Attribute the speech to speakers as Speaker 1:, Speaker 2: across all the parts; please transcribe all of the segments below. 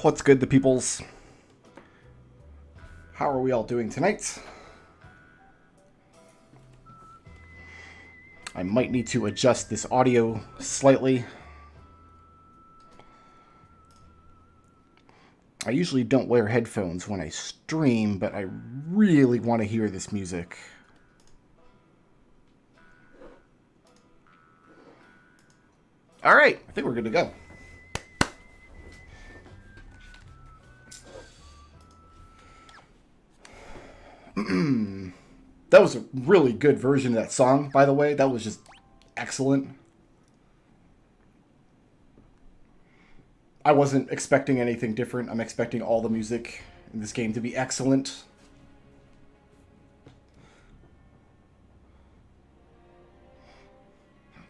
Speaker 1: What's good, the peoples? How are we all doing tonight? I might need to adjust this audio slightly. I usually don't wear headphones when I stream, but I really want to hear this music. All right, I think we're good to go. That was a really good version of that song, by the way. That was just excellent. I wasn't expecting anything different. I'm expecting all the music in this game to be excellent.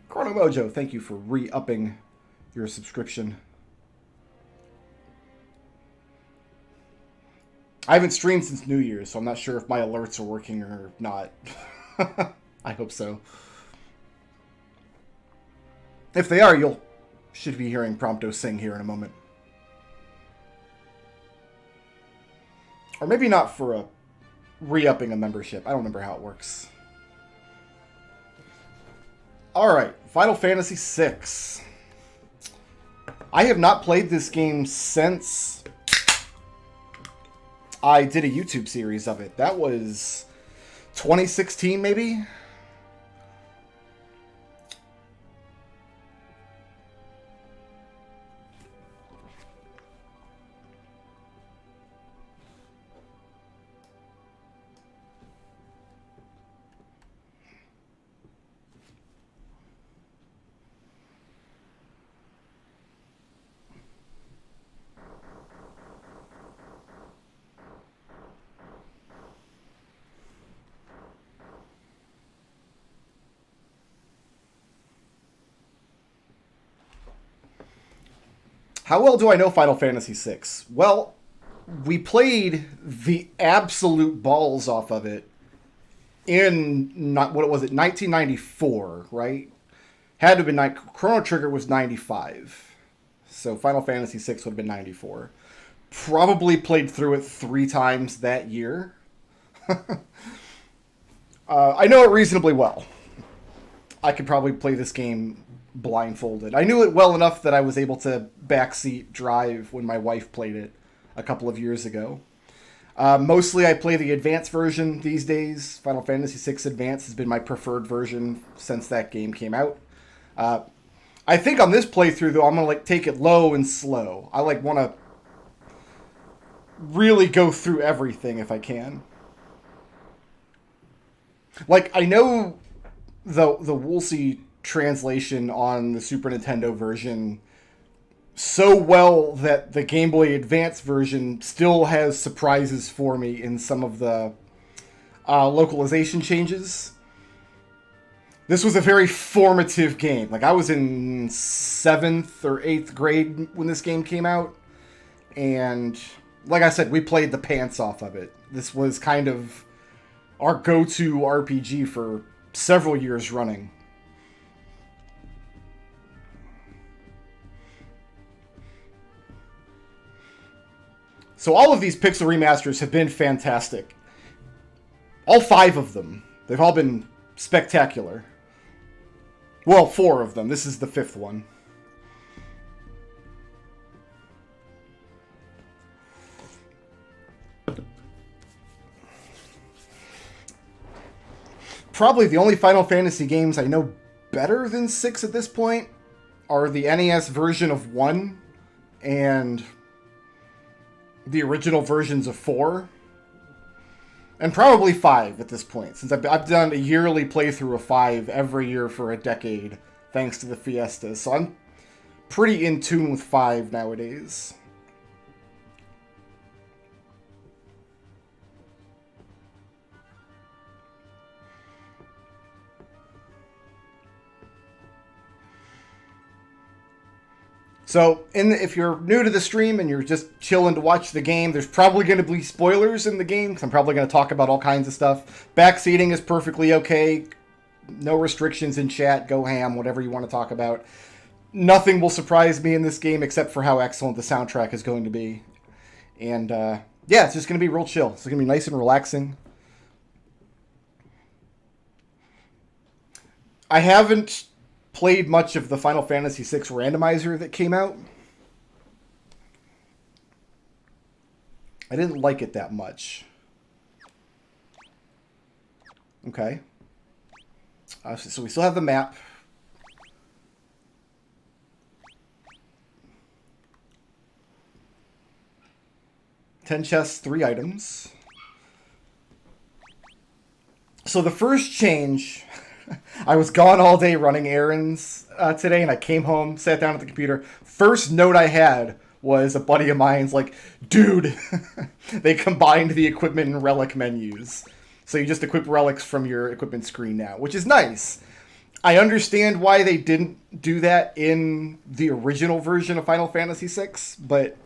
Speaker 1: Chrono Mojo, thank you for re-upping your subscription. I haven't streamed since New Year's, so I'm not sure if my alerts are working or not. I hope so. If they are, you should be hearing Prompto sing here in a moment. Or maybe not for a re-upping a membership. I don't remember how it works. Alright, Final Fantasy VI. I have not played this game since I did a YouTube series of it. That was 2016, maybe? How well do I know Final Fantasy VI? Well, we played the absolute balls off of it in, what was it, 1994, right? Had to have been, Chrono Trigger was 95. So Final Fantasy VI would have been 94. Probably played through it 3 times that year. I know it reasonably well. I could probably play this game blindfolded. I knew it well enough that I was able to backseat drive when my wife played it a couple of years ago. Mostly I play the advanced version these days. Final Fantasy VI Advance has been my preferred version since that game came out. I think on this playthrough, though, I'm going to take it low and slow. I want to really go through everything if I can. I know the Woolsey translation on the Super Nintendo version so well that the Game Boy Advance version still has surprises for me in some of the localization changes. This was a very formative game. I was in 7th or 8th grade when this game came out, and like I said, we played the pants off of it. This was kind of our go-to RPG for several years running. So all of these Pixel remasters have been fantastic. All 5 of them. They've all been spectacular. Well, 4 of them. This is the 5th one. Probably the only Final Fantasy games I know better than 6 at this point are the NES version of 1 and the original versions of 4, and probably 5 at this point, since I've done a yearly playthrough of 5 every year for a decade, thanks to the Fiestas, so I'm pretty in tune with 5 nowadays. So, if you're new to the stream and you're just chilling to watch the game, there's probably going to be spoilers in the game, because I'm probably going to talk about all kinds of stuff. Backseating is perfectly okay. No restrictions in chat. Go ham, whatever you want to talk about. nothing will surprise me in this game except for how excellent the soundtrack is going to be. And yeah, it's just going to be real chill. It's going to be nice and relaxing. I haven't played much of the Final Fantasy VI randomizer that came out. I didn't like it that much. Okay. So we still have the map. Ten chests, 3 items. So the first change... I was gone all day running errands today, and I came home, sat down at the computer. First note I had was a buddy of mine's like, dude, they combined the equipment and relic menus. So you just equip relics from your equipment screen now, which is nice. I understand why they didn't do that in the original version of Final Fantasy VI, but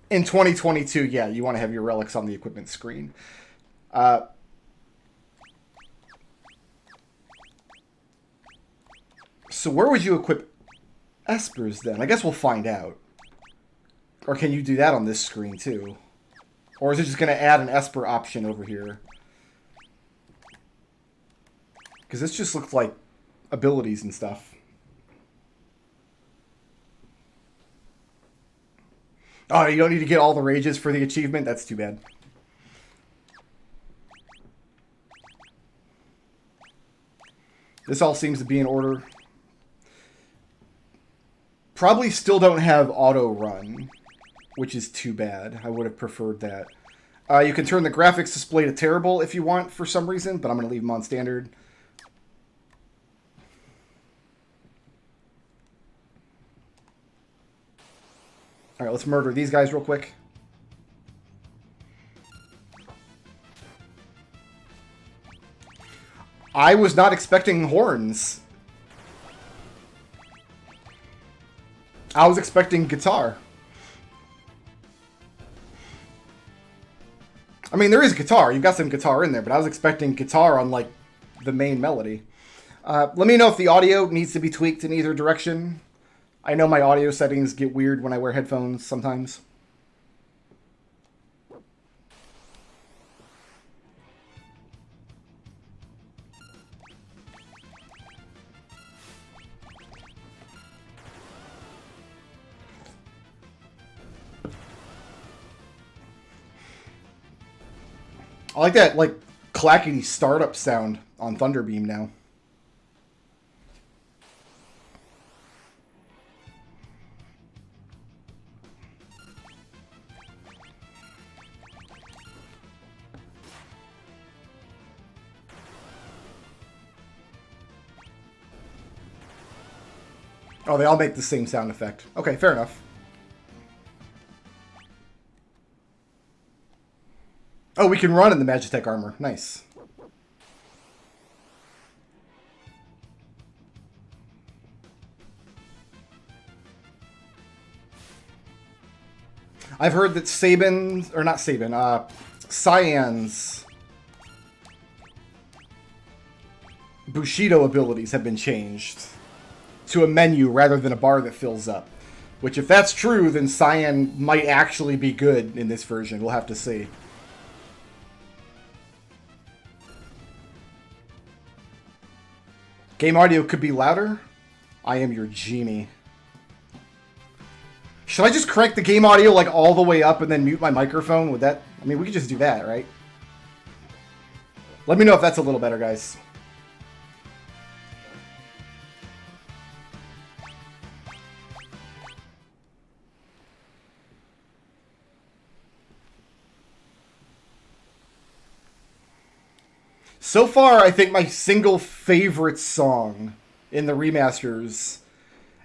Speaker 1: in 2022, yeah, you want to have your relics on the equipment screen. So where would you equip Espers then? I guess we'll find out. Or can you do that on this screen too? Or is it just going to add an Esper option over here? Because this just looks like abilities and stuff. Oh, you don't need to get all the rages for the achievement? That's too bad. This all seems to be in order. Probably still don't have auto run, which is too bad. I would have preferred that. You can turn the graphics display to terrible if you want for some reason, but I'm going to leave them on standard. All right, let's murder these guys real quick. I was not expecting horns. I was expecting guitar. I mean, there is guitar. You've got some guitar in there, but I was expecting guitar on, like, the main melody. Let me know if the audio needs to be tweaked in either direction. I know my audio settings get weird when I wear headphones sometimes. I like that, like, clackety startup sound on Thunderbeam now. Oh, they all make the same sound effect. Okay, fair enough. Oh, we can run in the Magitech armor. Nice. I've heard that Sabin, or not Sabin, Cyan's Bushido abilities have been changed to a menu rather than a bar that fills up. Which, if that's true, then Cyan might actually be good in this version. We'll have to see. Game audio could be louder. I am your genie. Should I just crank the game audio like all the way up and then mute my microphone? Would that... I mean, we could just do that, right? Let me know if that's a little better, guys. So far, I think my single favorite song in the remasters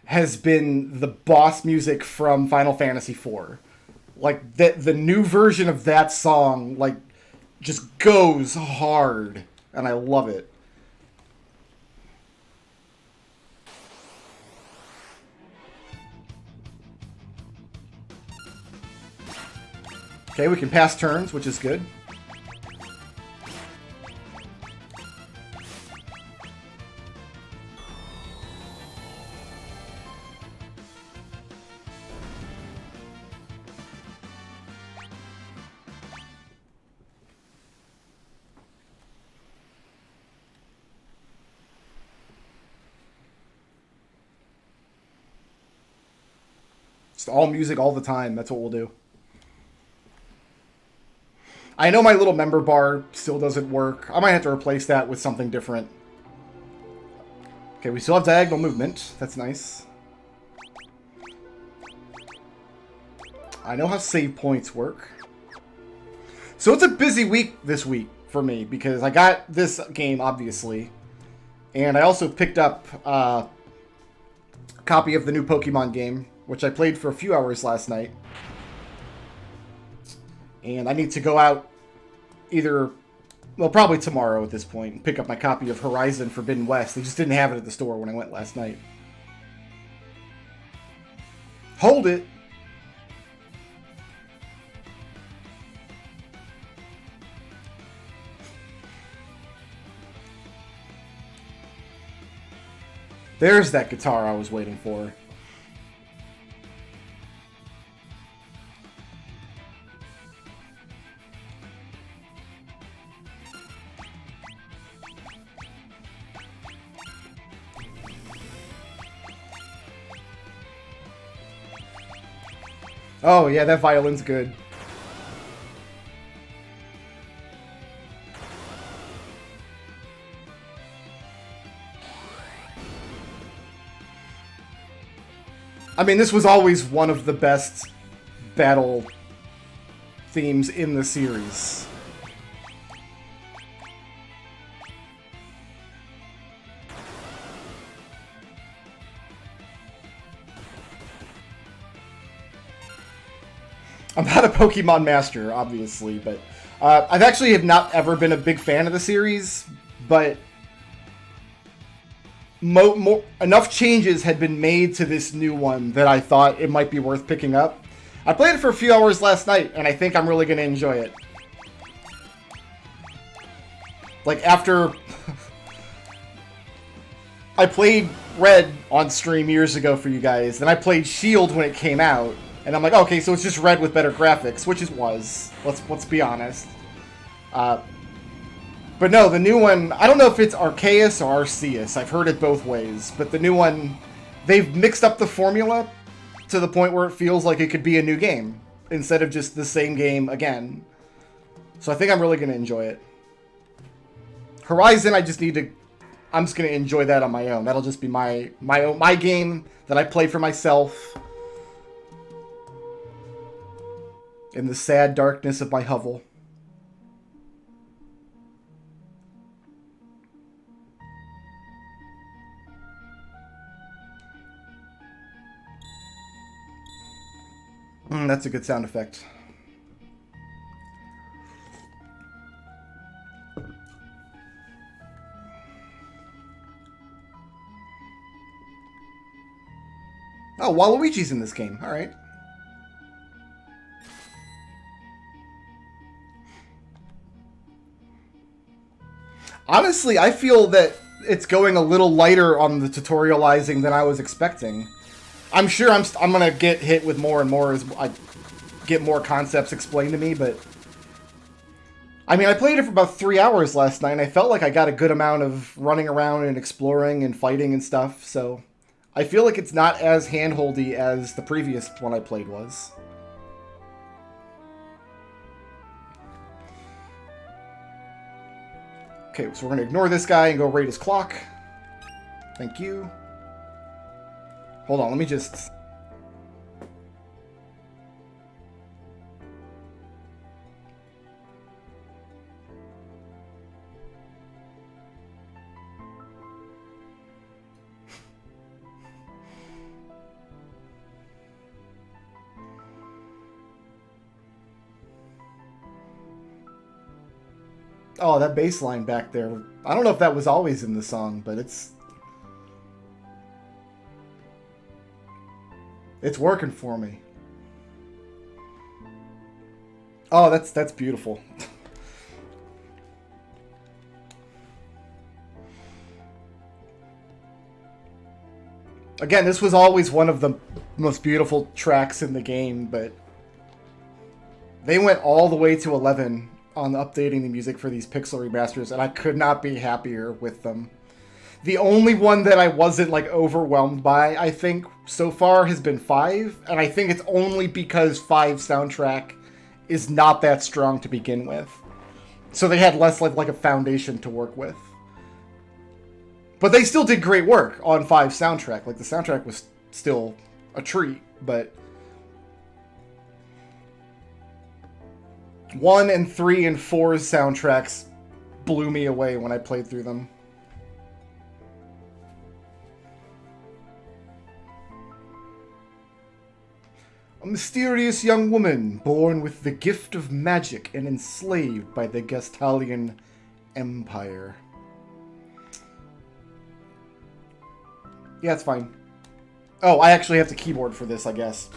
Speaker 1: has been the boss music from Final Fantasy IV. Like, the new version of that song, like, just goes hard, and I love it. Okay, we can pass turns, which is good. Just all music all the time. That's what we'll do. I know my little member bar still doesn't work. I might have to replace that with something different. Okay, we still have diagonal movement. That's nice. I know how save points work. So it's a busy week this week for me because I got this game, obviously. And I also picked up a copy of the new Pokemon game, which I played for a few hours last night. And I need to go out either, well, probably tomorrow at this point, and pick up my copy of Horizon Forbidden West. They just didn't have it at the store when I went last night. Hold it! There's that guitar I was waiting for. Oh, yeah, that violin's good. I mean, this was always one of the best battle themes in the series. I'm not a Pokemon master, obviously, but I've actually have not ever been a big fan of the series, but enough changes had been made to this new one that I thought it might be worth picking up. I played it for a few hours last night, and I think I'm really going to enjoy it. Like, after I played Red on stream years ago for you guys, then I played Shield when it came out, and I'm like, okay, so it's just Red with better graphics, which it was. Let's be honest. But no, the new one, I don't know if it's Arceus or Arceus. I've heard it both ways. But the new one, they've mixed up the formula to the point where it feels like it could be a new game instead of just the same game again. So I think I'm really going to enjoy it. Horizon, I'm just going to enjoy that on my own. That'll just be my game that I play for myself in the sad darkness of my hovel. That's a good sound effect. Oh, Waluigi's in this game. All right. Honestly, I feel that it's going a little lighter on the tutorializing than I was expecting. I'm sure I'm going to get hit with more and more as I get more concepts explained to me, but I mean, I played it for about 3 hours last night, and I felt like I got a good amount of running around and exploring and fighting and stuff, so I feel like it's not as handholdy as the previous one I played was. Okay, so we're going to ignore this guy and go raid his clock. Thank you. Hold on, let me just... Oh, that bass line back there. I don't know if that was always in the song, but it's working for me. Oh, that's beautiful. Again, this was always one of the most beautiful tracks in the game, but they went all the way to 11 on updating the music for these pixel remasters, and I could not be happier with them. The only one that I wasn't like overwhelmed by, I think, so far has been 5, and I think it's only because 5 soundtrack is not that strong to begin with. So they had less like a foundation to work with. But they still did great work on 5 soundtrack. Like, the soundtrack was still a treat, but 1 and 3 and 4's soundtracks blew me away when I played through them. A mysterious young woman born with the gift of magic and enslaved by the Gestalian Empire. Yeah, it's fine. Oh, I actually have the keyboard for this, I guess.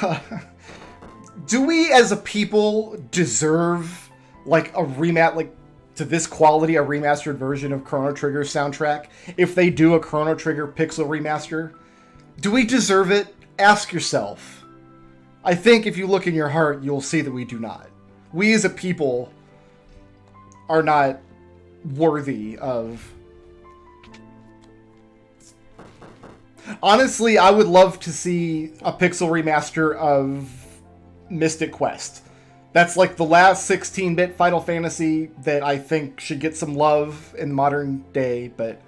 Speaker 1: God. Do we as a people deserve like a to this quality a remastered version of Chrono Trigger's soundtrack? If they do a Chrono Trigger pixel remaster, do we deserve it? Ask yourself. I think if you look in your heart, you'll see that we do not. We as a people are not worthy of... Honestly, I would love to see a pixel remaster of Mystic Quest. That's like the last 16-bit Final Fantasy that I think should get some love in modern day, but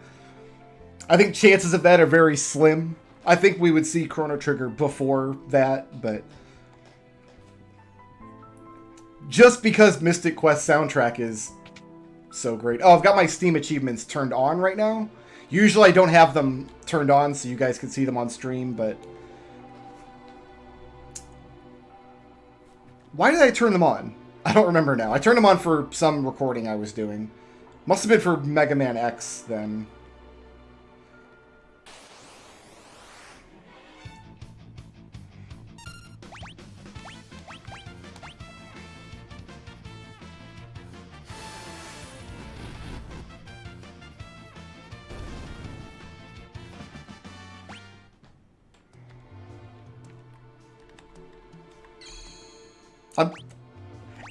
Speaker 1: I think chances of that are very slim. I think we would see Chrono Trigger before that, but just because Mystic Quest soundtrack is so great. Oh, I've got my Steam achievements turned on right now. Usually I don't have them turned on so you guys can see them on stream, but... Why did I turn them on? I don't remember now. I turned them on for some recording I was doing. Must have been for Mega Man X then.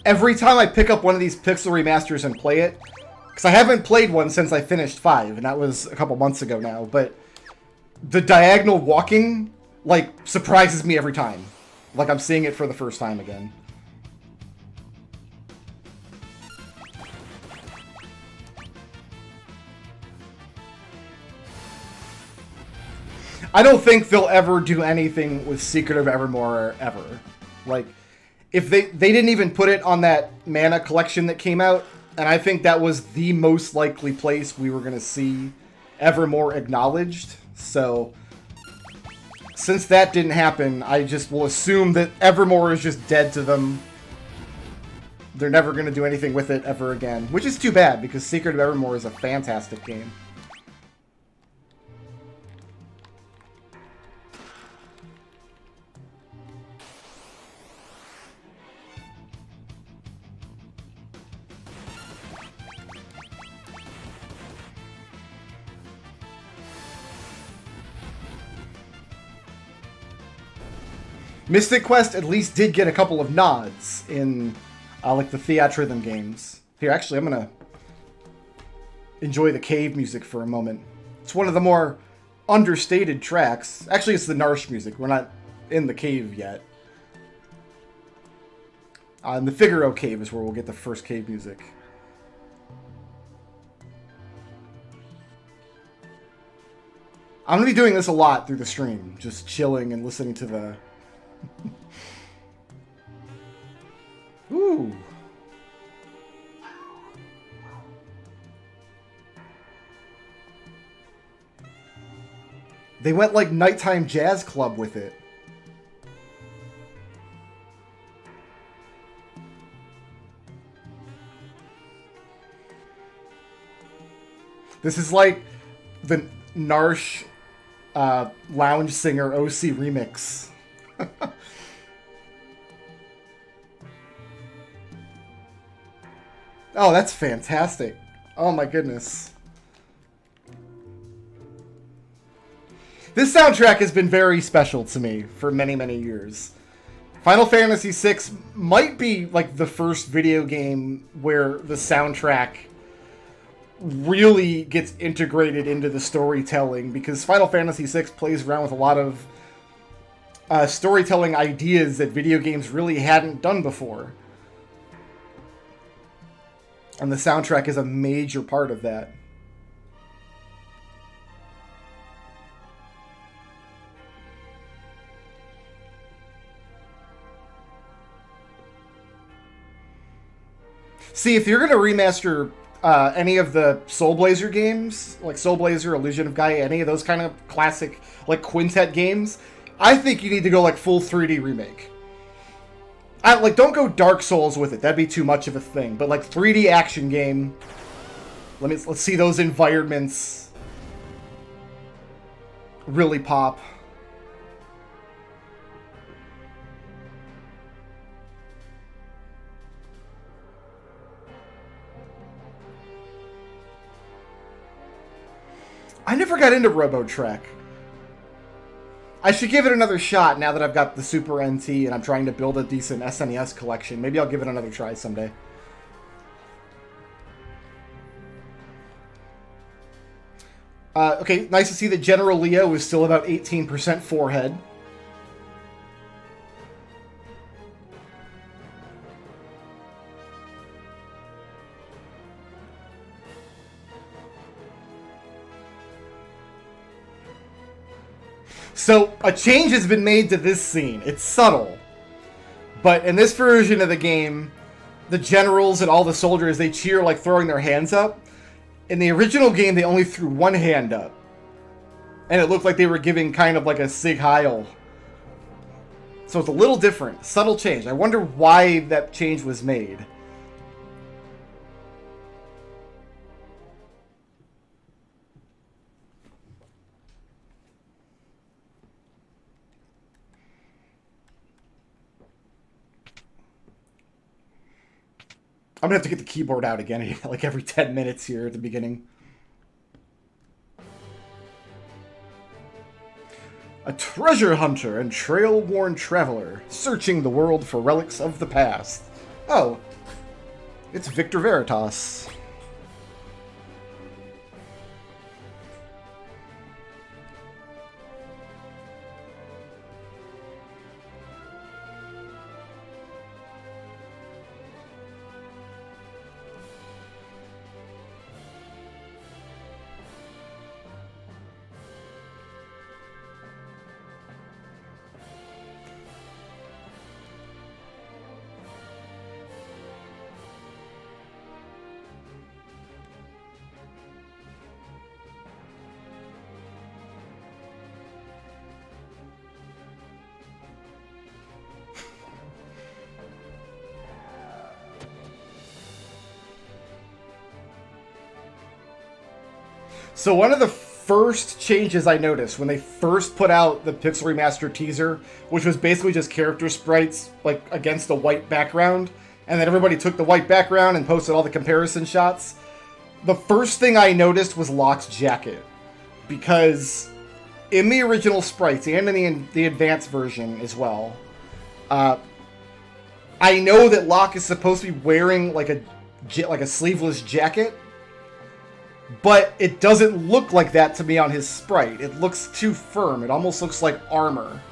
Speaker 1: Every time I pick up one of these pixel remasters and play it, because I haven't played one since I finished 5, and that was a couple months ago now, but the diagonal walking, like, surprises me every time. Like I'm seeing it for the first time again. I don't think they'll ever do anything with Secret of Evermore ever. Like, if they didn't even put it on that Mana collection that came out, and I think that was the most likely place we were going to see Evermore acknowledged. So, since that didn't happen, I just will assume that Evermore is just dead to them. They're never going to do anything with it ever again, which is too bad, because Secret of Evermore is a fantastic game. Mystic Quest at least did get a couple of nods in, like, the Theatrhythm games. Here, actually, I'm going to enjoy the cave music for a moment. It's one of the more understated tracks. Actually, it's the Narsh music. We're not in the cave yet. In the Figaro cave is where we'll get the first cave music. I'm going to be doing this a lot through the stream. Just chilling and listening to the... Ooh. They went like nighttime jazz club with it. This is like the Narsh lounge singer OC remix. Oh, that's fantastic. Oh my goodness. This soundtrack has been very special to me for many, many years. Final Fantasy VI might be like the first video game where the soundtrack really gets integrated into the storytelling, because Final Fantasy VI plays around with a lot of storytelling ideas that video games really hadn't done before. And the soundtrack is a major part of that. See, if you're going to remaster any of the Soul Blazer games, like Soul Blazer, Illusion of Gaia, any of those kind of classic, like, Quintet games, I think you need to go, like, full 3D remake. Like, don't go Dark Souls with it. That'd be too much of a thing. But, like, 3D action game. Let's see those environments really pop. I never got into Robo-Trek. I should give it another shot now that I've got the Super NT and I'm trying to build a decent SNES collection. Maybe I'll give it another try someday. Okay, nice to see that General Leo is still about 18% forehead. So, a change has been made to this scene. It's subtle. But in this version of the game, the generals and all the soldiers, they cheer like throwing their hands up. In the original game, they only threw one hand up. And it looked like they were giving kind of like a Sig Heil. So it's a little different. Subtle change. I wonder why that change was made. I'm gonna have to get the keyboard out again, like every 10 minutes here at the beginning. A treasure hunter and trail-worn traveler, searching the world for relics of the past. Oh, it's Victor Veritas. So one of the first changes I noticed when they first put out the Pixel Remaster teaser, which was basically just character sprites like against a white background, and then everybody took the white background and posted all the comparison shots. The first thing I noticed was Locke's jacket, because in the original sprites and in the advanced version as well, I know that Locke is supposed to be wearing like a sleeveless jacket. But it doesn't look like that to me on his sprite. It looks too firm. It almost looks like armor.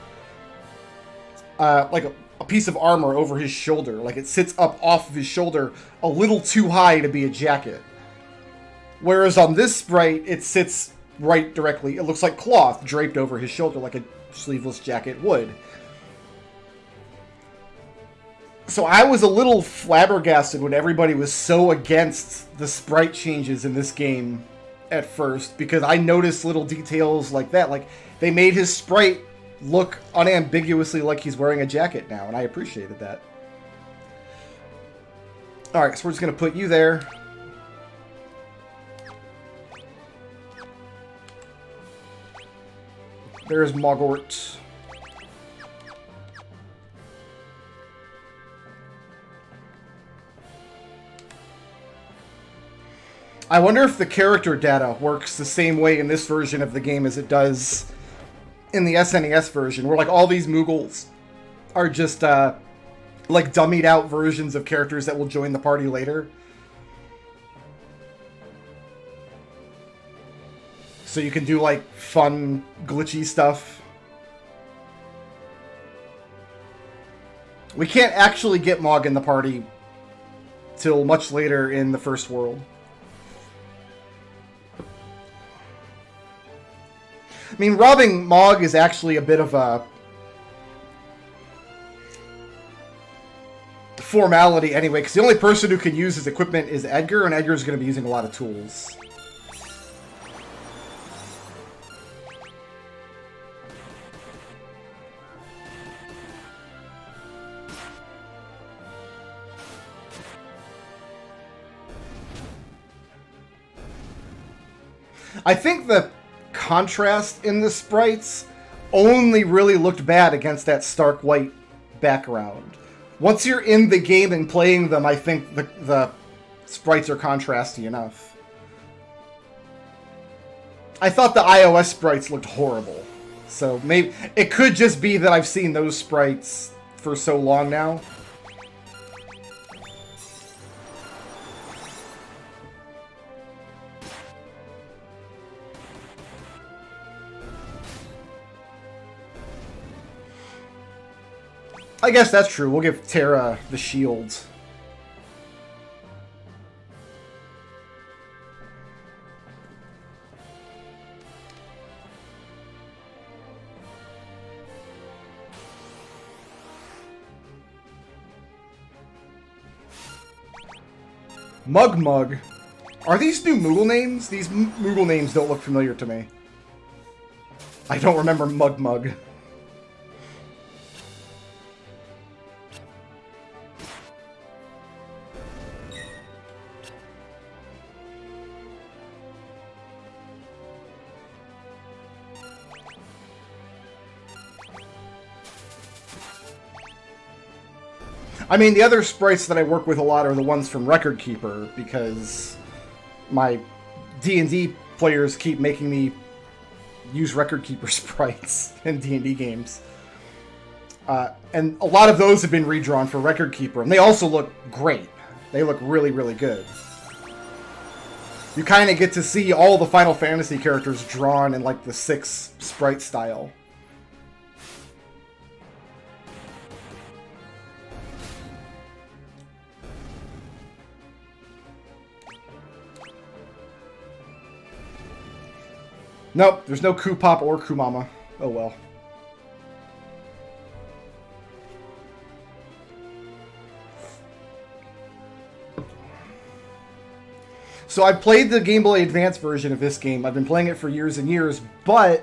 Speaker 1: Like a piece of armor over his shoulder. Like it sits up off of his shoulder a little too high to be a jacket. Whereas on this sprite, it sits right directly. It looks like cloth draped over his shoulder like a sleeveless jacket would. So I was a little flabbergasted when everybody was so against the sprite changes in this game at first, because I noticed little details like that. Like, they made his sprite look unambiguously like he's wearing a jacket now, and I appreciated that. Alright, so we're just going to put you there. There's Mogort. I wonder if the character data works the same way in this version of the game as it does in the SNES version, where like all these Moogles are just like dummied out versions of characters that will join the party later. So you can do like fun, glitchy stuff. We can't actually get Mog in the party till much later in the first world. I mean, robbing Mog is actually a bit of a formality anyway, because the only person who can use his equipment is Edgar, and Edgar's going to be using a lot of tools. I think the contrast in the sprites only really looked bad against that stark white background. Once you're in the game and playing them, I think the sprites are contrasty enough. I thought the iOS sprites looked horrible. So maybe it could just be that I've seen those sprites for so long now. I guess that's true. We'll give Terra the shield. Mug. Are these new Moogle names? These Moogle names don't look familiar to me. I don't remember Mug. I mean, the other sprites that I work with a lot are the ones from Record Keeper, because my D&D players keep making me use Record Keeper sprites in D&D games. And a lot of those have been redrawn for Record Keeper, and they also look great. They look really, really good. You kind of get to see all the Final Fantasy characters drawn in, like, the 6 sprite style. Nope, there's no Ku-Pop or Ku-Mama. Oh well. So I played the Game Boy Advance version of this game. I've been playing it for years and years, but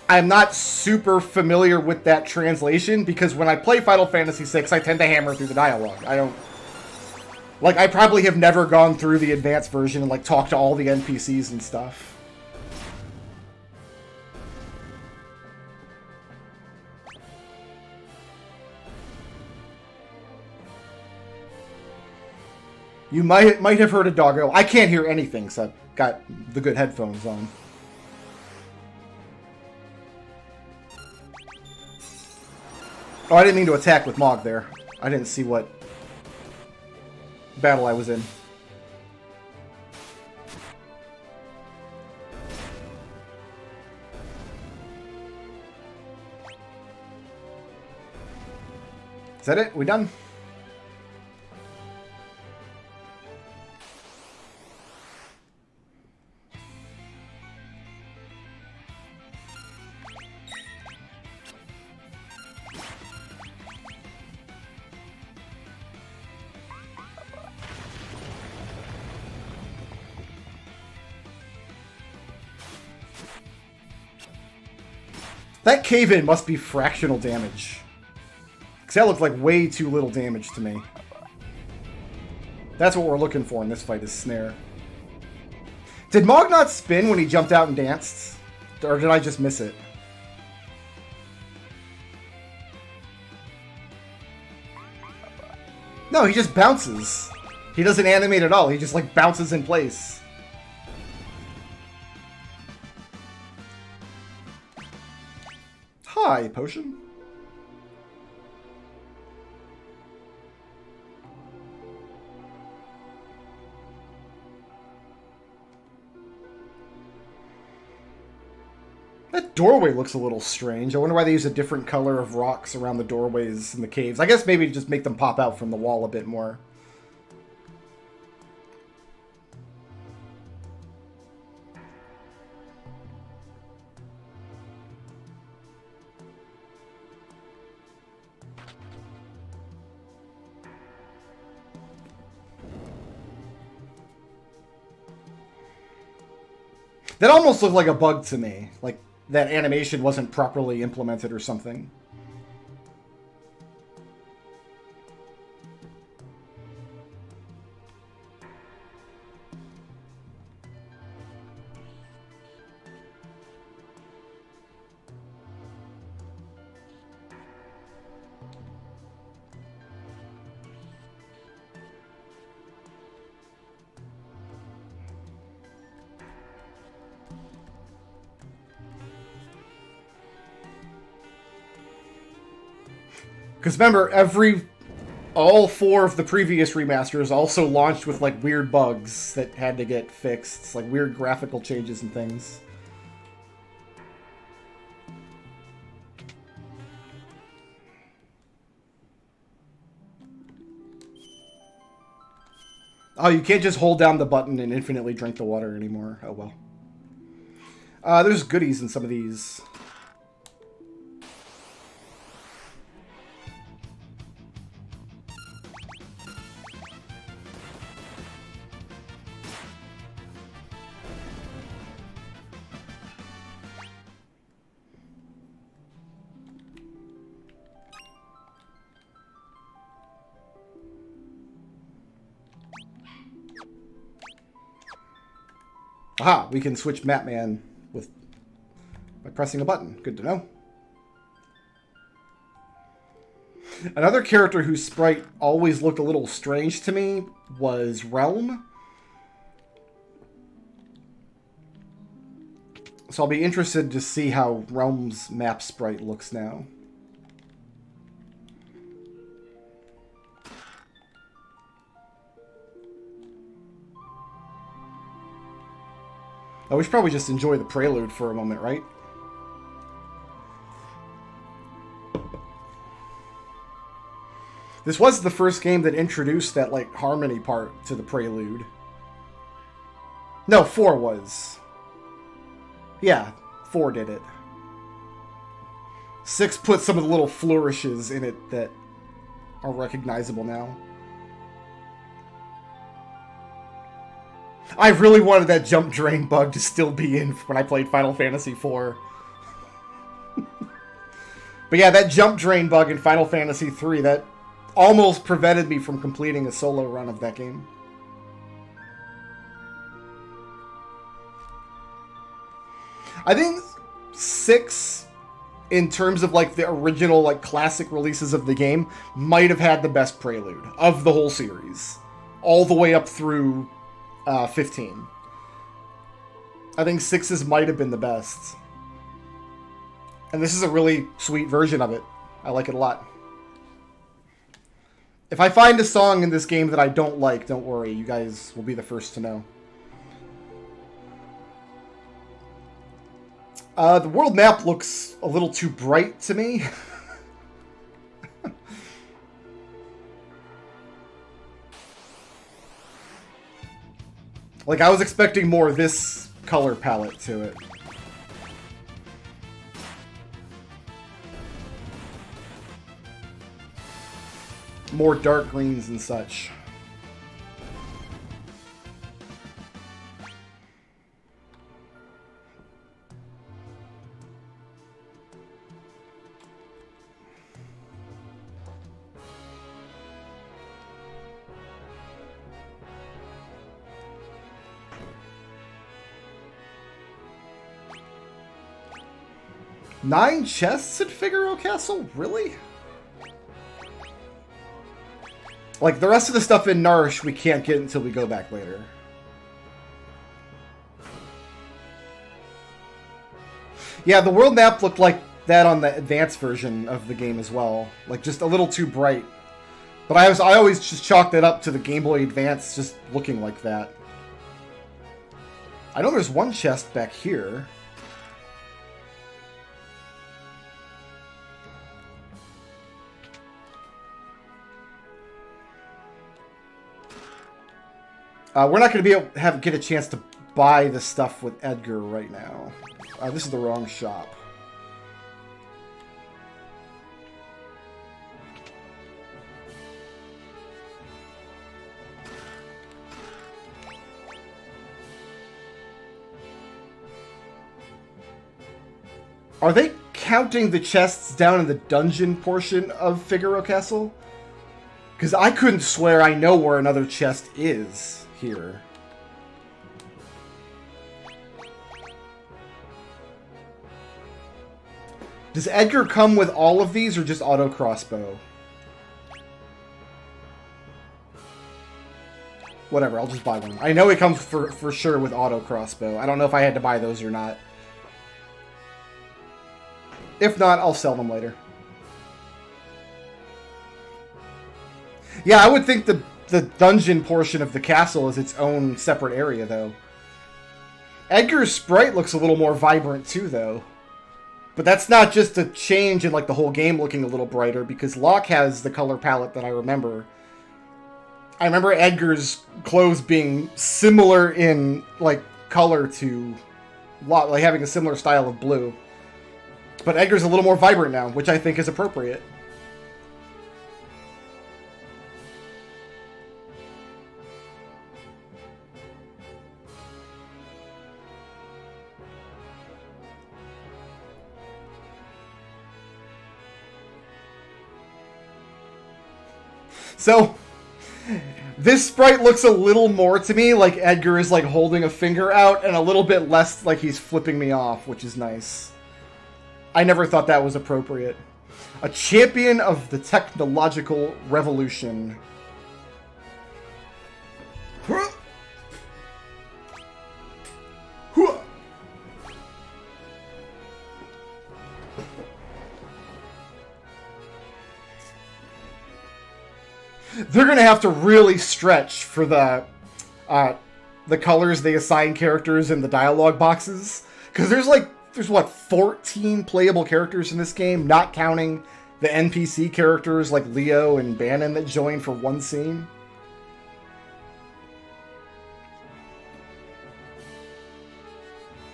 Speaker 1: I'm not super familiar with that translation because when I play Final Fantasy VI, I tend to hammer through the dialogue. I don't... Like, I probably have never gone through the Advance version and, like, talked to all the NPCs and stuff. You might have heard a doggo. I can't hear anything, so I've got the good headphones on. Oh, I didn't mean to attack with Mog there. I didn't see what battle I was in. Is that it? We done? That cave-in must be fractional damage. Because that looked like way too little damage to me. That's what we're looking for in this fight, is Snare. Did Mog not spin when he jumped out and danced? Or did I just miss it? No, he just bounces. He doesn't animate at all. He just, like, bounces in place. Hi, Potion. That doorway looks a little strange. I wonder why they use a different color of rocks around the doorways in the caves. I guess maybe just make them pop out from the wall a bit more. That almost looked like a bug to me. Like, that animation wasn't properly implemented or something. Because remember, all 4 of the previous remasters also launched with like weird bugs that had to get fixed. It's like weird graphical changes and things. Oh, you can't just hold down the button and infinitely drink the water anymore. Oh well. There's goodies in some of these. Aha, we can switch Mapman by pressing a button. Good to know. Another character whose sprite always looked a little strange to me was Realm. So I'll be interested to see how Realm's map sprite looks now. Oh, we should probably just enjoy the prelude for a moment, right? This was the first game that introduced that, like, harmony part to the prelude. No, 4 was. Yeah, 4 did it. 6 put some of the little flourishes in it that are recognizable now. I really wanted that jump drain bug to still be in when I played Final Fantasy IV. But yeah, that jump drain bug in Final Fantasy III, that almost prevented me from completing a solo run of that game. I think 6, in terms of like the original like classic releases of the game, might have had the best prelude of the whole series. All the way up through 15. I think 6's might have been the best. And this is a really sweet version of it. I like it a lot. If I find a song in this game that I don't like, don't worry. You guys will be the first to know. The world map looks a little too bright to me. Like, I was expecting more of this color palette to it. More dark greens and such. Nine chests at Figaro Castle? Really? Like, the rest of the stuff in Nourish we can't get until we go back later. Yeah, the world map looked like that on the advanced version of the game as well. Like, just a little too bright. But I always just chalked that up to the Game Boy Advance just looking like that. I know there's one chest back here. We're not going to be able to get a chance to buy the stuff with Edgar right now. This is the wrong shop. Are they counting the chests down in the dungeon portion of Figaro Castle? Because I couldn't swear I know where another chest is here. Does Edgar come with all of these or just auto crossbow? Whatever, I'll just buy one. I know it comes for sure with auto crossbow. I don't know if I had to buy those or not. If not, I'll sell them later. Yeah, I would think the dungeon portion of the castle is its own separate area, though. Edgar's sprite looks a little more vibrant, too, though. But that's not just a change in, like, the whole game looking a little brighter, because Locke has the color palette that I remember. I remember Edgar's clothes being similar in, like, color to Locke, like, having a similar style of blue. But Edgar's a little more vibrant now, which I think is appropriate. So, this sprite looks a little more to me like Edgar is like holding a finger out and a little bit less like he's flipping me off, which is nice. I never thought that was appropriate. A champion of the technological revolution. They're gonna have to really stretch for the colors they assign characters in the dialogue boxes, because there's what, 14 playable characters in this game, not counting the NPC characters like Leo and Bannon that join for one scene.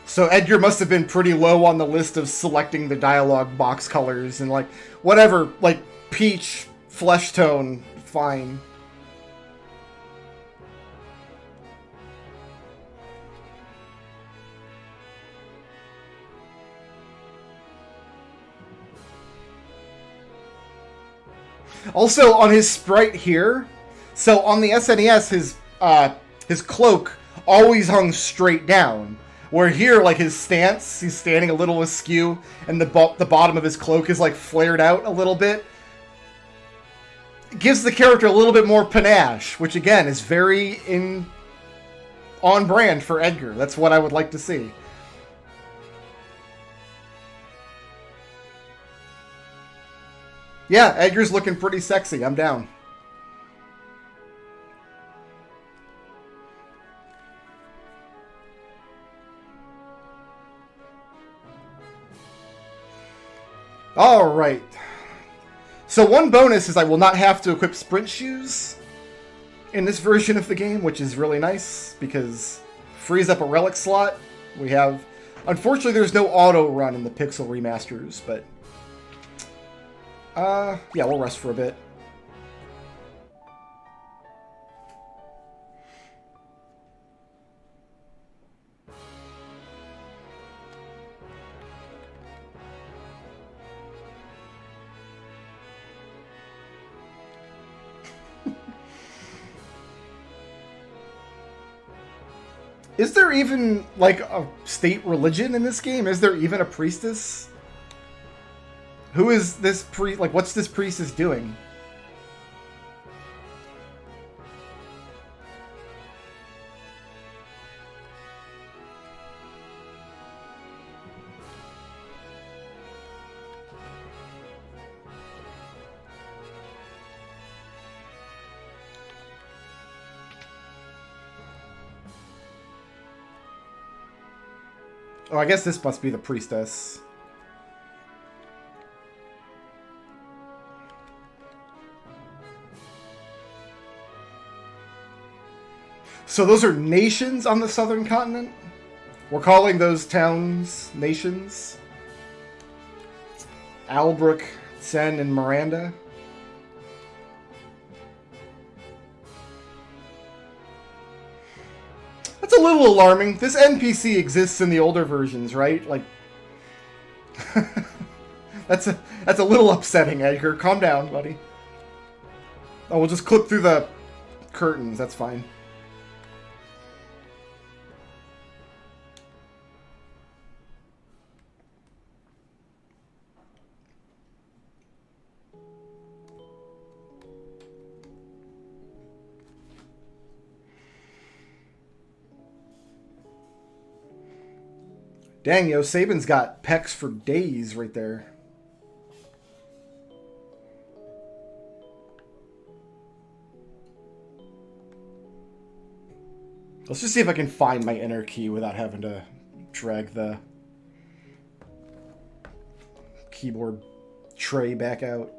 Speaker 1: So Edgar must have been pretty low on the list of selecting the dialogue box colors, and like whatever, like peach, flesh tone, fine. Also, on his sprite here, so on the SNES, his cloak always hung straight down. Where here, like his stance, he's standing a little askew, and the bottom of his cloak is like flared out a little bit. It gives the character a little bit more panache, which again is very on brand for Edgar. That's what I would like to see. Yeah, Edgar's looking pretty sexy. I'm down. Alright. So one bonus is I will not have to equip sprint shoes in this version of the game, which is really nice, because frees up a relic slot. We have... Unfortunately, there's no auto run in the Pixel remasters, but... yeah, we'll rest for a bit. Is there even, like, a state religion in this game? Is there even a priestess? Who is this priest? Like, what's this priestess doing? Oh, I guess this must be the priestess. So those are nations on the southern continent? We're calling those towns nations? Albrook, Sen, and Miranda? That's a little alarming. This NPC exists in the older versions, right? Like, that's a little upsetting, Edgar. Calm down, buddy. Oh, we'll just clip through the curtains. That's fine. Dang, yo, Sabin's got pecs for days right there. Let's just see if I can find my enter key without having to drag the keyboard tray back out.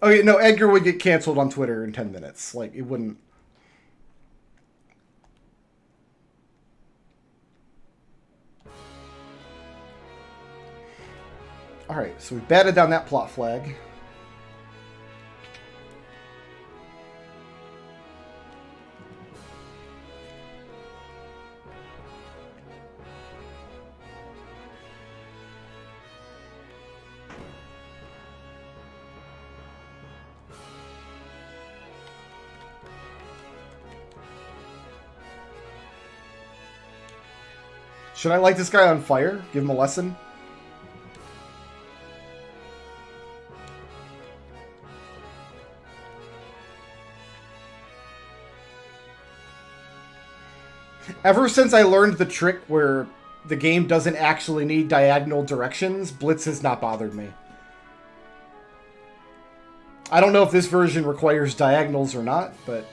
Speaker 1: Okay, no, Edgar would get canceled on Twitter in 10 minutes. Like, it wouldn't... Alright, so we batted down that plot flag. Should I light this guy on fire? Give him a lesson? Ever since I learned the trick where the game doesn't actually need diagonal directions, Blitz has not bothered me. I don't know if this version requires diagonals or not, but...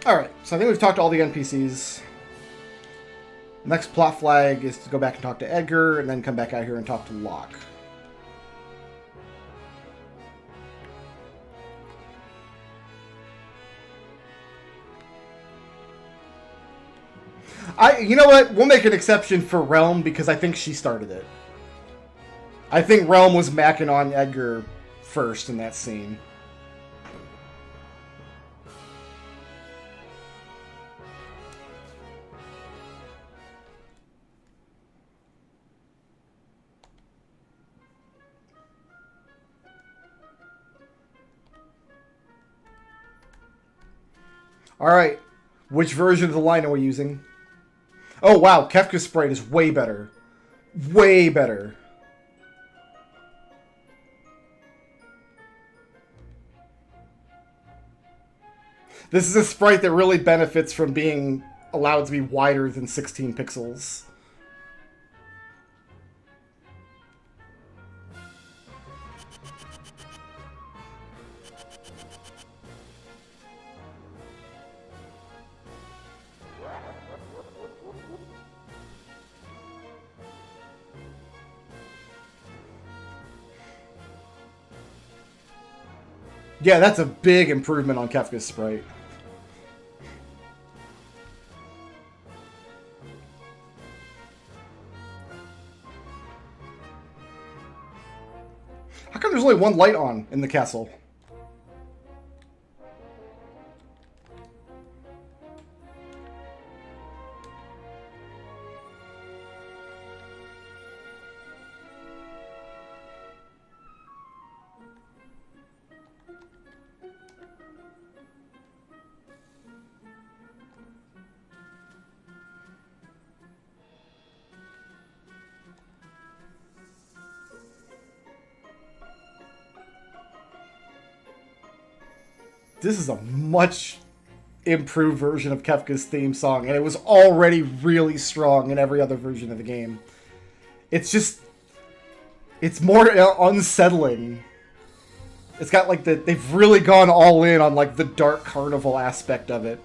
Speaker 1: Alright, so I think we've talked to all the NPCs. Next plot flag is to go back and talk to Edgar, and then come back out here and talk to Locke. You know what? We'll make an exception for Realm because I think she started it. I think Realm was macking on Edgar first in that scene. Alright, which version of the line are we using? Oh wow, Kefka's Sprite is way better. Way better. This is a sprite that really benefits from being allowed to be wider than 16 pixels. Yeah, that's a big improvement on Kefka's Sprite. How come there's only one light on in the castle? This is a much improved version of Kefka's theme song, and it was already really strong in every other version of the game. It's just... It's more unsettling. It's got, like, they've really gone all in on, like, the dark carnival aspect of it.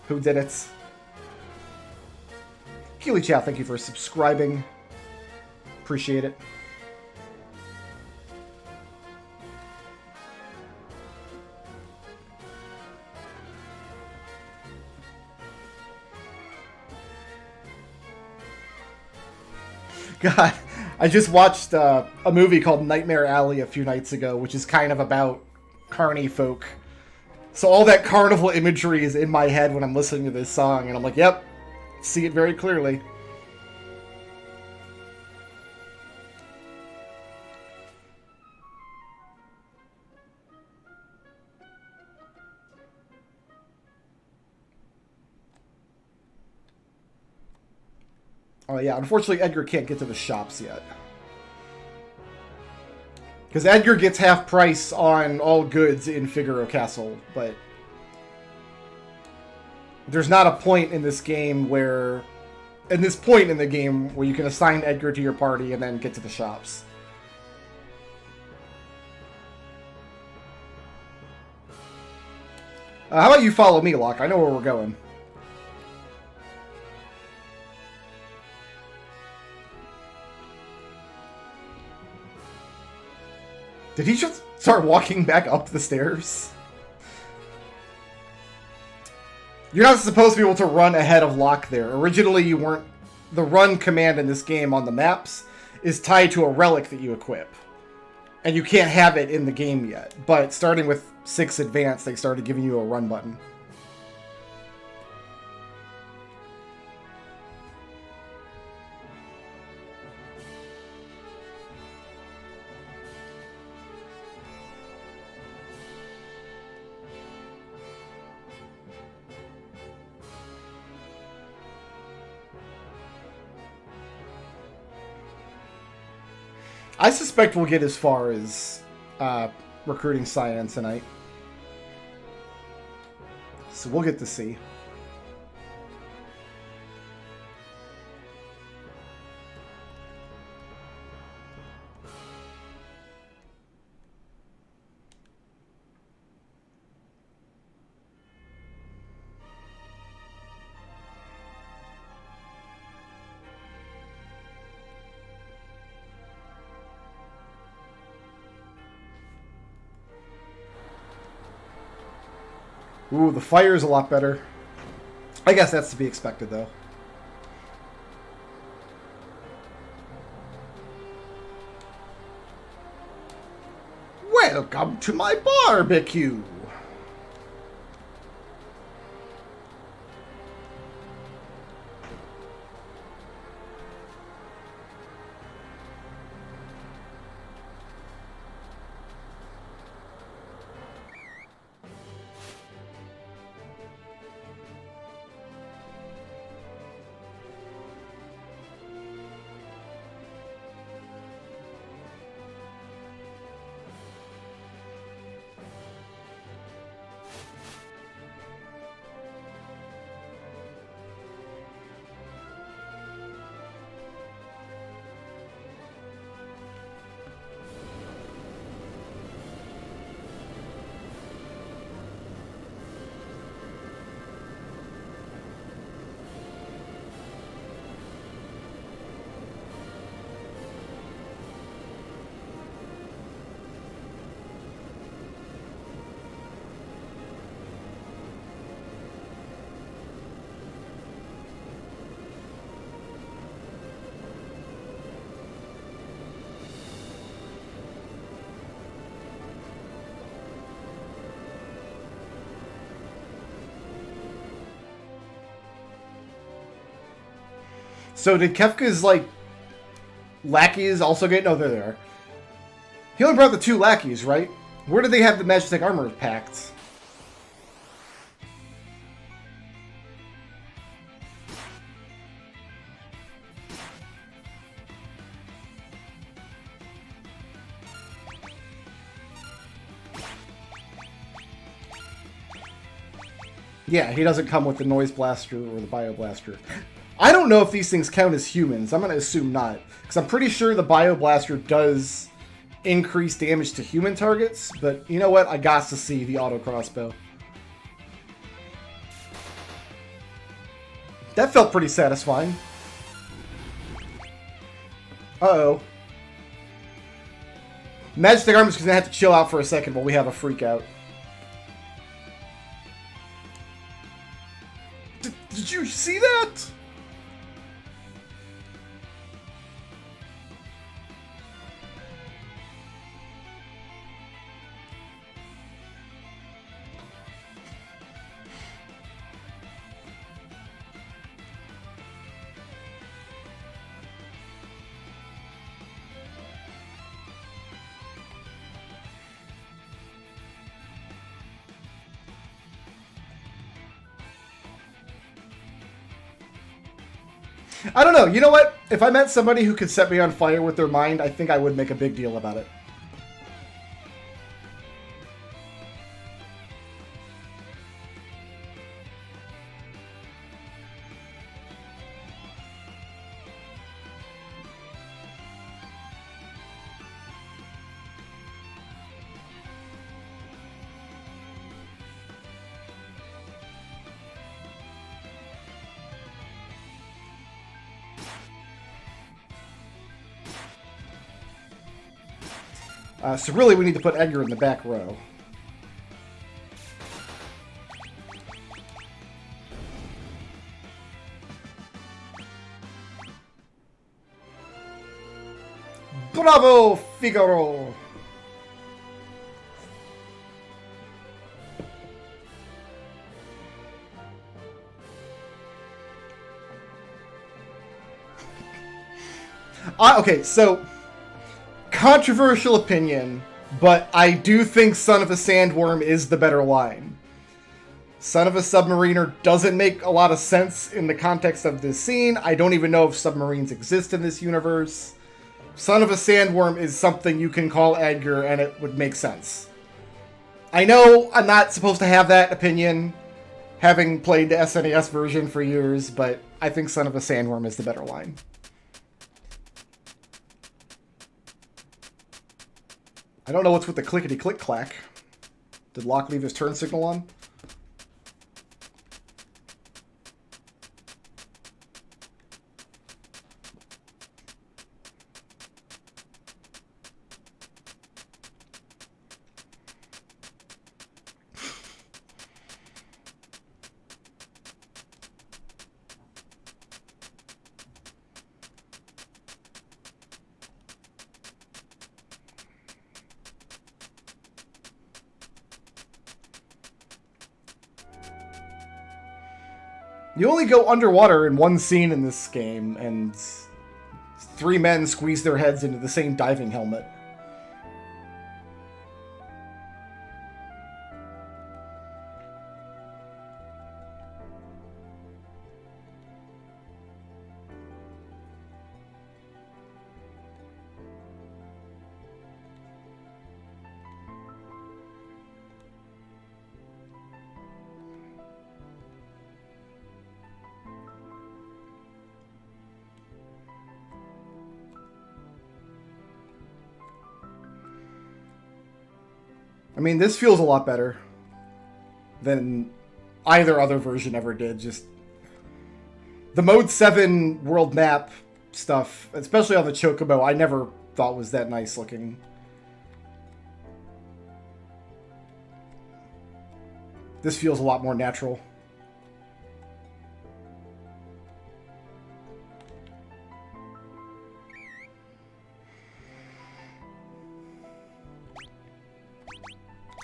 Speaker 1: Who did it? Keely Chow, thank you for subscribing. Appreciate it. God, I just watched a movie called Nightmare Alley a few nights ago, which is kind of about carny folk. So all that carnival imagery is in my head when I'm listening to this song, and I'm like, yep, see it very clearly. Oh yeah, unfortunately Edgar can't get to the shops yet. Because Edgar gets half price on all goods in Figaro Castle, but there's not a point in this game where... In this point in the game where you can assign Edgar to your party and then get to the shops. How about you follow me, Locke? I know where we're going. Did he just start walking back up the stairs? You're not supposed to be able to run ahead of Locke there. Originally, you weren't... The run command in this game on the maps is tied to a relic that you equip. And you can't have it in the game yet. But starting with 6 Advanced, they started giving you a run button. I suspect we'll get as far as recruiting Cyan tonight. So we'll get to see. Ooh, the fire's a lot better. I guess that's to be expected, though. Welcome to my barbecue! So did Kefka's, like, lackeys also get... No, they're there. He only brought the 2 lackeys, right? Where did they have the Majestic Armor packed? Yeah, he doesn't come with the noise blaster or the bio blaster. I don't know if these things count as humans. I'm going to assume not. Because I'm pretty sure the bio blaster does increase damage to human targets. But you know what? I got to see the auto crossbow. That felt pretty satisfying. Uh-oh. Magic Armor's going to have to chill out for a second while we have a freak out. Did you see that? I don't know. You know what? If I met somebody who could set me on fire with their mind, I think I would make a big deal about it. So really, we need to put Edgar in the back row. Bravo, Figaro! Okay, so... controversial opinion, but I do think Son of a Sandworm is the better line. Son of a Submariner doesn't make a lot of sense in the context of this scene. I don't even know if submarines exist in this universe. Son of a Sandworm is something you can call Edgar and it would make sense. I know I'm not supposed to have that opinion, having played the SNES version for years, but I think Son of a Sandworm is the better line. I don't know what's with the clickety-click-clack. Did Locke leave his turn signal on? You only go underwater in one scene in this game, and 3 men squeeze their heads into the same diving helmet. I mean, this feels a lot better than either other version ever did. Just the Mode 7 world map stuff, especially on the Chocobo, I never thought was that nice looking. This feels a lot more natural.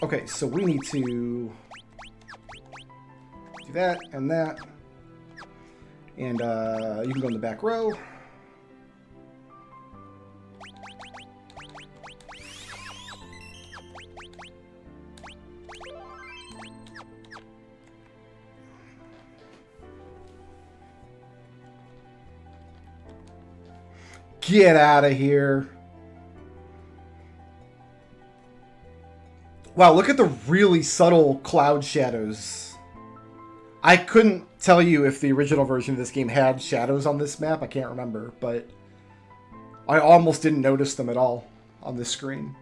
Speaker 1: Okay, so we need to do that and that. And you can go in the back row. Get out of here. Wow, look at the really subtle cloud shadows I couldn't tell you if the original version of this game had shadows on this map. I can't remember, but I almost didn't notice them at all on this screen.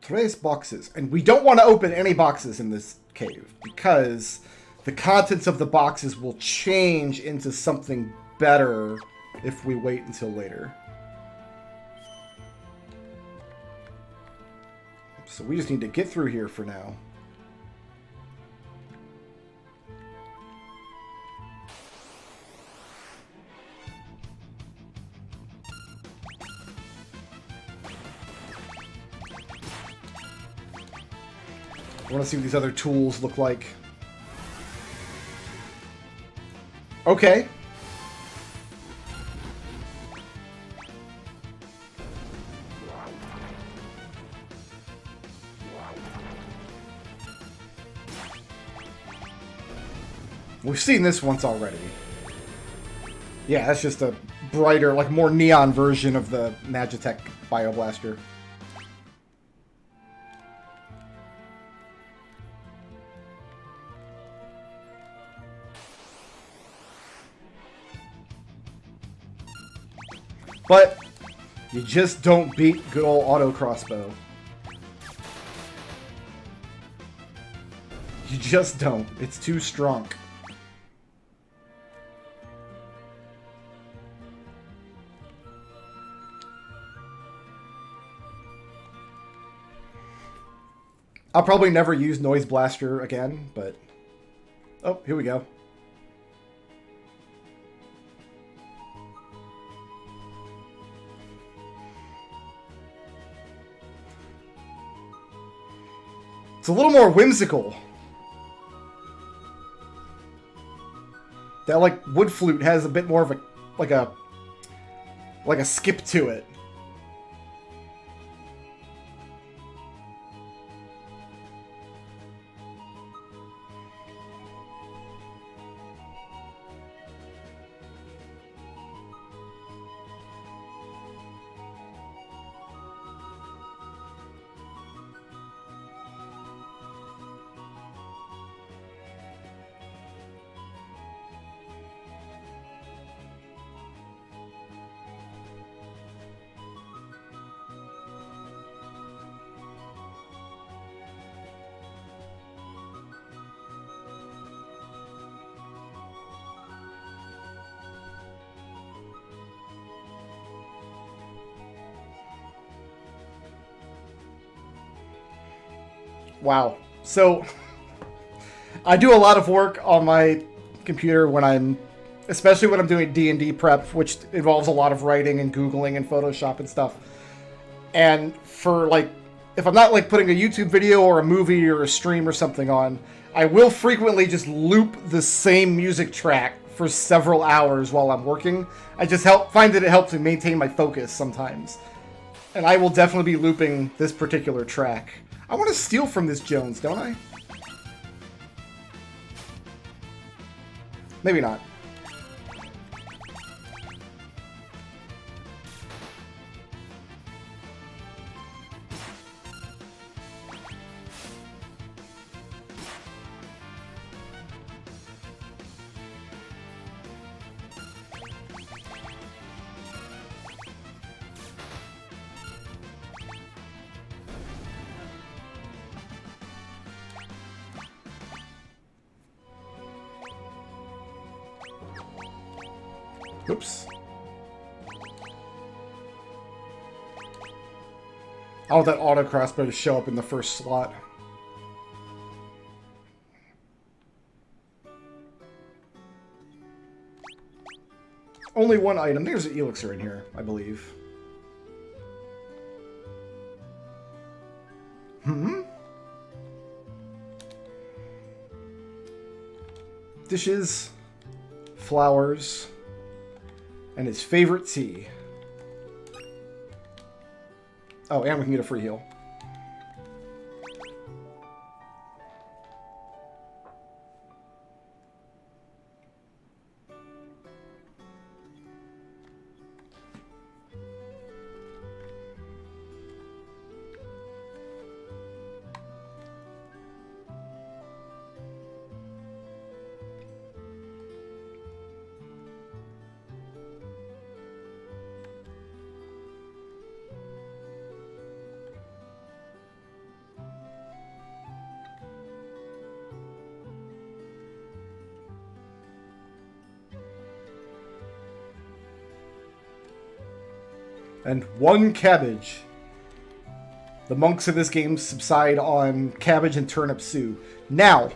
Speaker 1: Tres boxes. And we don't want to open any boxes in this cave because the contents of the boxes will change into something better if we wait until later. So we just need to get through here for now. I want to see what these other tools look like. Okay. We've seen this once already. Yeah, that's just a brighter, like more neon version of the Magitech Bioblaster. But you just don't beat good old auto crossbow. You just don't. It's too strong. I'll probably never use Noise Blaster again, but... Oh, here we go. It's a little more whimsical. That, like, wood flute has a bit more of a... like a skip to it. Wow. So, I do a lot of work on my computer when I'm, especially when I'm doing D&D prep, which involves a lot of writing and Googling and Photoshop and stuff. And for, like, if I'm not, like, putting a YouTube video or a movie or a stream or something on, I will frequently just loop the same music track for several hours while I'm working. I just find that it helps me maintain my focus sometimes. And I will definitely be looping this particular track. I want to steal from this Jones, don't I? Maybe not. Oops. I want that auto crossbow to show up in the first slot. Only one item. There's an elixir in here, I believe. Dishes, flowers, and his favorite tea. Oh, and we can get a free heal. And one cabbage. The monks in this game subside on cabbage and turnip stew. Now,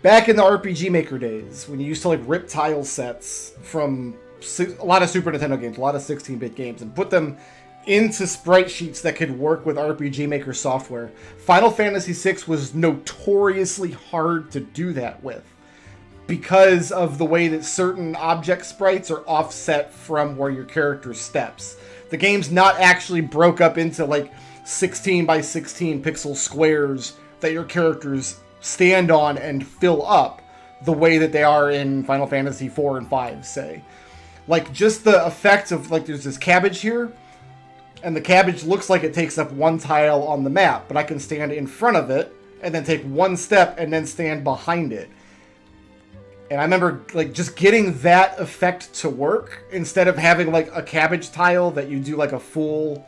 Speaker 1: back in the RPG Maker days, when you used to like rip tile sets from a lot of Super Nintendo games, a lot of 16-bit games, and put them into sprite sheets that could work with RPG Maker software, Final Fantasy VI was notoriously hard to do that with because of the way that certain object sprites are offset from where your character steps. The game's not actually broke up into like 16 by 16 pixel squares that your characters stand on and fill up the way that they are in Final Fantasy 4 and 5, say. Like, just the effect of, like, there's this cabbage here, and the cabbage looks like it takes up one tile on the map, but I can stand in front of it, and then take one step, and then stand behind it. And I remember, like, just getting that effect to work, instead of having, like, a cabbage tile that you do, like, a full,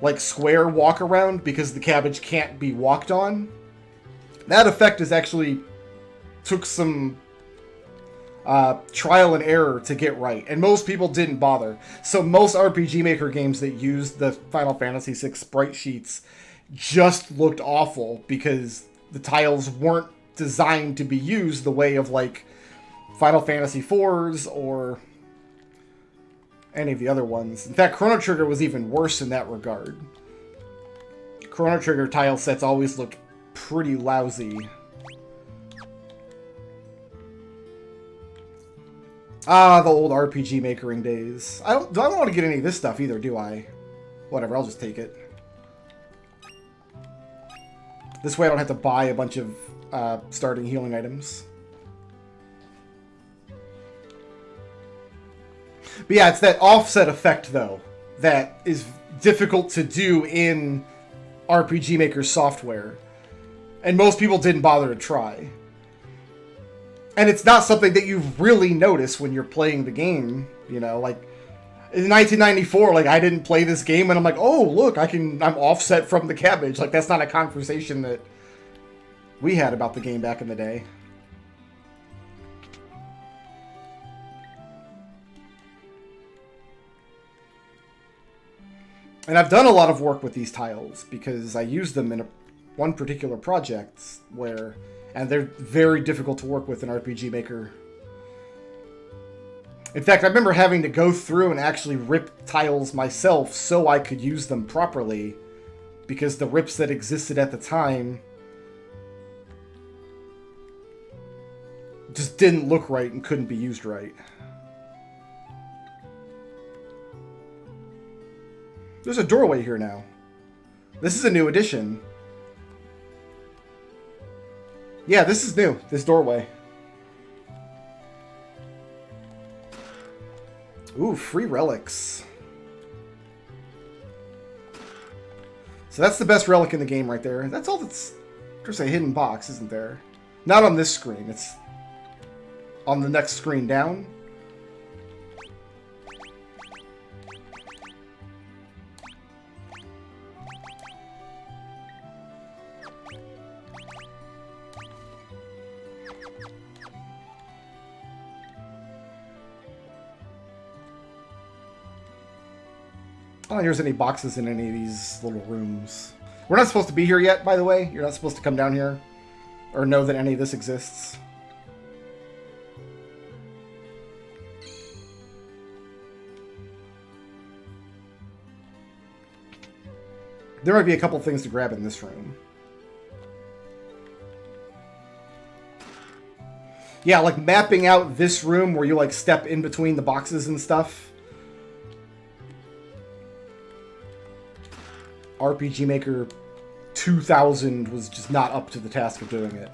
Speaker 1: like, square walk around, because the cabbage can't be walked on. That effect is actually took some trial and error to get right, and most people didn't bother. So most RPG Maker games that used the Final Fantasy VI sprite sheets just looked awful because the tiles weren't designed to be used the way of like Final Fantasy 4s or any of the other ones. In fact, Chrono Trigger was even worse in that regard. Chrono Trigger tile sets always looked pretty lousy. Ah, the old RPG Makering days. I don't want to get any of this stuff either, do I? Whatever, I'll just take it. This way I don't have to buy a bunch of starting healing items. But yeah, it's that offset effect, though, that is difficult to do in RPG Maker software. And most people didn't bother to try. And it's not something that you really notice when you're playing the game, you know, like in 1994, like I didn't play this game and I'm like, oh, look, I'm offset from the cabbage. Like that's not a conversation that we had about the game back in the day. And I've done a lot of work with these tiles because I use them in one particular project where... And they're very difficult to work with in RPG Maker. In fact, I remember having to go through and actually rip tiles myself so I could use them properly. Because the rips that existed at the time just didn't look right and couldn't be used right. There's a doorway here now. This is a new addition. Yeah, this is new. This doorway. Ooh, free relics. So that's the best relic in the game right there. That's all that's... There's a hidden box, isn't there? Not on this screen. It's on the next screen down. I don't think there's any boxes in any of these little rooms. We're not supposed to be here yet, by the way. You're not supposed to come down here or know that any of this exists. There might be a couple things to grab in this room. Yeah, like mapping out this room where you like step in between the boxes and stuff. RPG Maker 2000 was just not up to the task of doing it.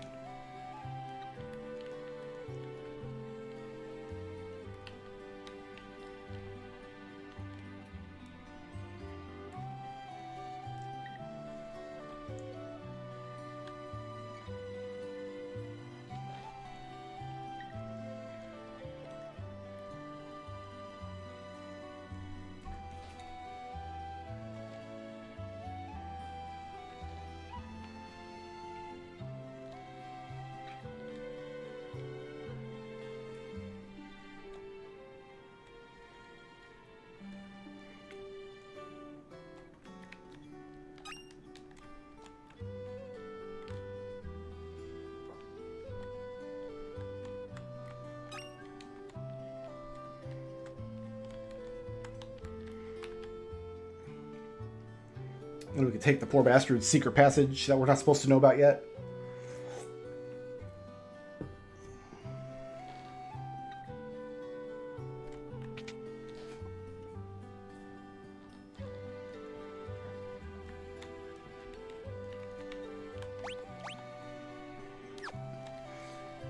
Speaker 1: And we can take the poor bastard's secret passage that we're not supposed to know about yet.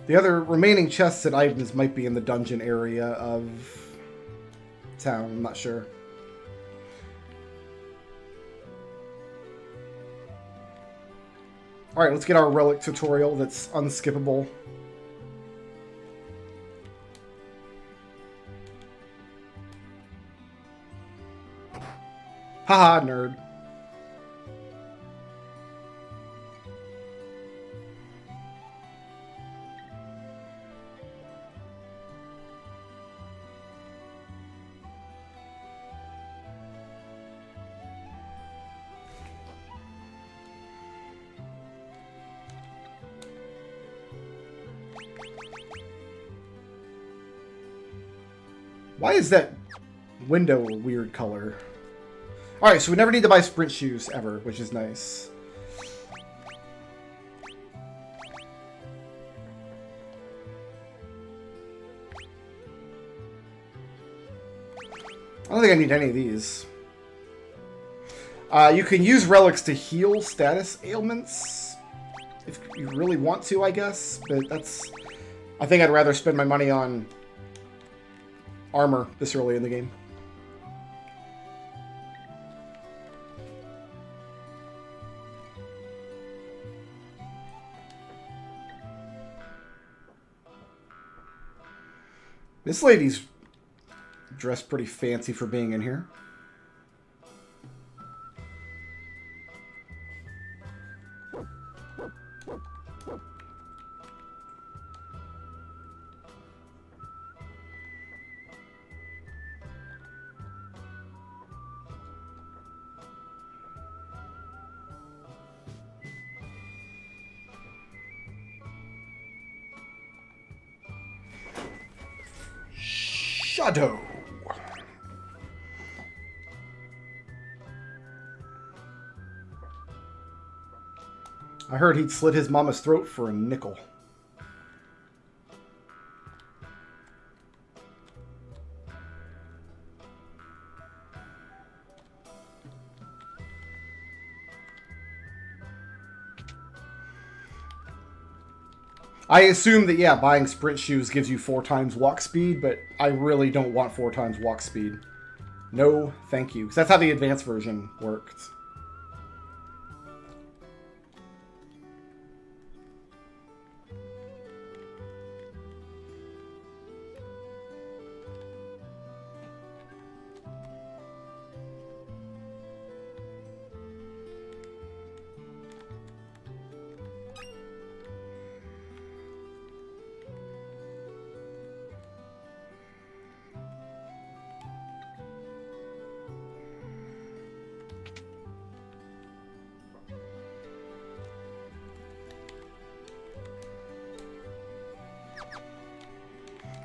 Speaker 1: The other remaining chests and items might be in the dungeon area of town. I'm not sure. Alright, let's get our relic tutorial that's unskippable. Haha, nerd. Why is that window a weird color? Alright, so we never need to buy sprint shoes ever, which is nice. I don't think I need any of these. You can use relics to heal status ailments. If you really want to, I guess. But that's... I think I'd rather spend my money on armor this early in the game. This lady's dressed pretty fancy for being in here. Shadow. I heard he'd slit his mama's throat for a nickel. I assume that, yeah, buying sprint shoes gives you 4 times walk speed, but I really don't want 4 times walk speed. No, thank you. 'Cause that's how the advanced version worked.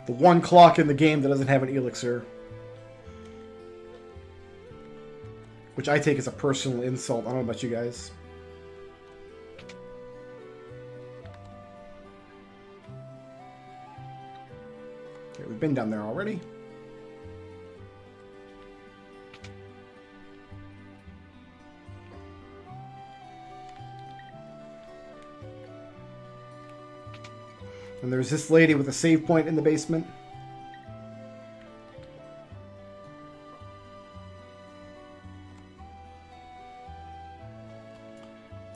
Speaker 1: The one clock in the game that doesn't have an elixir. Which I take as a personal insult. I don't know about you guys. Okay, we've been down there already. And there's this lady with a save point in the basement.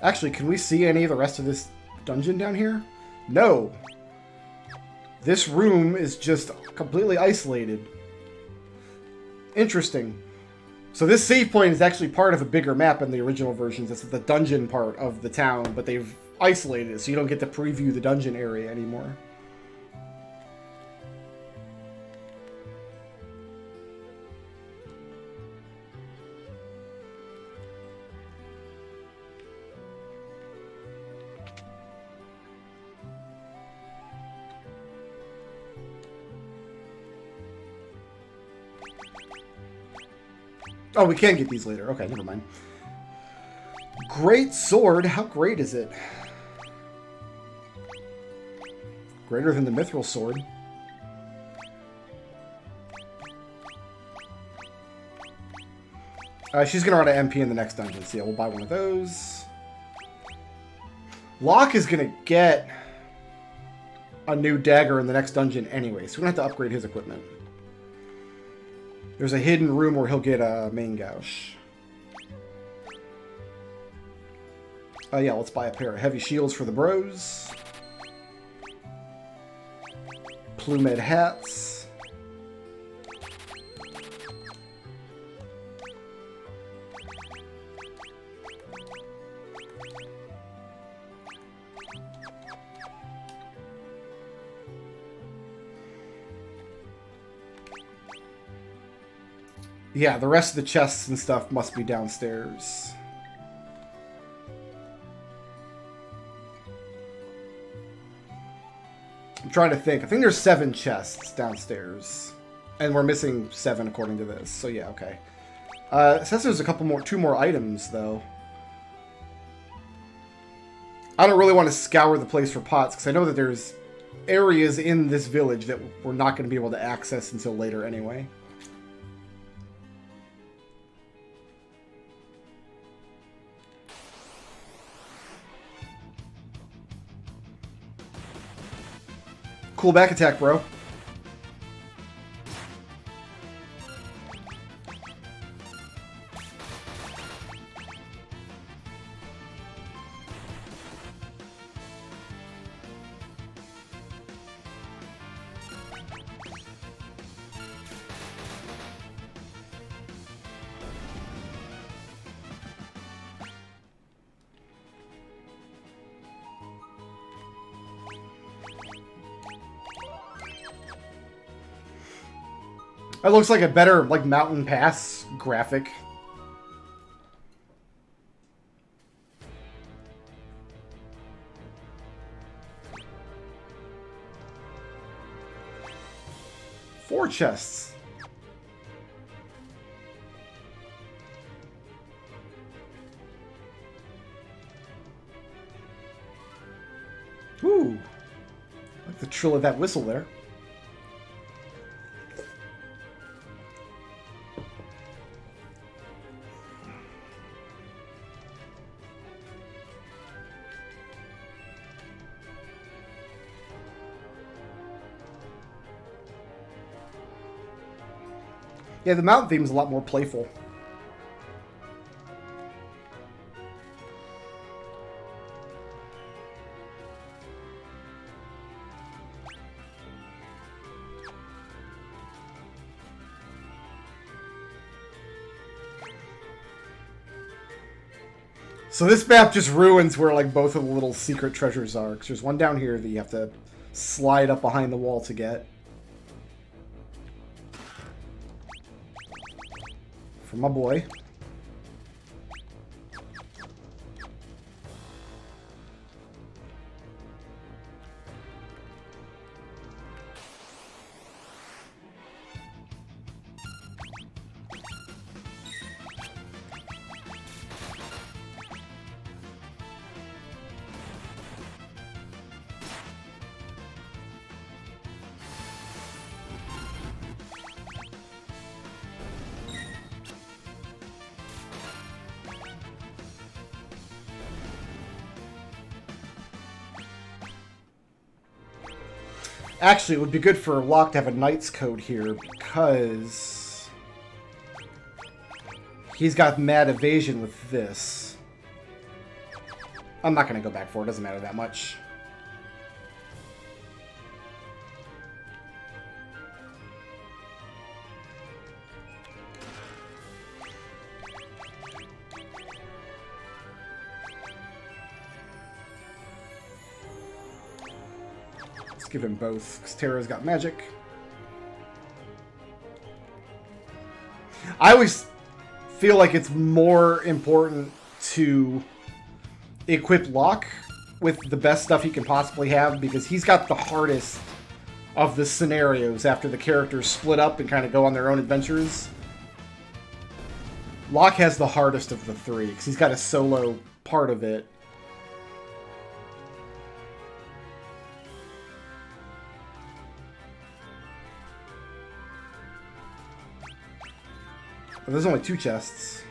Speaker 1: Actually, can we see any of the rest of this dungeon down here? No. This room is just completely isolated. Interesting. So this save point is actually part of a bigger map in the original versions. It's the dungeon part of the town, but they've isolated it, so you don't get to preview the dungeon area anymore. Oh, we can get these later. Okay, never mind. Great sword. How great is it? Greater than the mithril sword. She's going to run an MP in the next dungeon. So yeah, we'll buy one of those. Locke is going to get a new dagger in the next dungeon anyway, so we don't have to upgrade his equipment. There's a hidden room where he'll get a main gouge. Yeah, let's buy a pair of heavy shields for the bros. Plumed hats. Yeah, the rest of the chests and stuff must be downstairs. I'm trying to think. I think there's 7 chests downstairs. And we're missing 7 according to this. So yeah, okay. It says there's a couple more, 2 more items though. I don't really want to scour the place for pots because I know that there's areas in this village that we're not going to be able to access until later anyway. Cool back attack, bro. That looks like a better, like, Mountain Pass graphic. Four chests. Ooh. Like the trill of that whistle there. Yeah, the mountain theme is a lot more playful. So this map just ruins where like both of the little secret treasures are. Because there's one down here that you have to slide up behind the wall to get. For my boy. Actually, it would be good for Locke to have a Knight's Code here, because he's got mad evasion with this. I'm not going to go back for it. It doesn't matter that much. Give him both, because Terra's got magic. I always feel like it's more important to equip Locke with the best stuff he can possibly have, because he's got the hardest of the scenarios after the characters split up and kind of go on their own adventures. Locke has the hardest of the three, because he's got a solo part of it. But there's only 2 chests.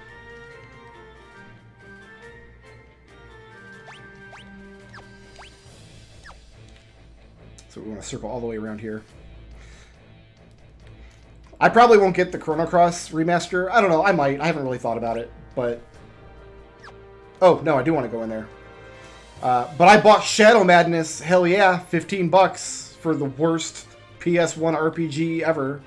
Speaker 1: So we want to circle all the way around here. I probably won't get the Chrono Cross remaster. I don't know. I might. I haven't really thought about it. But... oh, no. I do want to go in there. But I bought Shadow Madness. Hell yeah. $15 for the worst PS1 RPG ever.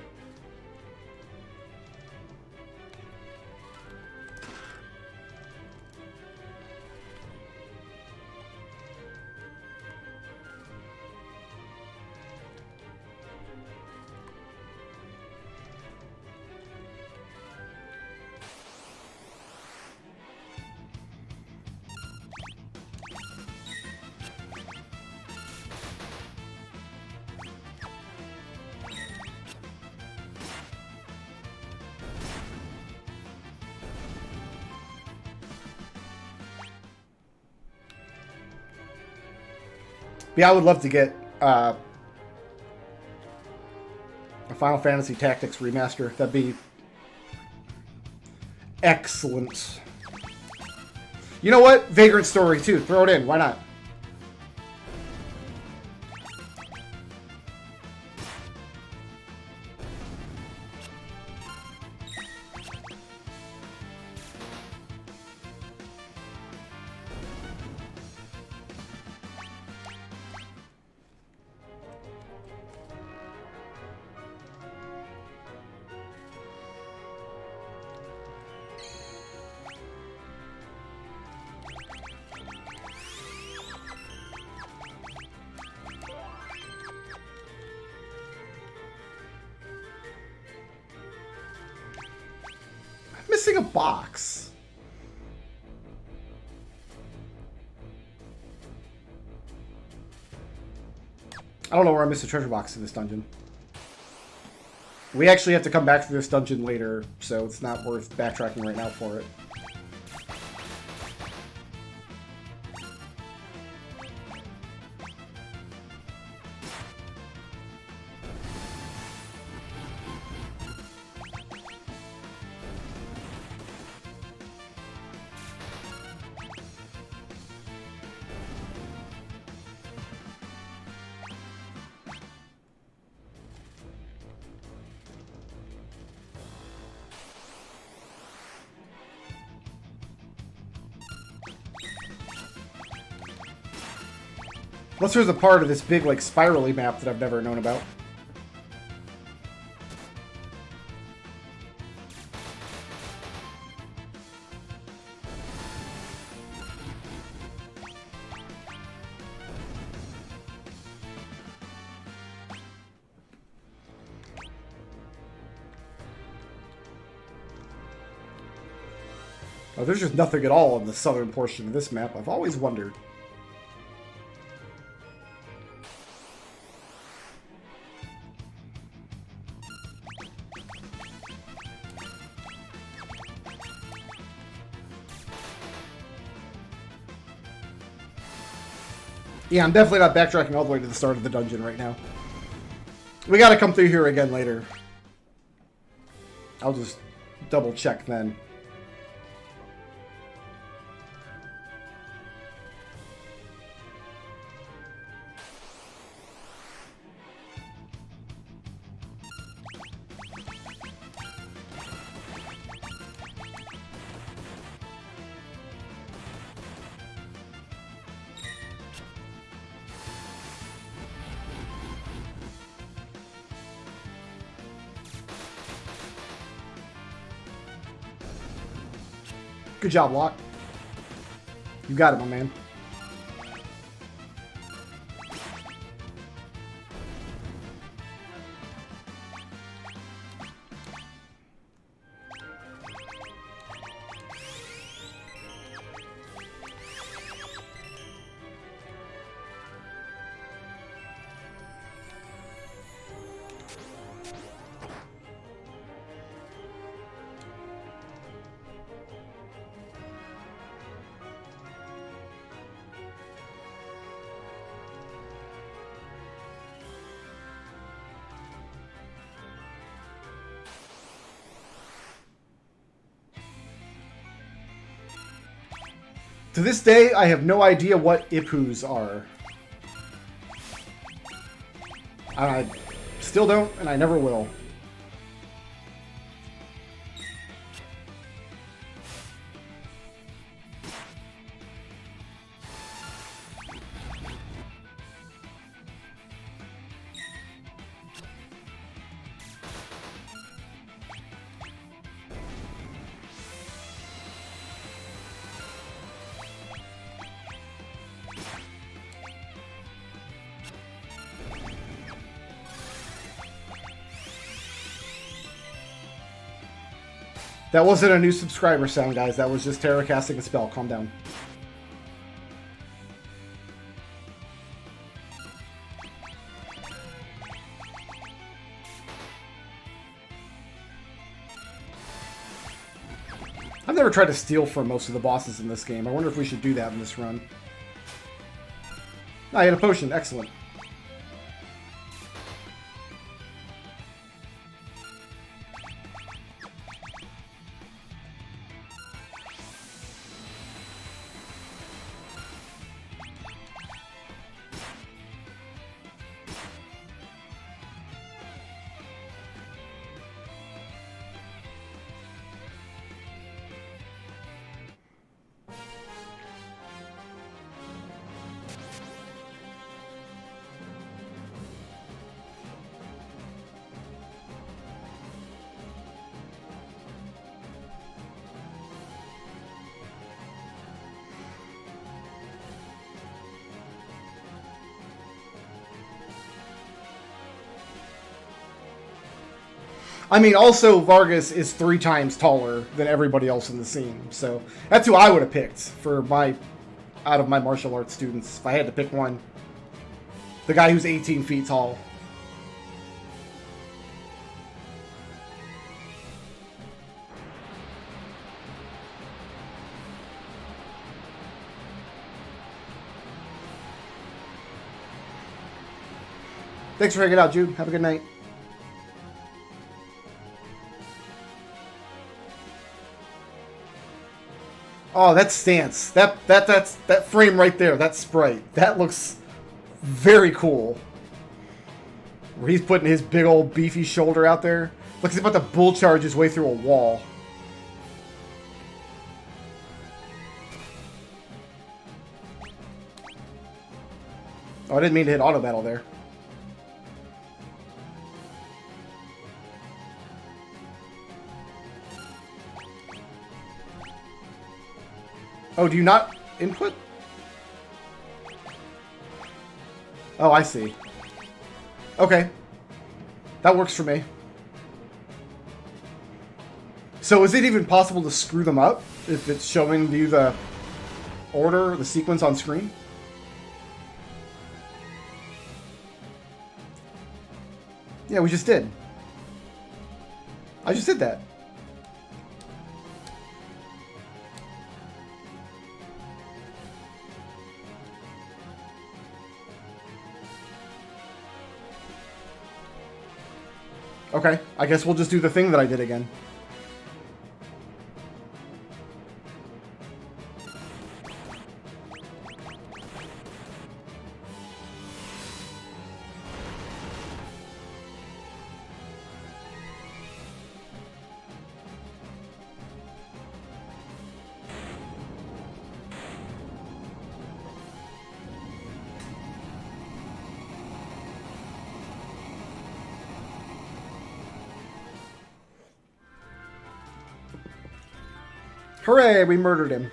Speaker 1: Yeah, I would love to get a Final Fantasy Tactics remaster. That'd be excellent. You know what? Vagrant Story too. Throw it in. Why not? Missing a box. I don't know where I missed a treasure box in this dungeon. We actually have to come back to this dungeon later, so it's not worth backtracking right now for it. Unless there's a part of this big, like, spirally map that I've never known about. Oh, there's just nothing at all in the southern portion of this map. I've always wondered. Yeah, I'm definitely not backtracking all the way to the start of the dungeon right now. We gotta come through here again later. I'll just double check then. Good job, Locke. You got it, my man. To this day, I have no idea what Ipus are. I still don't, and I never will. That wasn't a new subscriber sound, guys. That was just Terra casting a spell. Calm down. I've never tried to steal from most of the bosses in this game. I wonder if we should do that in this run. I had a potion. Excellent. I mean, also, Vargas is 3 times taller than everybody else in the scene. So, that's who I would have picked for out of my martial arts students, if I had to pick one. The guy who's 18 feet tall. Thanks for hanging out, Jude. Have a good night. Oh, that stance. That frame right there, that sprite. That looks very cool. Where he's putting his big old beefy shoulder out there. Looks like he's about to bull charge his way through a wall. Oh, I didn't mean to hit auto battle there. Oh, do you not input? Oh, I see. Okay. That works for me. So is it even possible to screw them up if it's showing you the order, the sequence on screen? Yeah, we just did. I just did that. Okay, I guess we'll just do the thing that I did again. Hooray, we murdered him.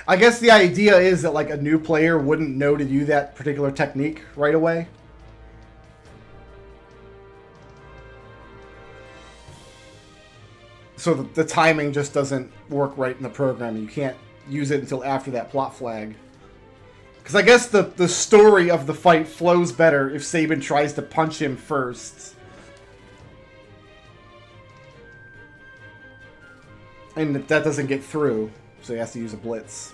Speaker 1: I guess the idea is that like a new player wouldn't know to do that particular technique right away. So the timing just doesn't work right in the program. You can't use it until after that plot flag. Because I guess the story of the fight flows better if Sabin tries to punch him first. And that doesn't get through, so he has to use a blitz.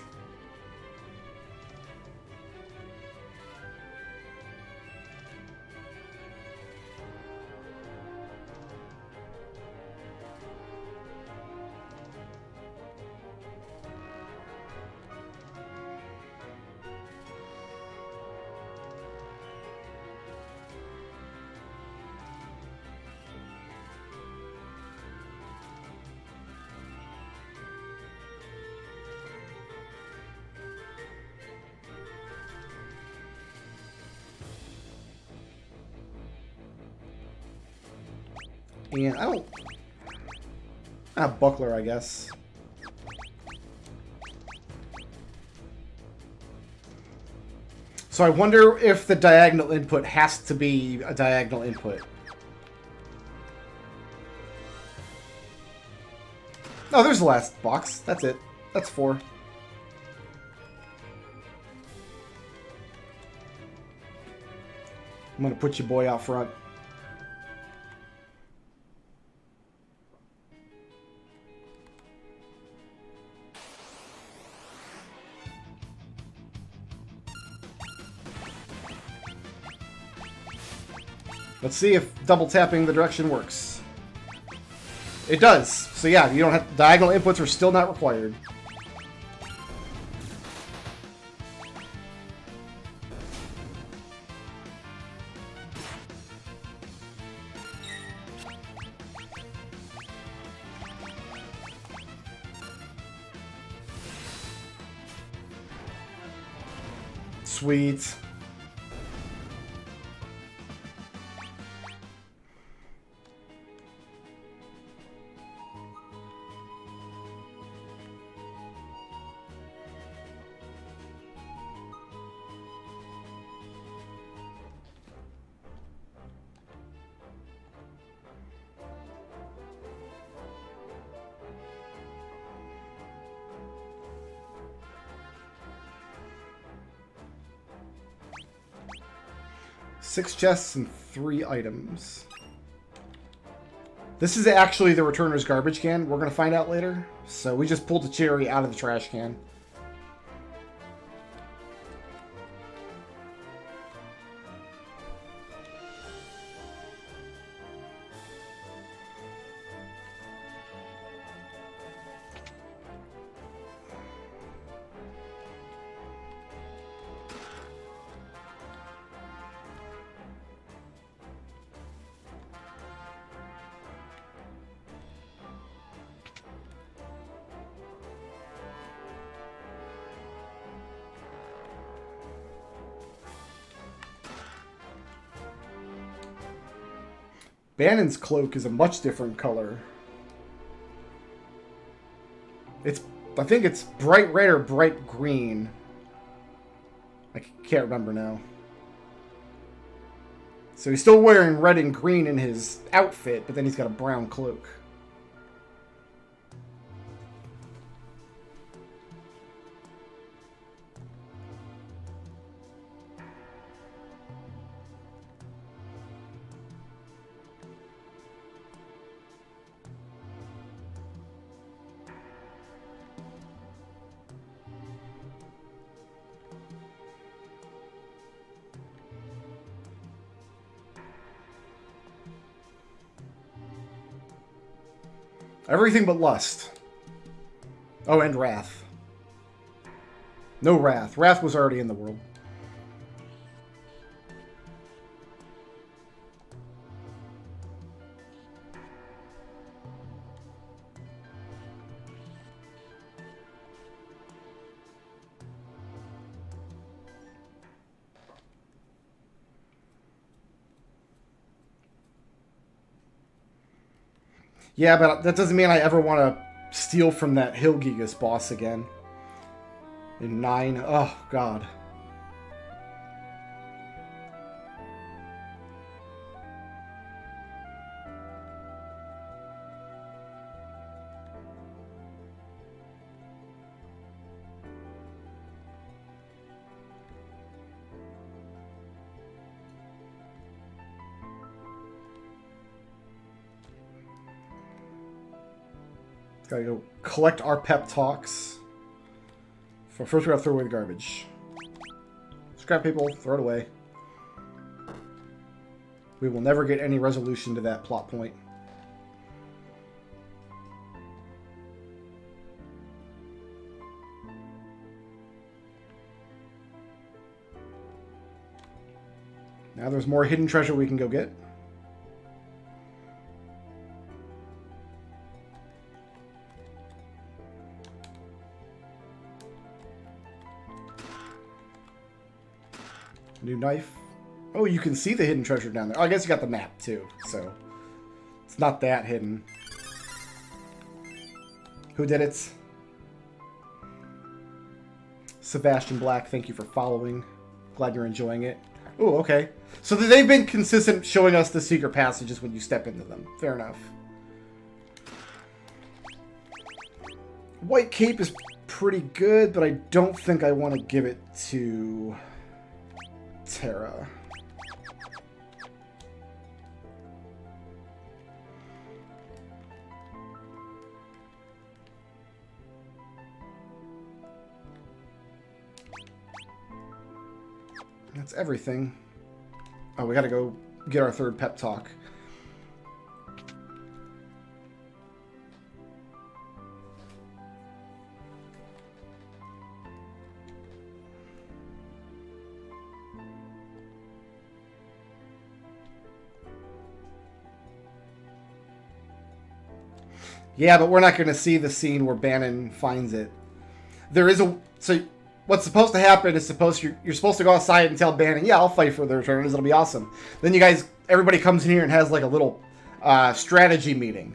Speaker 1: And I don't... buckler, I guess. So I wonder if the diagonal input has to be a diagonal input. Oh, there's the last box. That's it. That's 4. I'm gonna put your boy out front. Let's see if double tapping the direction works. It does. So yeah, you don't have diagonal inputs are still not required. Sweet. Six chests and 3 items. This is actually the returner's garbage can. We're going to find out later. So we just pulled the cherry out of the trash can. Bannon's cloak is a much different color. I think it's bright red or bright green. I can't remember now. So he's still wearing red and green in his outfit, but then he's got a brown cloak. Everything but lust. Oh, and wrath. No wrath. Wrath was already in the world. Yeah, but that doesn't mean I ever want to steal from that Hillgigas boss again. In 9. Oh, God. Gotta go collect our pep talks. First, we gotta throw away the garbage. Scrap people, throw it away. We will never get any resolution to that plot point. Now there's more hidden treasure we can go get. New knife. Oh, you can see the hidden treasure down there. Oh, I guess you got the map too, so It's not that hidden. Who did it? Sebastian Black, thank you for following. Glad you're enjoying it. Oh, okay. So they've been consistent showing us the secret passages when you step into them. Fair enough. White Cape is pretty good, but I don't think I want to give it to Terra. That's everything. Oh, we gotta go get our third pep talk. Yeah, but we're not going to see the scene where Bannon finds it. There is a... So what's supposed to happen is you're supposed to go outside and tell Bannon, yeah, I'll fight for the returners. It'll be awesome. Then you guys... Everybody comes in here and has like a little strategy meeting.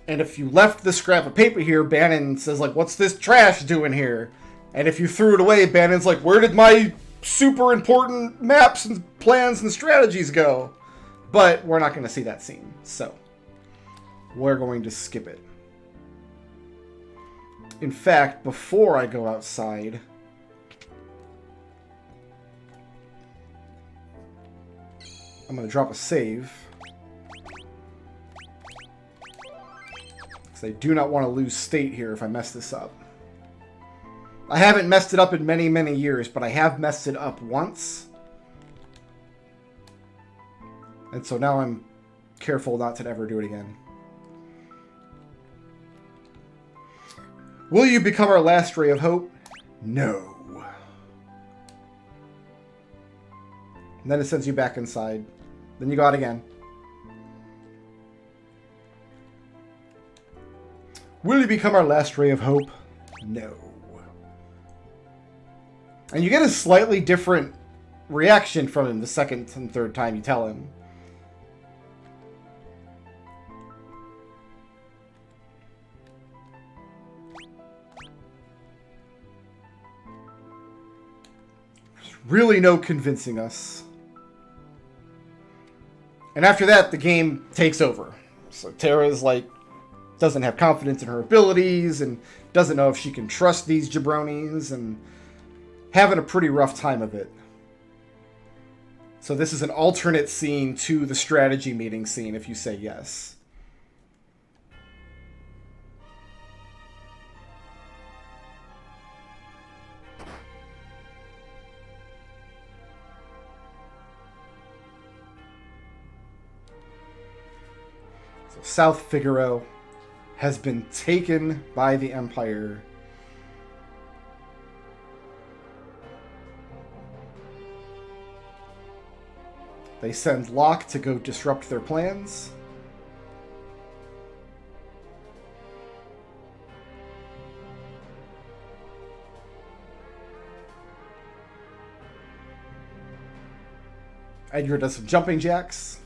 Speaker 1: And if you left the scrap of paper here, Bannon says, like, what's this trash doing here? And if you threw it away, Bannon's like, where did my super important maps and plans and strategies go? But we're not going to see that scene. So we're going to skip it. In fact, before I go outside, I'm going to drop a save. Because I do not want to lose state here if I mess this up. I haven't messed it up in many, many years, but I have messed it up once. And so now I'm careful not to ever do it again. Will you become our last ray of hope? No. And then it sends you back inside. Then you go out again. Will you become our last ray of hope? No. And you get a slightly different reaction from him the second and third time you tell him. Really no convincing us. And after that, the game takes over. So Terra's like, doesn't have confidence in her abilities and doesn't know if she can trust these jabronis and having a pretty rough time of it. So this is an alternate scene to the strategy meeting scene if you say yes. South Figaro has been taken by the Empire. They send Locke to go disrupt their plans. Edgar does some jumping jacks.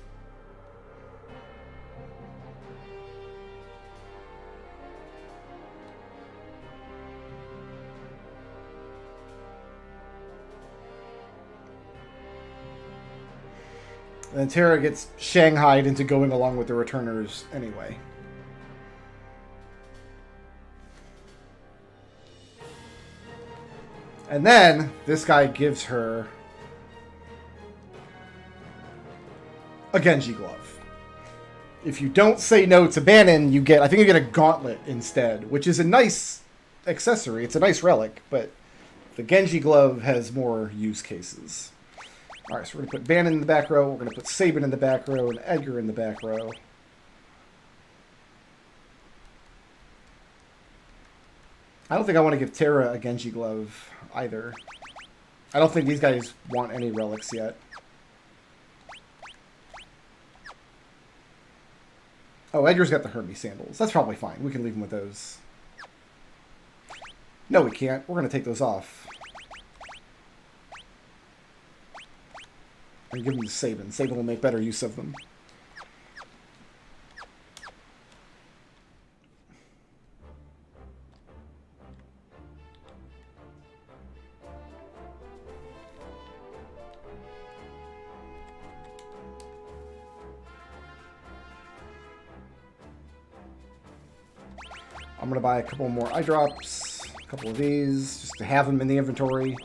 Speaker 1: And then Terra gets shanghaied into going along with the returners anyway. And then this guy gives her a Genji glove. If you don't say no to Bannon, you get, I think you get a gauntlet instead, which is a nice accessory. It's a nice relic, but the Genji glove has more use cases. Alright, so we're going to put Bannon in the back row, we're going to put Sabin in the back row, and Edgar in the back row. I don't think I want to give Terra a Genji glove either. I don't think these guys want any relics yet. Oh, Edgar's got the Hermes sandals. That's probably fine. We can leave him with those. No, we can't. We're going to take those off. And give them to Sabin. Sabin will make better use of them. I'm going to buy a couple more eye drops, a couple of these, just to have them in the inventory.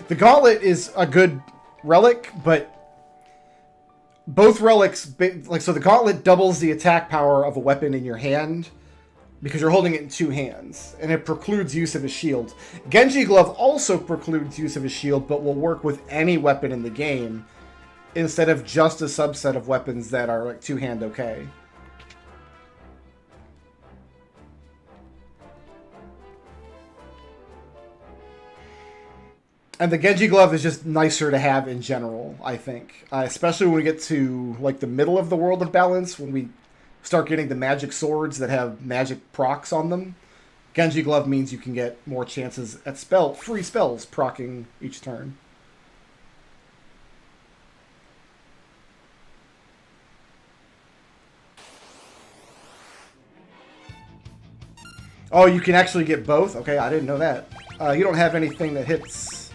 Speaker 1: The gauntlet is a good relic, but both relics, like, so the gauntlet doubles the attack power of a weapon in your hand because you're holding it in two hands, and it precludes use of a shield. Genji Glove also precludes use of a shield, but will work with any weapon in the game instead of just a subset of weapons that are like two-hand okay. And the Genji Glove is just nicer to have in general, I think. Especially when we get to like the middle of the World of Balance, when we start getting the magic swords that have magic procs on them. Genji Glove means you can get more chances at free spells proccing each turn. Oh, you can actually get both? Okay, I didn't know that. You don't have anything that hits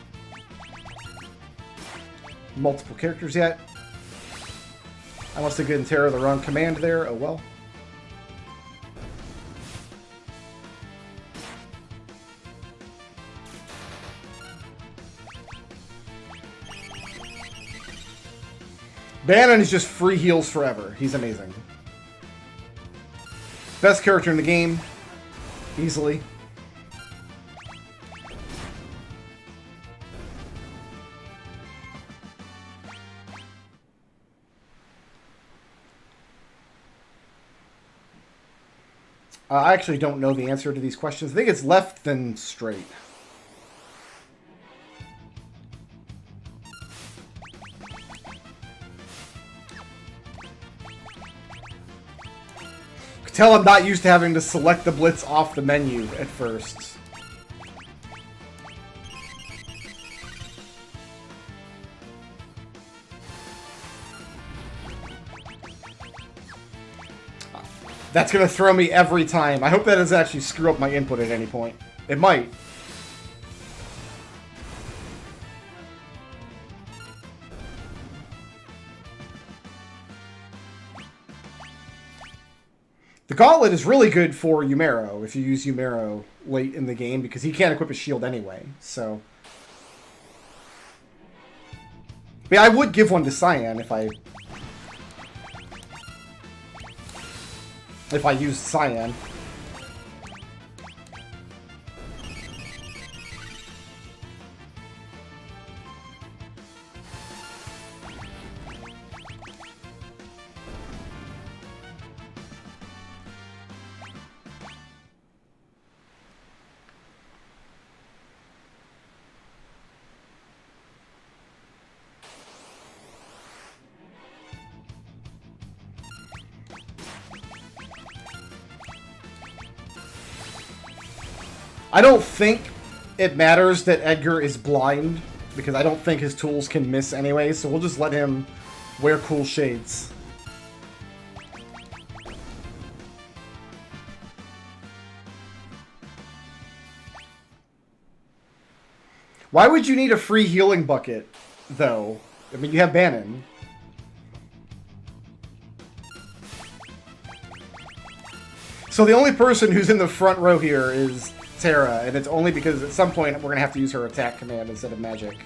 Speaker 1: multiple characters yet. I must have given Terra the wrong command there. Oh well. Bannon is just free heals forever. He's amazing. Best character in the game. Easily. I actually don't know the answer to these questions. I think it's left then straight. Tell I'm not used to having to select the blitz off the menu at first. That's going to throw me every time. I hope that doesn't actually screw up my input at any point. It might. The Gauntlet is really good for Yumero if you use Yumero late in the game because he can't equip a shield anyway, so... But yeah, I would give one to Cyan if I used Cyan. I don't think it matters that Edgar is blind, because I don't think his tools can miss anyway, so we'll just let him wear cool shades. Why would you need a free healing bucket, though? I mean, you have Bannon. So the only person who's in the front row here is Terra, and it's only because at some point we're going to have to use her attack command instead of magic.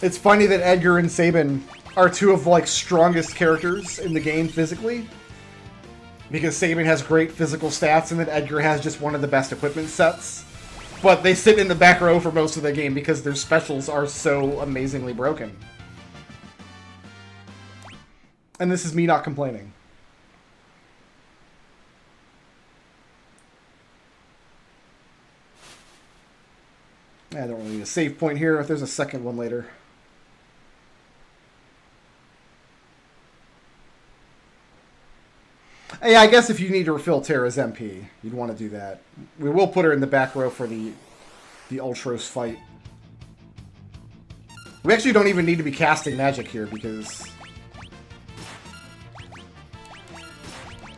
Speaker 1: It's funny that Edgar and Sabin are two of, like, strongest characters in the game physically. Because Sabin has great physical stats, and then Edgar has just one of the best equipment sets. But they sit in the back row for most of the game because their specials are so amazingly broken. And this is me not complaining. I don't really need a save point here if there's a second one later. Yeah, I guess if you need to refill Terra's MP, you'd want to do that. We will put her in the back row for the Ultros fight. We actually don't even need to be casting magic here because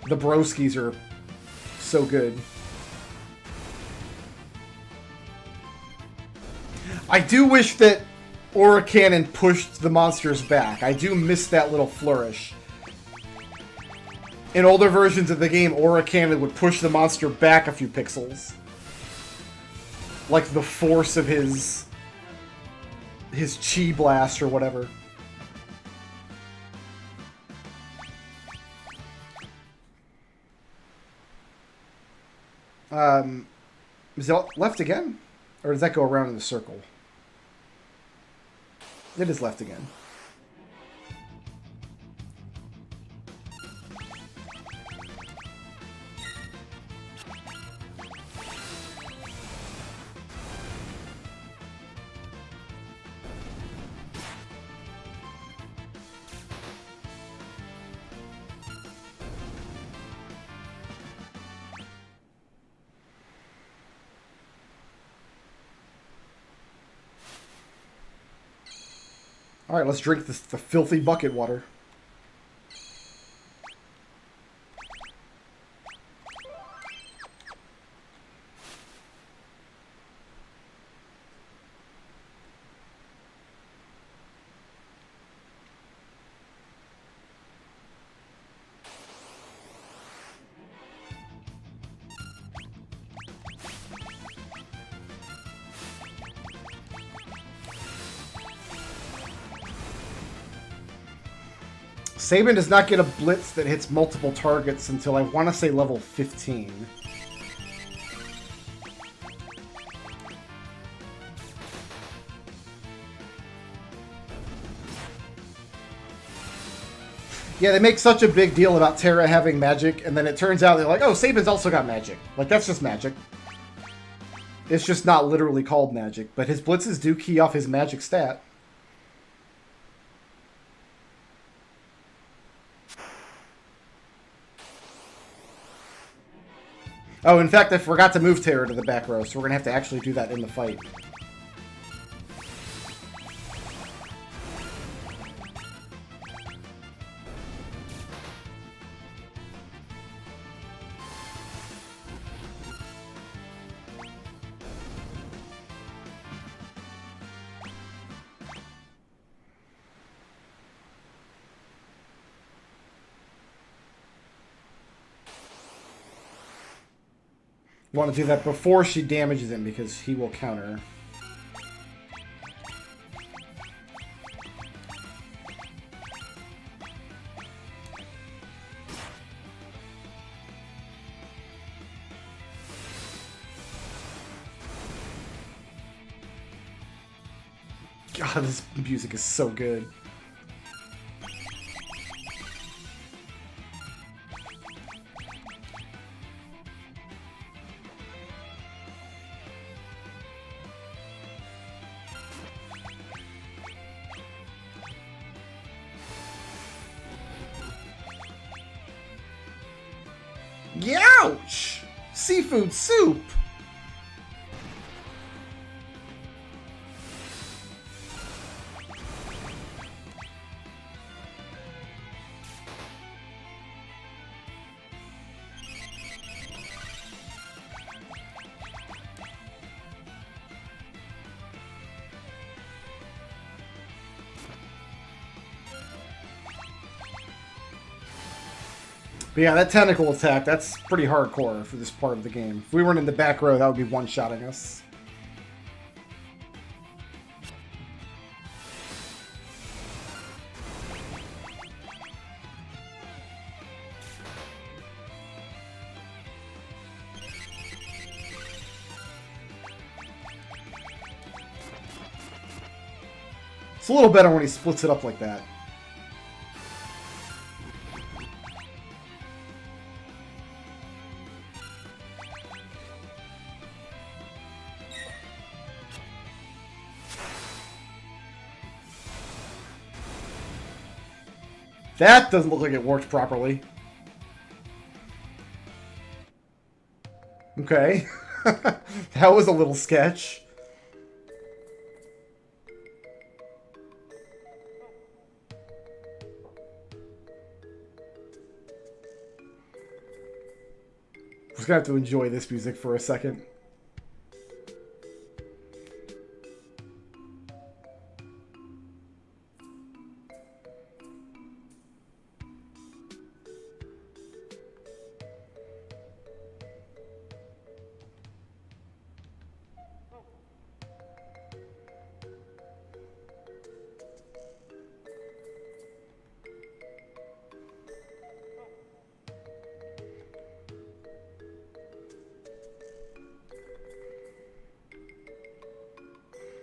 Speaker 1: the broskies are so good. I do wish that Aura Cannon pushed the monsters back. I do miss that little flourish. In older versions of the game, Aura Cannon would push the monster back a few pixels. Like the force of his Chi Blast or whatever. Is it left again? Or does that go around in the circle? It is left again. Alright, let's drink the filthy bucket water. Sabin does not get a blitz that hits multiple targets until I want to say level 15. Yeah, they make such a big deal about Terra having magic, and then it turns out they're like, oh, Sabin's also got magic. Like, that's just magic. It's just not literally called magic, but his blitzes do key off his magic stat. Oh, in fact, I forgot to move Terra to the back row, so we're going to have to actually do that in the fight. Want to do that before she damages him because he will counter. God, this music is so good. Youch! Seafood soup! But yeah, that tentacle attack, that's pretty hardcore for this part of the game. If we weren't in the back row, that would be one-shotting us. It's a little better when he splits it up like that. That doesn't look like it worked properly. Okay. That was a little sketch. I'm just gonna have to enjoy this music for a second.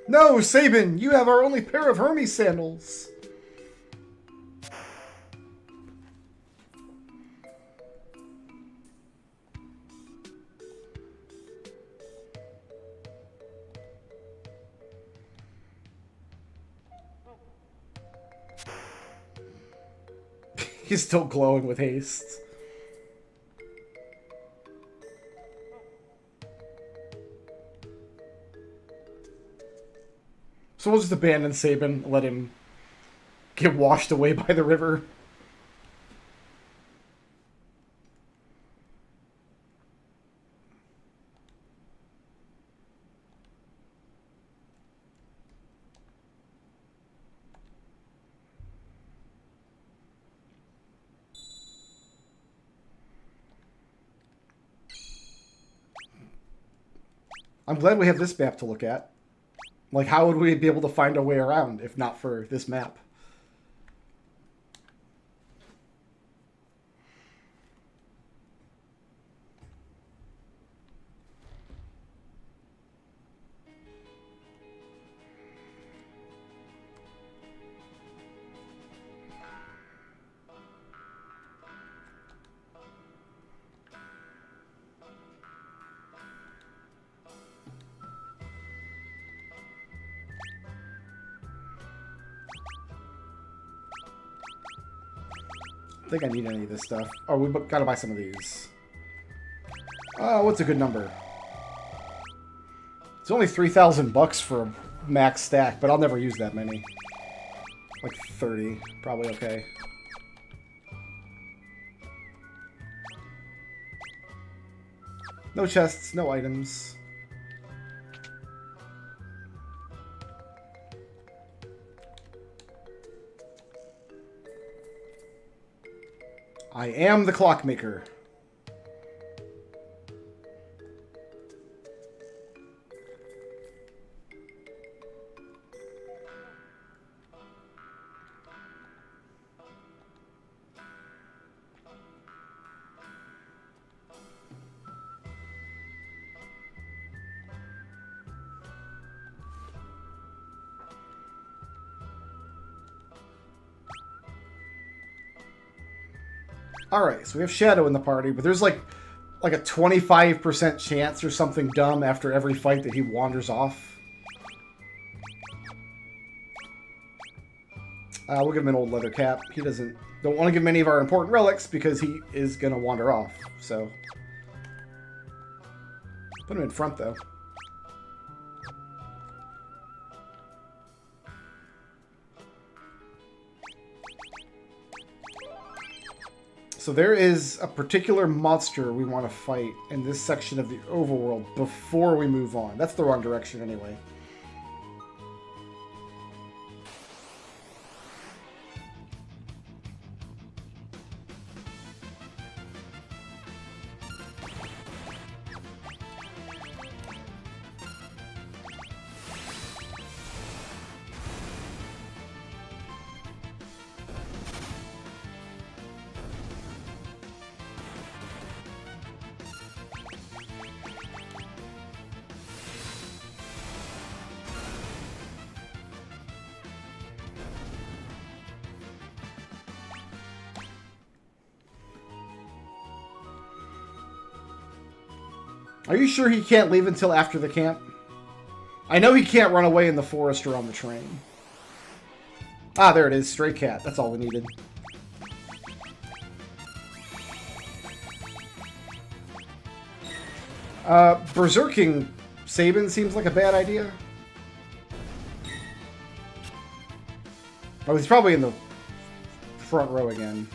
Speaker 1: No, Sabin, you have our only pair of Hermes sandals. He's still glowing with haste. So we'll just abandon Sabin, let him get washed away by the river. I'm glad we have this map to look at. Like, how would we be able to find our way around if not for this map? I think I need any of this stuff. Oh, we gotta buy some of these. What's a good number? It's only 3,000 bucks for a max stack, but I'll never use that many. Like 30, probably okay. No chests, no items. I am the clockmaker. Alright, so we have Shadow in the party, but there's like a 25% chance or something dumb after every fight that he wanders off. We'll give him an old leather cap. He don't want to give him any of our important relics because he is going to wander off, so. Put him in front, though. So there is a particular monster we want to fight in this section of the overworld before we move on. That's the wrong direction anyway. Are you sure he can't leave until after the camp? I know he can't run away in the forest or on the train. Ah, there it is. Stray cat. That's all we needed. Berserking Sabin seems like a bad idea. Oh, he's probably in the front row again.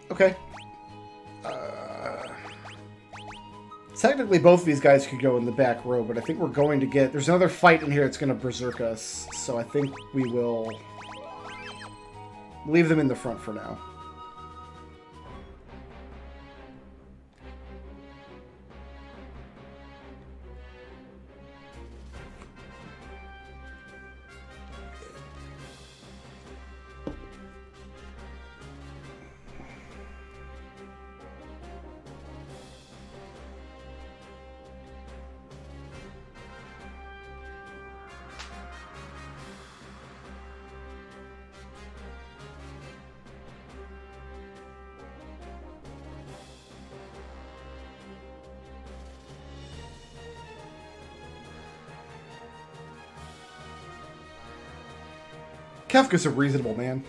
Speaker 1: Okay. Technically, both of these guys could go in the back row, but I think we're going to get... There's another fight in here that's going to berserk us, so I think we will leave them in the front for now. Kefka's a reasonable man.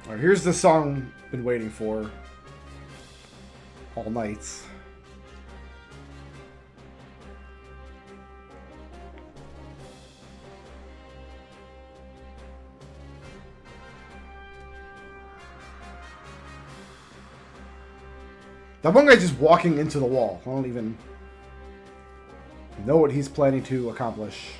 Speaker 1: Alright, here's the song I've been waiting for all night. That one guy's just walking into the wall. I don't even know what he's planning to accomplish.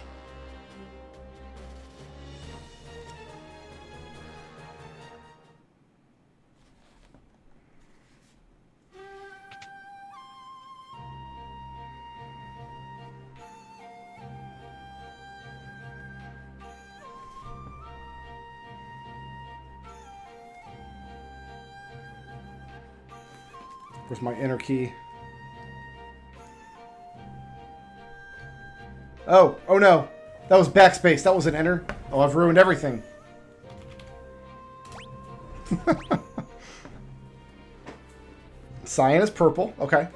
Speaker 1: Where's my enter key? Oh no. That was backspace. That was an enter. Oh, I've ruined everything. Cyan is purple. Okay.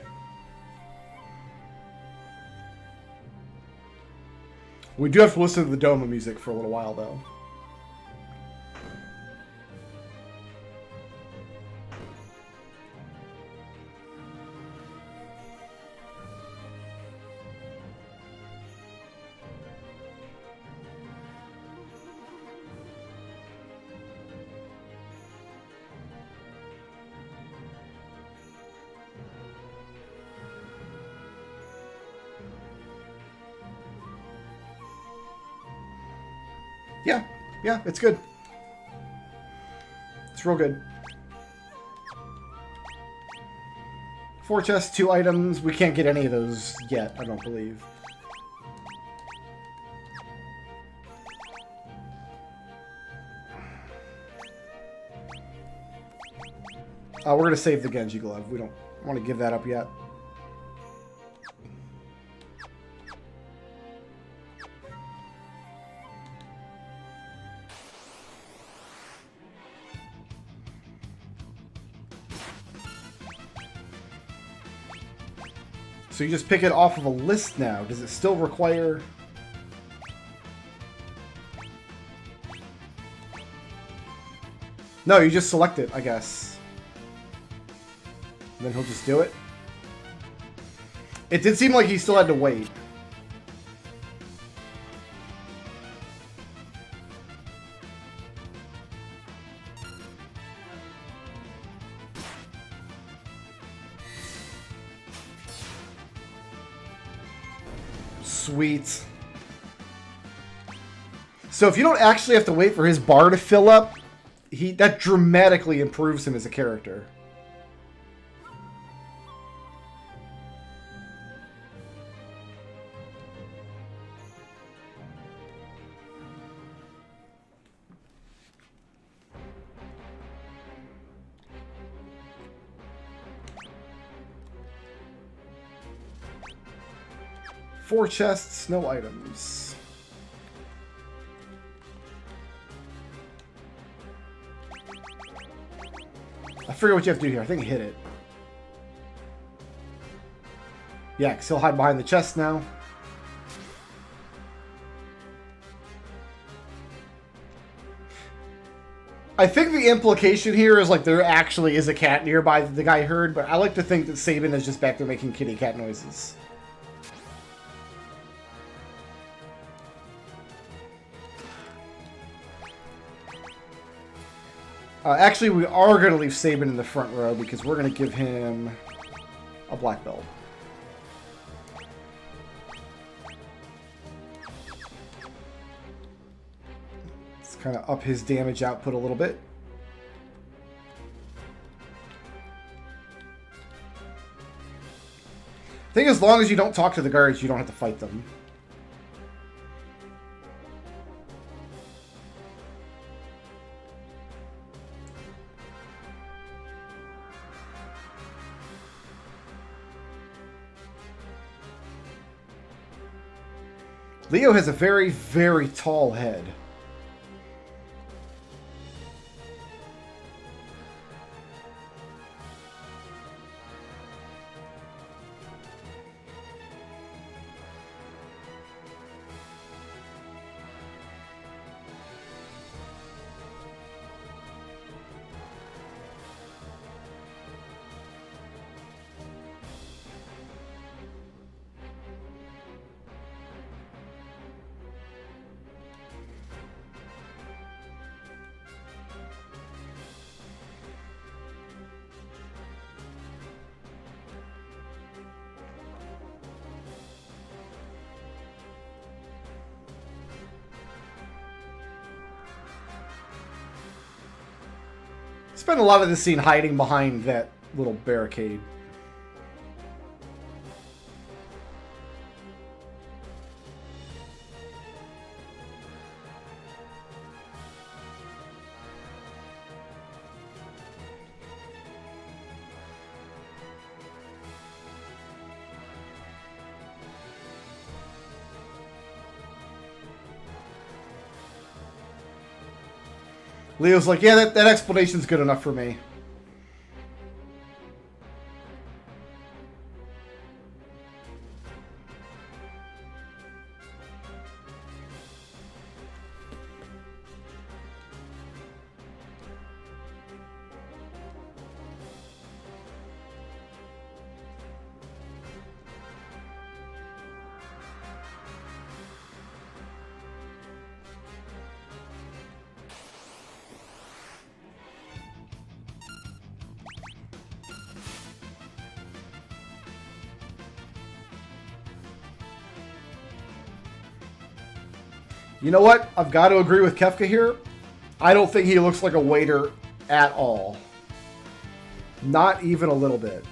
Speaker 1: We do have to listen to the Doma music for a little while, though. Yeah, it's good. It's real good. 4 chests, 2 items. We can't get any of those yet, I don't believe. We're going to save the Genji glove. We don't want to give that up yet. So you just pick it off of a list now. Does it still require... No, you just select it, I guess. And then he'll just do it. It did seem like he still had to wait. Sweet. So if you don't actually have to wait for his bar to fill up, that dramatically improves him as a character. Four chests, no items. I forget what you have to do here. I think hit it. Yeah, because he'll hide behind the chest now. I think the implication here is like there actually is a cat nearby that the guy heard, but I like to think that Sabin is just back there making kitty cat noises. Actually, we are going to leave Sabin in the front row because we're going to give him a black belt. Let's kind of up his damage output a little bit. I think as long as you don't talk to the guards, you don't have to fight them. Leo has a very, very tall head. Spent a lot of this scene hiding behind that little barricade. Leo's like, yeah, that explanation's good enough for me. You know what? I've got to agree with Kefka here. I don't think he looks like a waiter at all. Not even a little bit.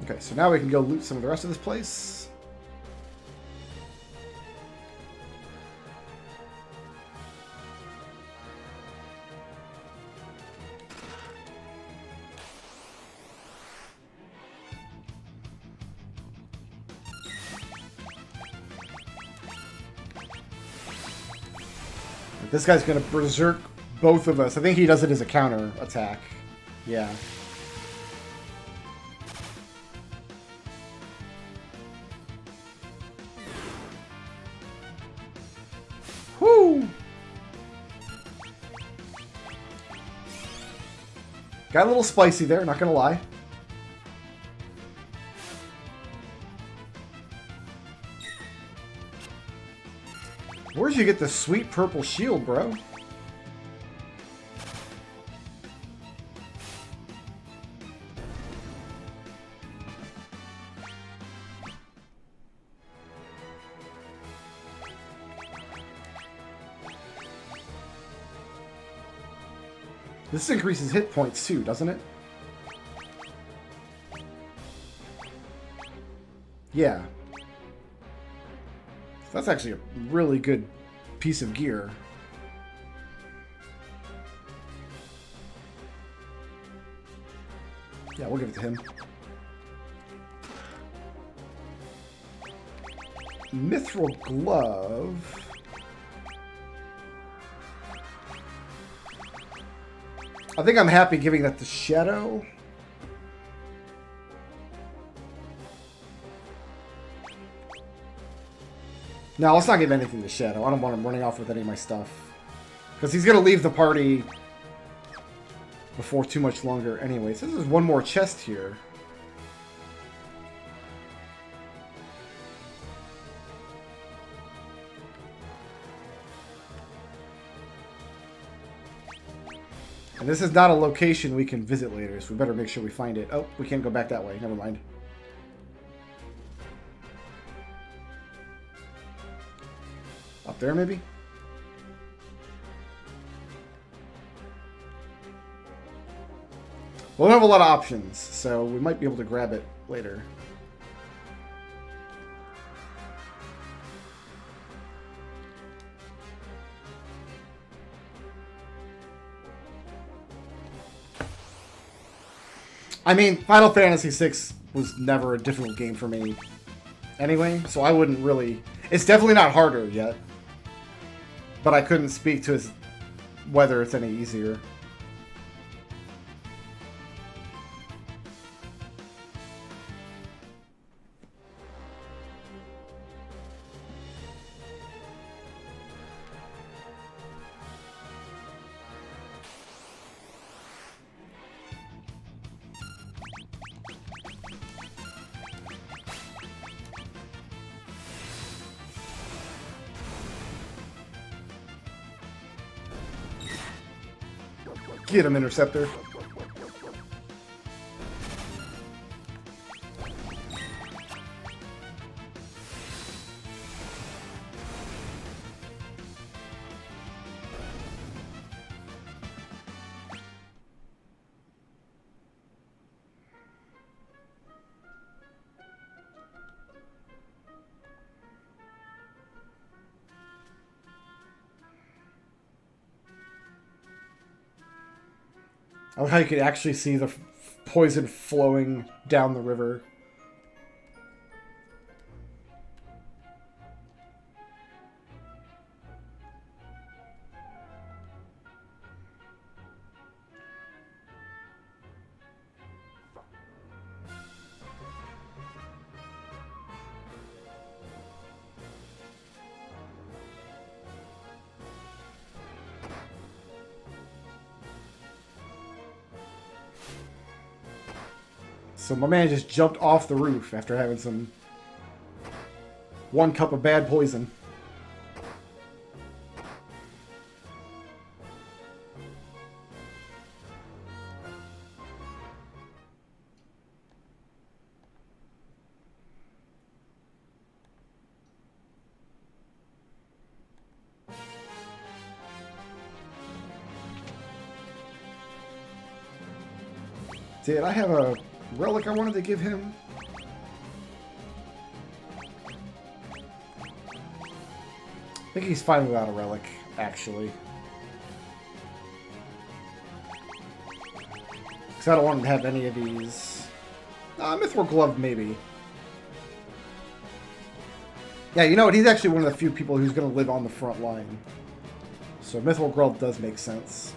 Speaker 1: Okay, so now we can go loot some of the rest of this place. This guy's going to berserk both of us. I think he does it as a counter attack. Yeah. Whoo! Got a little spicy there, not going to lie. Where'd you get the sweet purple shield, bro? This increases hit points too, doesn't it? Yeah. That's actually a really good piece of gear. Yeah, we'll give it to him. Mithril glove. I think I'm happy giving that to Shadow. No, let's not give anything to Shadow. I don't want him running off with any of my stuff. Because he's going to leave the party before too much longer anyway. So there's one more chest here. And this is not a location we can visit later, so we better make sure we find it. Oh, we can't go back that way. Never mind. Up there, maybe? We don't have a lot of options, so we might be able to grab it later. I mean, Final Fantasy VI was never a difficult game for me. anyway, so I wouldn't really... It's definitely not harder yet. But I couldn't speak to his whether it's any easier. Get him, Interceptor. I like how you could actually see the poison flowing down the river. So my man just jumped off the roof after having some 1 cup of bad poison. Did I have a relic I wanted to give him? I think he's fine without a relic, actually. Because I don't want him to have any of these. Mithril Glove, maybe. Yeah, you know what? He's actually one of the few people who's going to live on the front line. So Mithril Glove does make sense.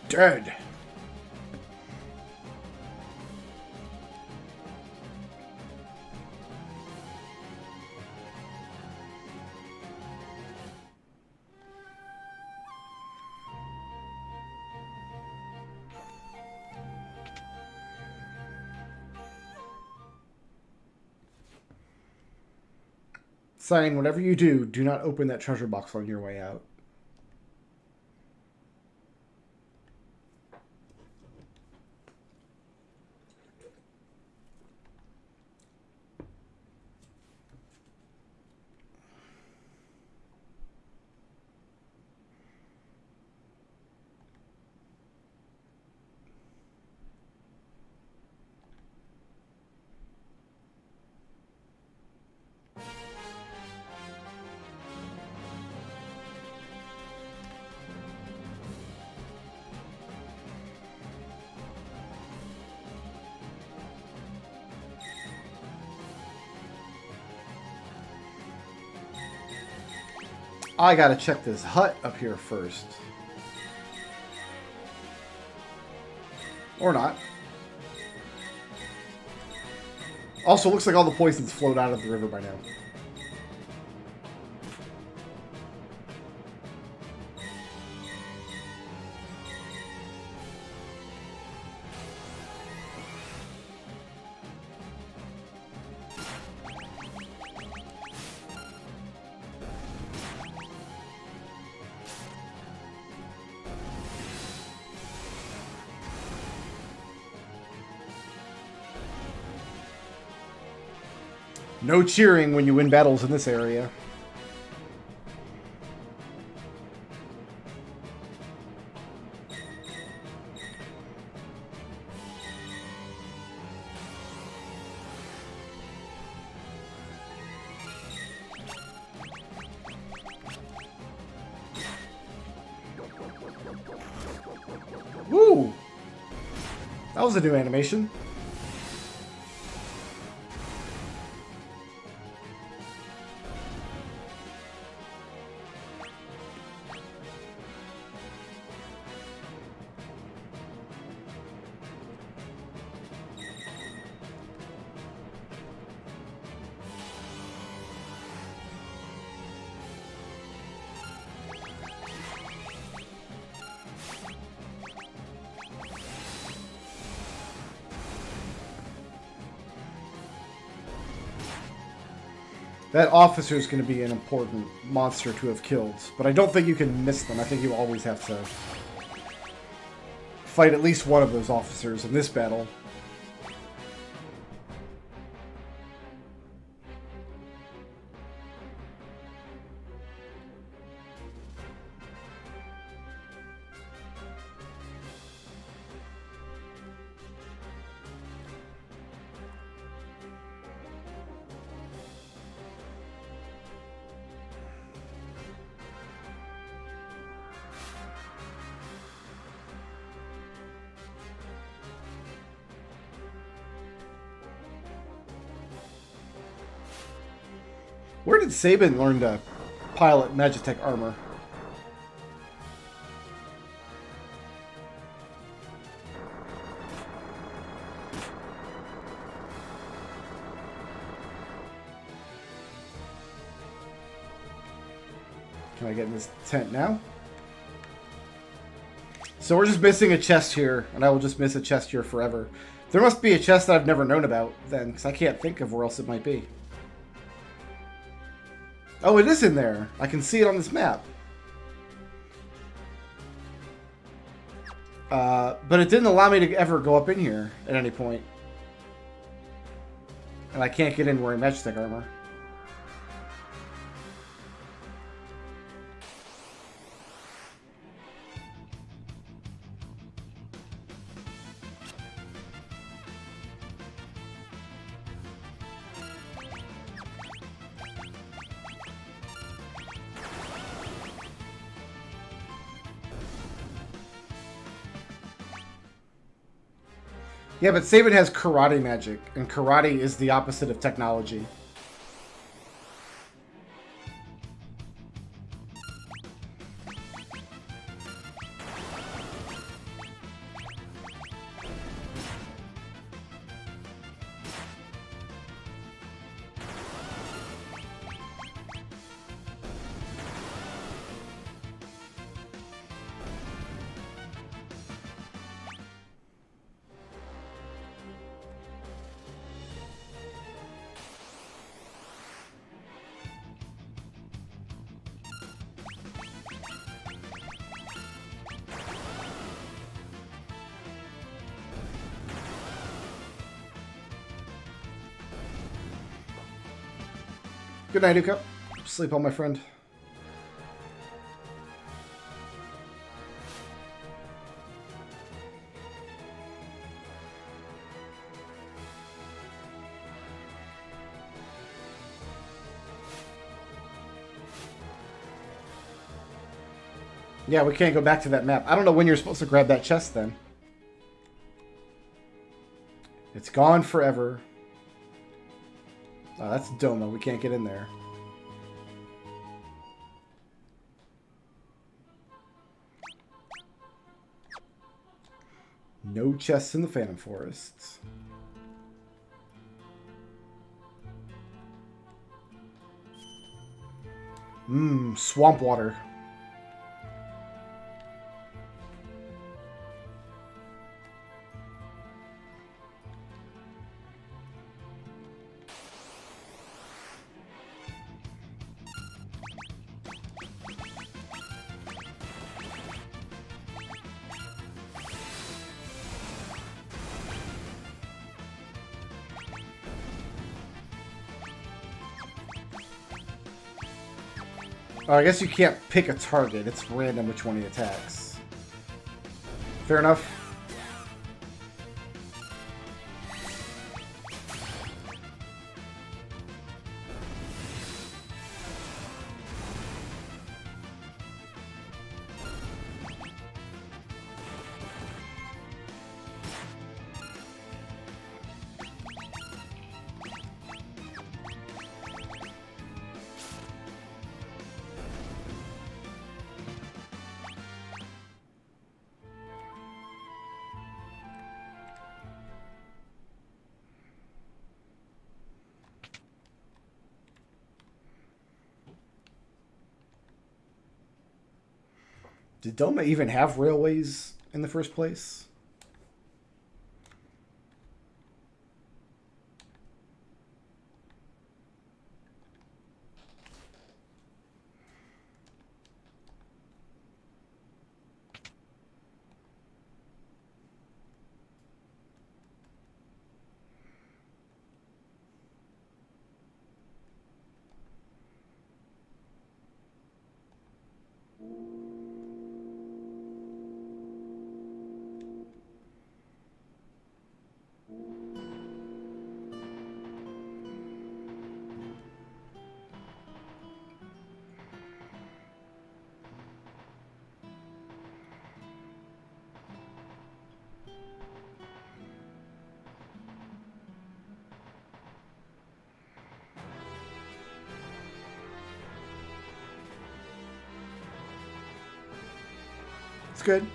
Speaker 1: Dead. Sign, whatever you do, do not open that treasure box on your way out. I gotta check this hut up here first. Or not. Also, looks like all the poisons flowed out of the river by now. No cheering when you win battles in this area. Woo! That was a new animation. That officer is going to be an important monster to have killed, but I don't think you can miss them. I think you always have to fight at least one of those officers in this battle. Where did Sabin learn to pilot Magitech armor? Can I get in this tent now? So we're just missing a chest here, and I will just miss a chest here forever. There must be a chest that I've never known about, then, because I can't think of where else it might be. Oh, it is in there. I can see it on this map. But it didn't allow me to ever go up in here at any point. And I can't get in wearing Magitech armor. Yeah, but Sabin has karate magic, and karate is the opposite of technology. Good night, Uka. Sleep on, my friend. Yeah, we can't go back to that map. I don't know when you're supposed to grab that chest then. It's gone forever. Oh, that's Doma. We can't get in there. No chests in the Phantom Forests. Swamp water. Oh, I guess you can't pick a target. It's random which one he attacks. Fair enough. Did Doma even have railways in the first place? It's good.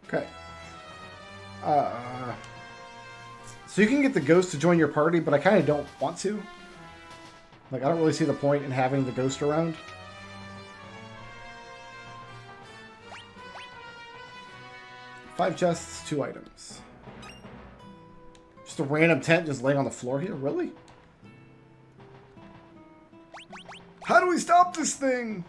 Speaker 1: Okay. So you can get the ghost to join your party, but I kind of don't want to. Like, I don't really see the point in having the ghost around. Five chests, 2 items. Just a random tent just laying on the floor here? Really? How do we stop this thing?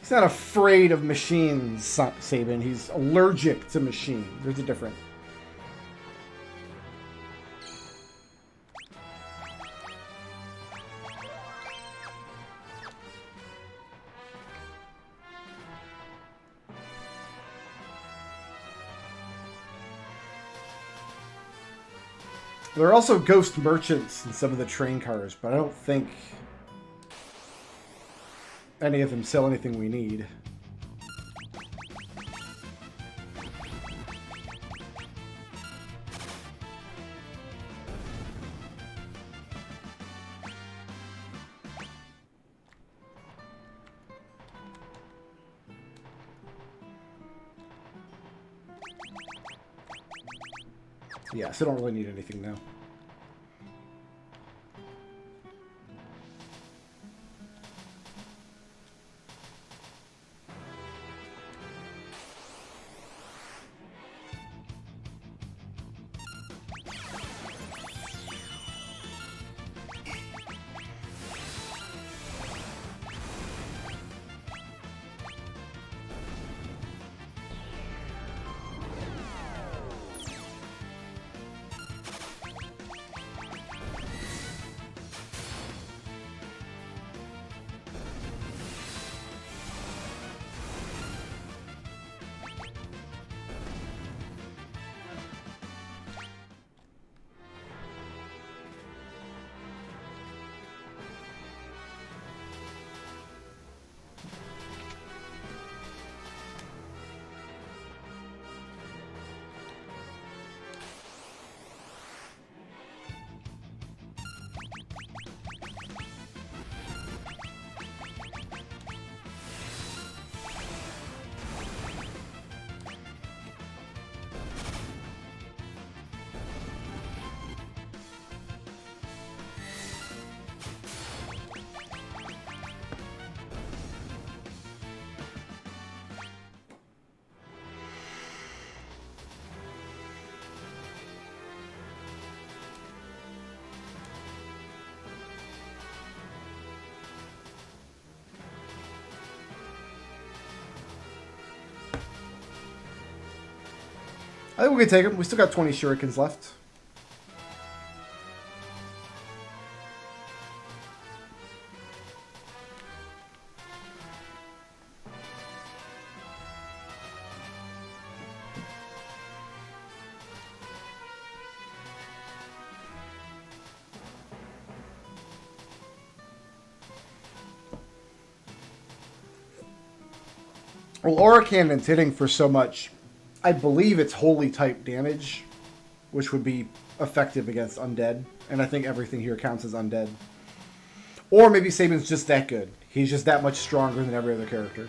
Speaker 1: He's not afraid of machines, Sabin. He's allergic to machines. There's a difference. There are also ghost merchants in some of the train cars, but I don't think any of them sell anything we need. Yeah, so I don't really need anything now. I think we can take him. We still got 20 shurikens left. Well, Aura Cannon's hitting for so much. I believe it's holy type damage, which would be effective against undead. And I think everything here counts as undead. Or maybe Sabin's just that good. He's just that much stronger than every other character.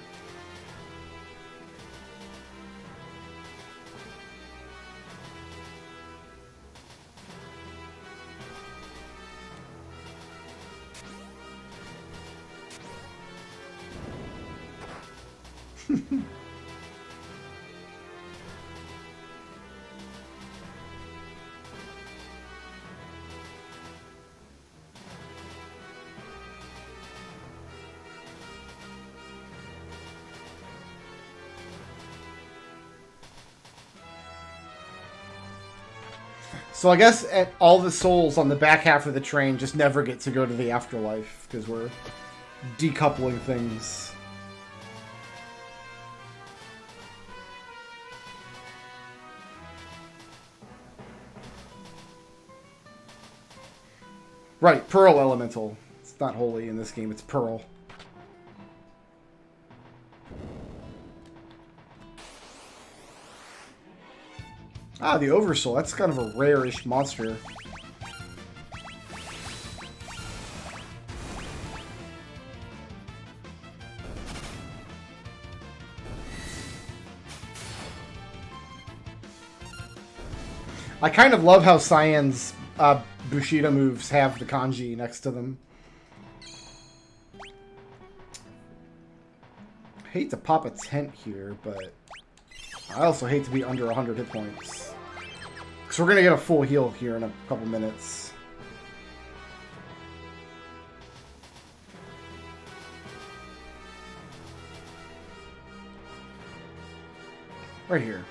Speaker 1: So I guess all the souls on the back half of the train just never get to go to the afterlife because we're decoupling things. Right, Pearl Elemental. It's not holy in this game, it's Pearl. Ah, the Oversoul. That's kind of a rare-ish monster. I kind of love how Cyan's Bushido moves have the kanji next to them. I hate to pop a tent here, but I also hate to be under 100 hit points. Because we're going to get a full heal here in a couple minutes. Right here.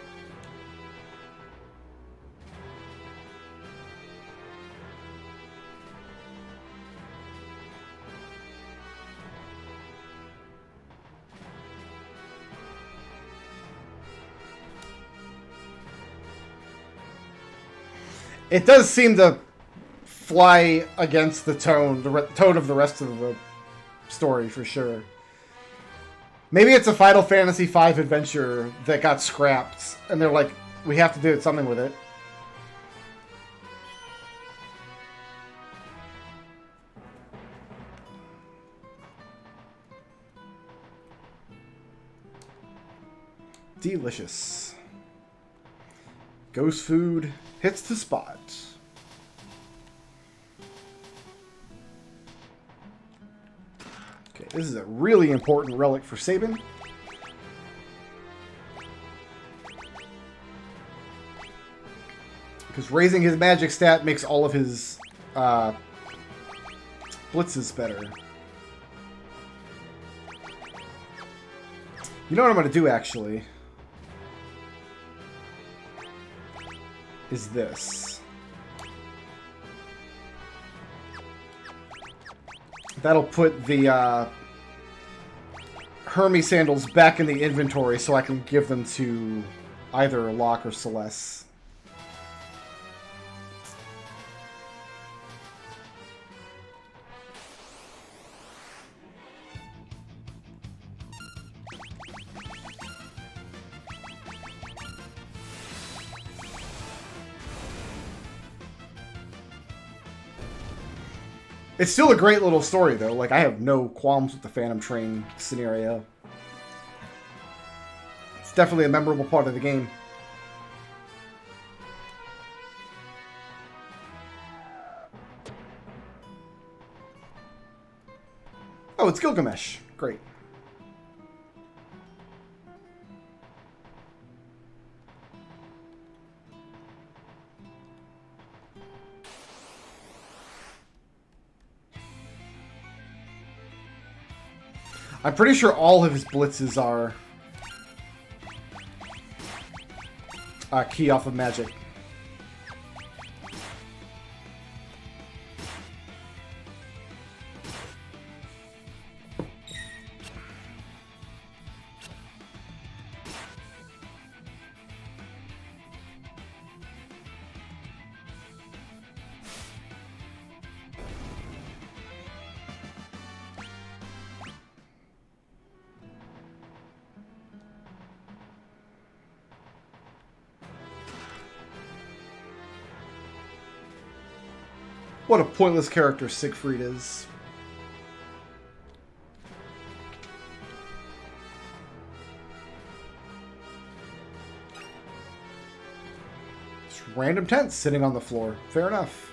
Speaker 1: It does seem to fly against the tone of the rest of the story, for sure. Maybe it's a Final Fantasy V adventure that got scrapped, and they're like, we have to do something with it. Delicious. Ghost food hits the spot. Okay, this is a really important relic for Sabin. Because raising his magic stat makes all of his blitzes better. You know what I'm going to do, actually? Is this. That'll put the Hermes sandals back in the inventory so I can give them to either Locke or Celeste. It's still a great little story, though. Like, I have no qualms with the Phantom Train scenario. It's definitely a memorable part of the game. Oh, it's Gilgamesh. Great. I'm pretty sure all of his blitzes are Key off of magic. What a pointless character Siegfried is. Just random tents sitting on the floor. Fair enough.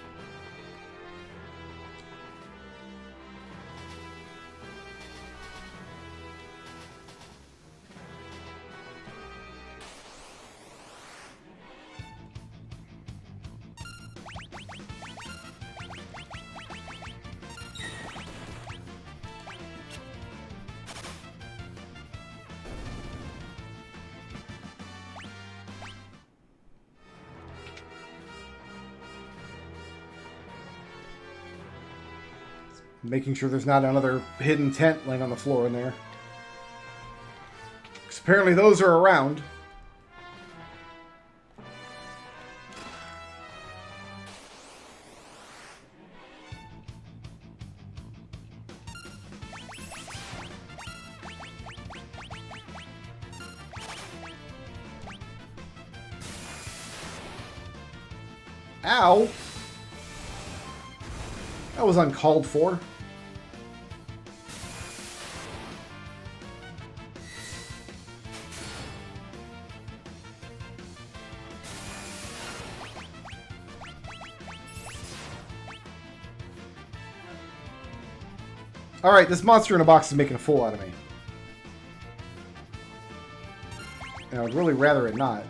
Speaker 1: Making sure there's not another hidden tent laying on the floor in there. Because apparently those are around. Ow! That was uncalled for. Alright, this monster in a box is making a fool out of me. And I would really rather it not.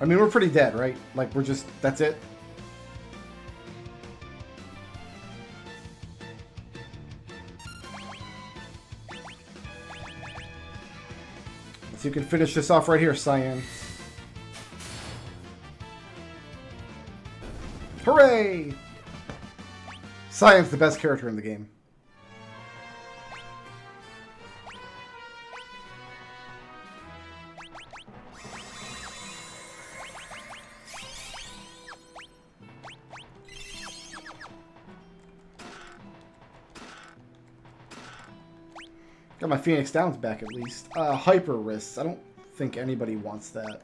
Speaker 1: I mean, we're pretty dead, right? Like, we're just... that's it? So you can finish this off right here, Cyan. Hooray! Cyan's the best character in the game. Got my Phoenix Downs back at least. Hyper wrists. I don't think anybody wants that.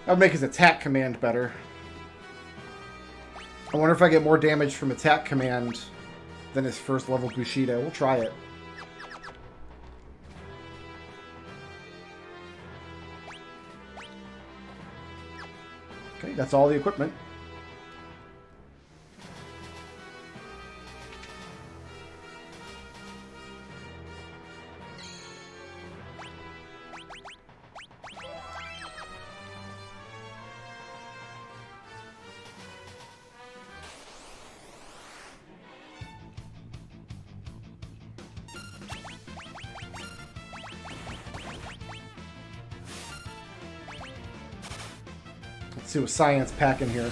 Speaker 1: That would make his attack command better. I wonder if I get more damage from attack command than his first level Bushido. We'll try it. Okay, that's all the equipment. Let's see what Cyan's packing here.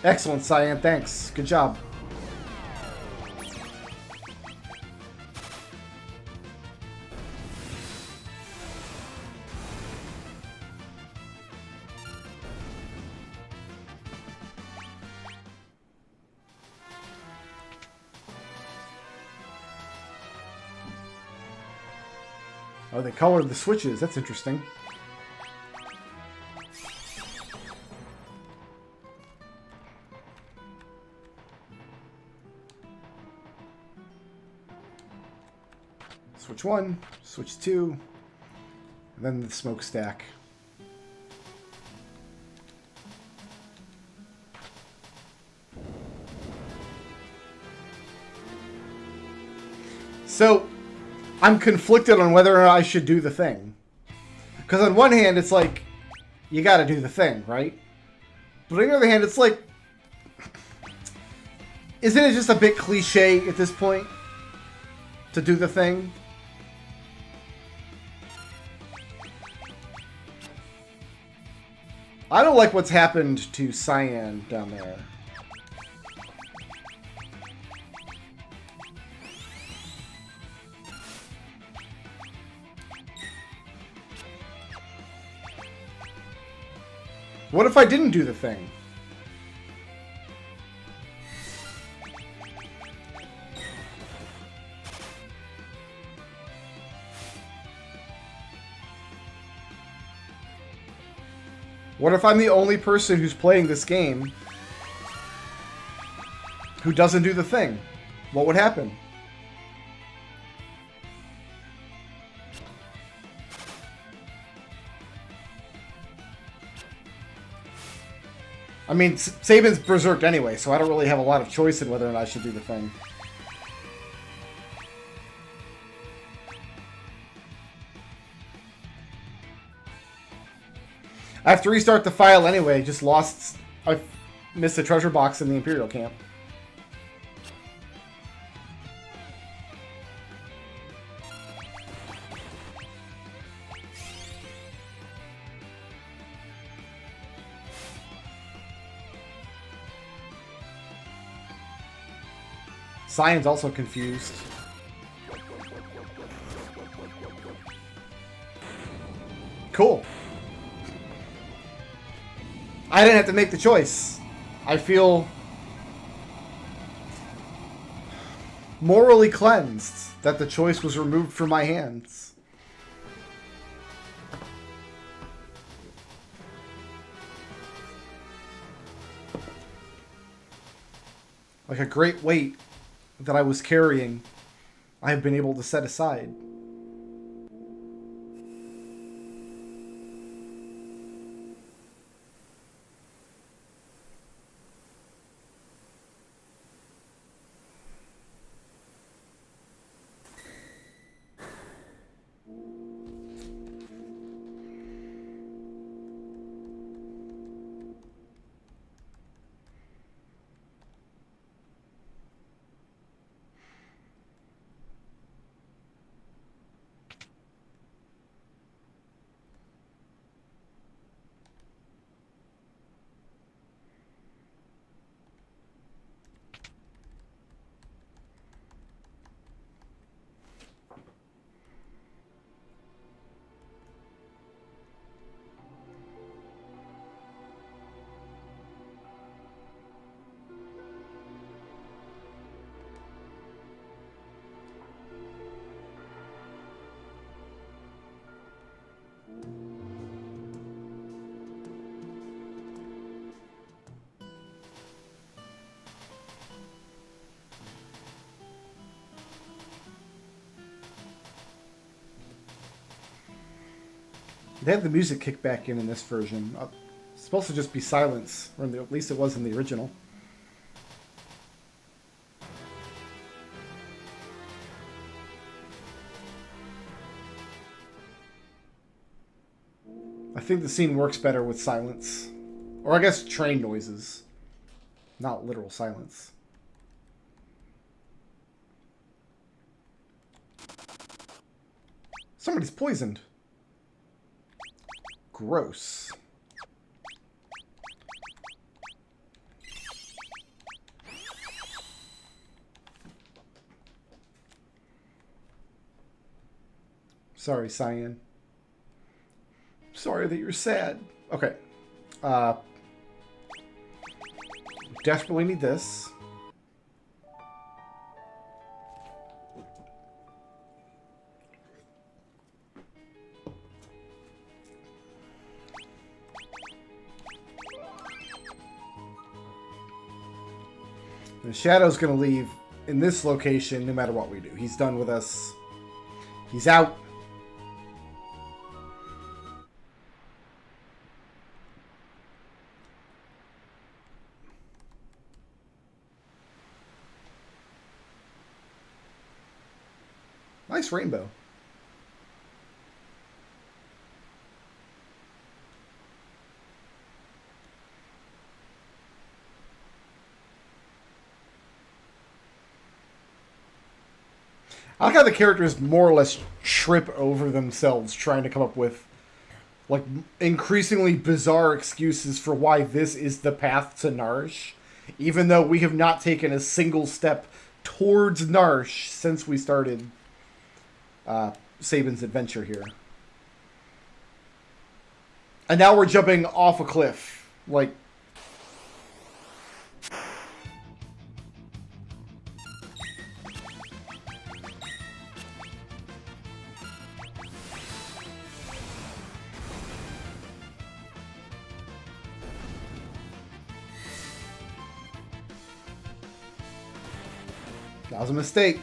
Speaker 1: Excellent, Cyan. Thanks. Good job. Oh, they colored the switches. That's interesting. Switch 1, switch 2, and then the smokestack. So, I'm conflicted on whether or not I should do the thing. Because on one hand, it's like, you gotta do the thing, right? But on the other hand, it's like, isn't it just a bit cliche at this point to do the thing? I don't like what's happened to Cyan down there. What if I didn't do the thing? What if I'm the only person who's playing this game who doesn't do the thing? What would happen? I mean, Sabin's berserked anyway, so I don't really have a lot of choice in whether or not I should do the thing. I have to restart the file anyway. Just lost... I missed a treasure box in the Imperial Camp. Cyan's also confused. Cool. I didn't have to make the choice. I feel morally cleansed that the choice was removed from my hands. Like a great weight that I was carrying, I have been able to set aside. They have the music kick back in this version. It's supposed to just be silence, or at least it was in the original. I think the scene works better with silence. Or I guess train noises. Not literal silence. Somebody's poisoned. Gross. Sorry, Cyan. Sorry that you're sad. Okay. Desperately need this. The Shadow's gonna leave in this location no matter what we do. He's done with us. He's out. Nice rainbow. I like how the characters more or less trip over themselves trying to come up with like increasingly bizarre excuses for why this is the path to Narsh, even though we have not taken a single step towards Narsh since we started Sabin's adventure here. And now we're jumping off a cliff. Like, that was a mistake.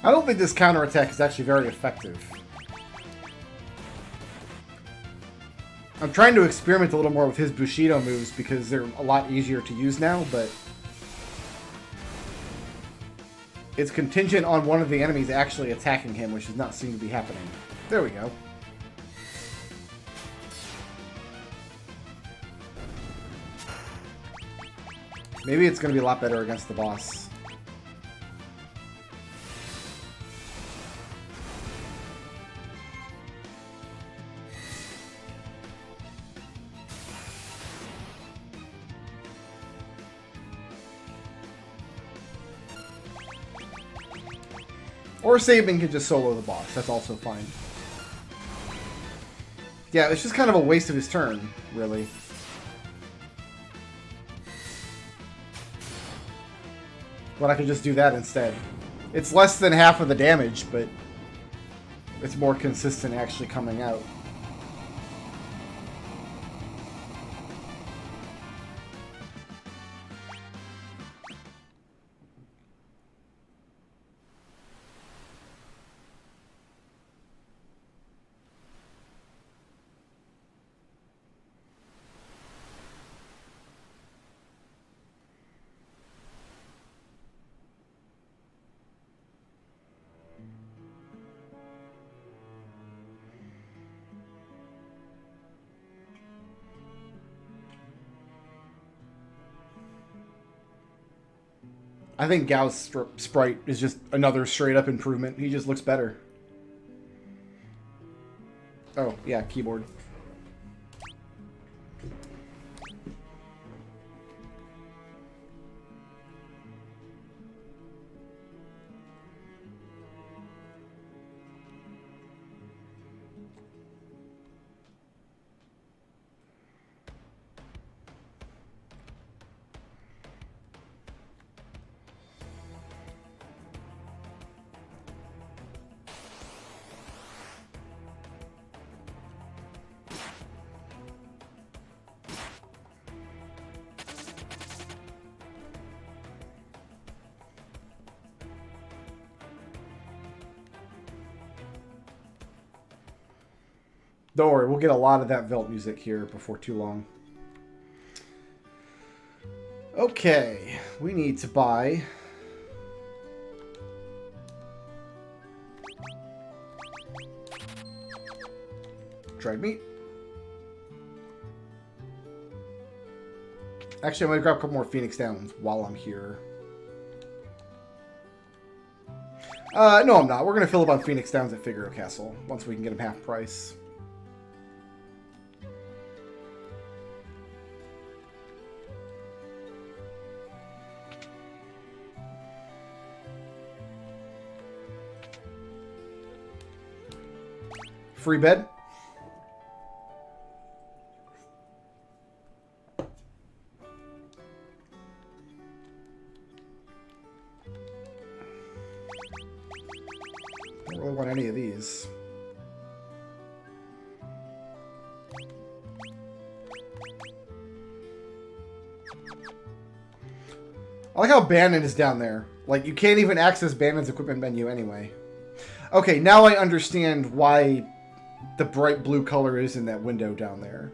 Speaker 1: I don't think this counterattack is actually very effective. I'm trying to experiment a little more with his Bushido moves because they're a lot easier to use now, but it's contingent on one of the enemies actually attacking him, which does not seem to be happening. There we go. Maybe it's going to be a lot better against the boss. Or Sabin can just solo the boss. That's also fine. Yeah, it's just kind of a waste of his turn, really. But I could just do that instead. It's less than half of the damage, but it's more consistent actually coming out. I think Gao's sprite is just another straight-up improvement. He just looks better. Oh, yeah, keyboard. Don't worry, we'll get a lot of that Velt music here before too long. Okay, we need to buy... dried meat. Actually, I'm going to grab a couple more Phoenix Downs while I'm here. No, I'm not. We're going to fill up on Phoenix Downs at Figaro Castle once we can get them half price. Free bed. any of these. I like how Bannon is down there. Like, you can't even access Bannon's equipment menu anyway. Okay, now I understand why the bright blue color is in that window down there.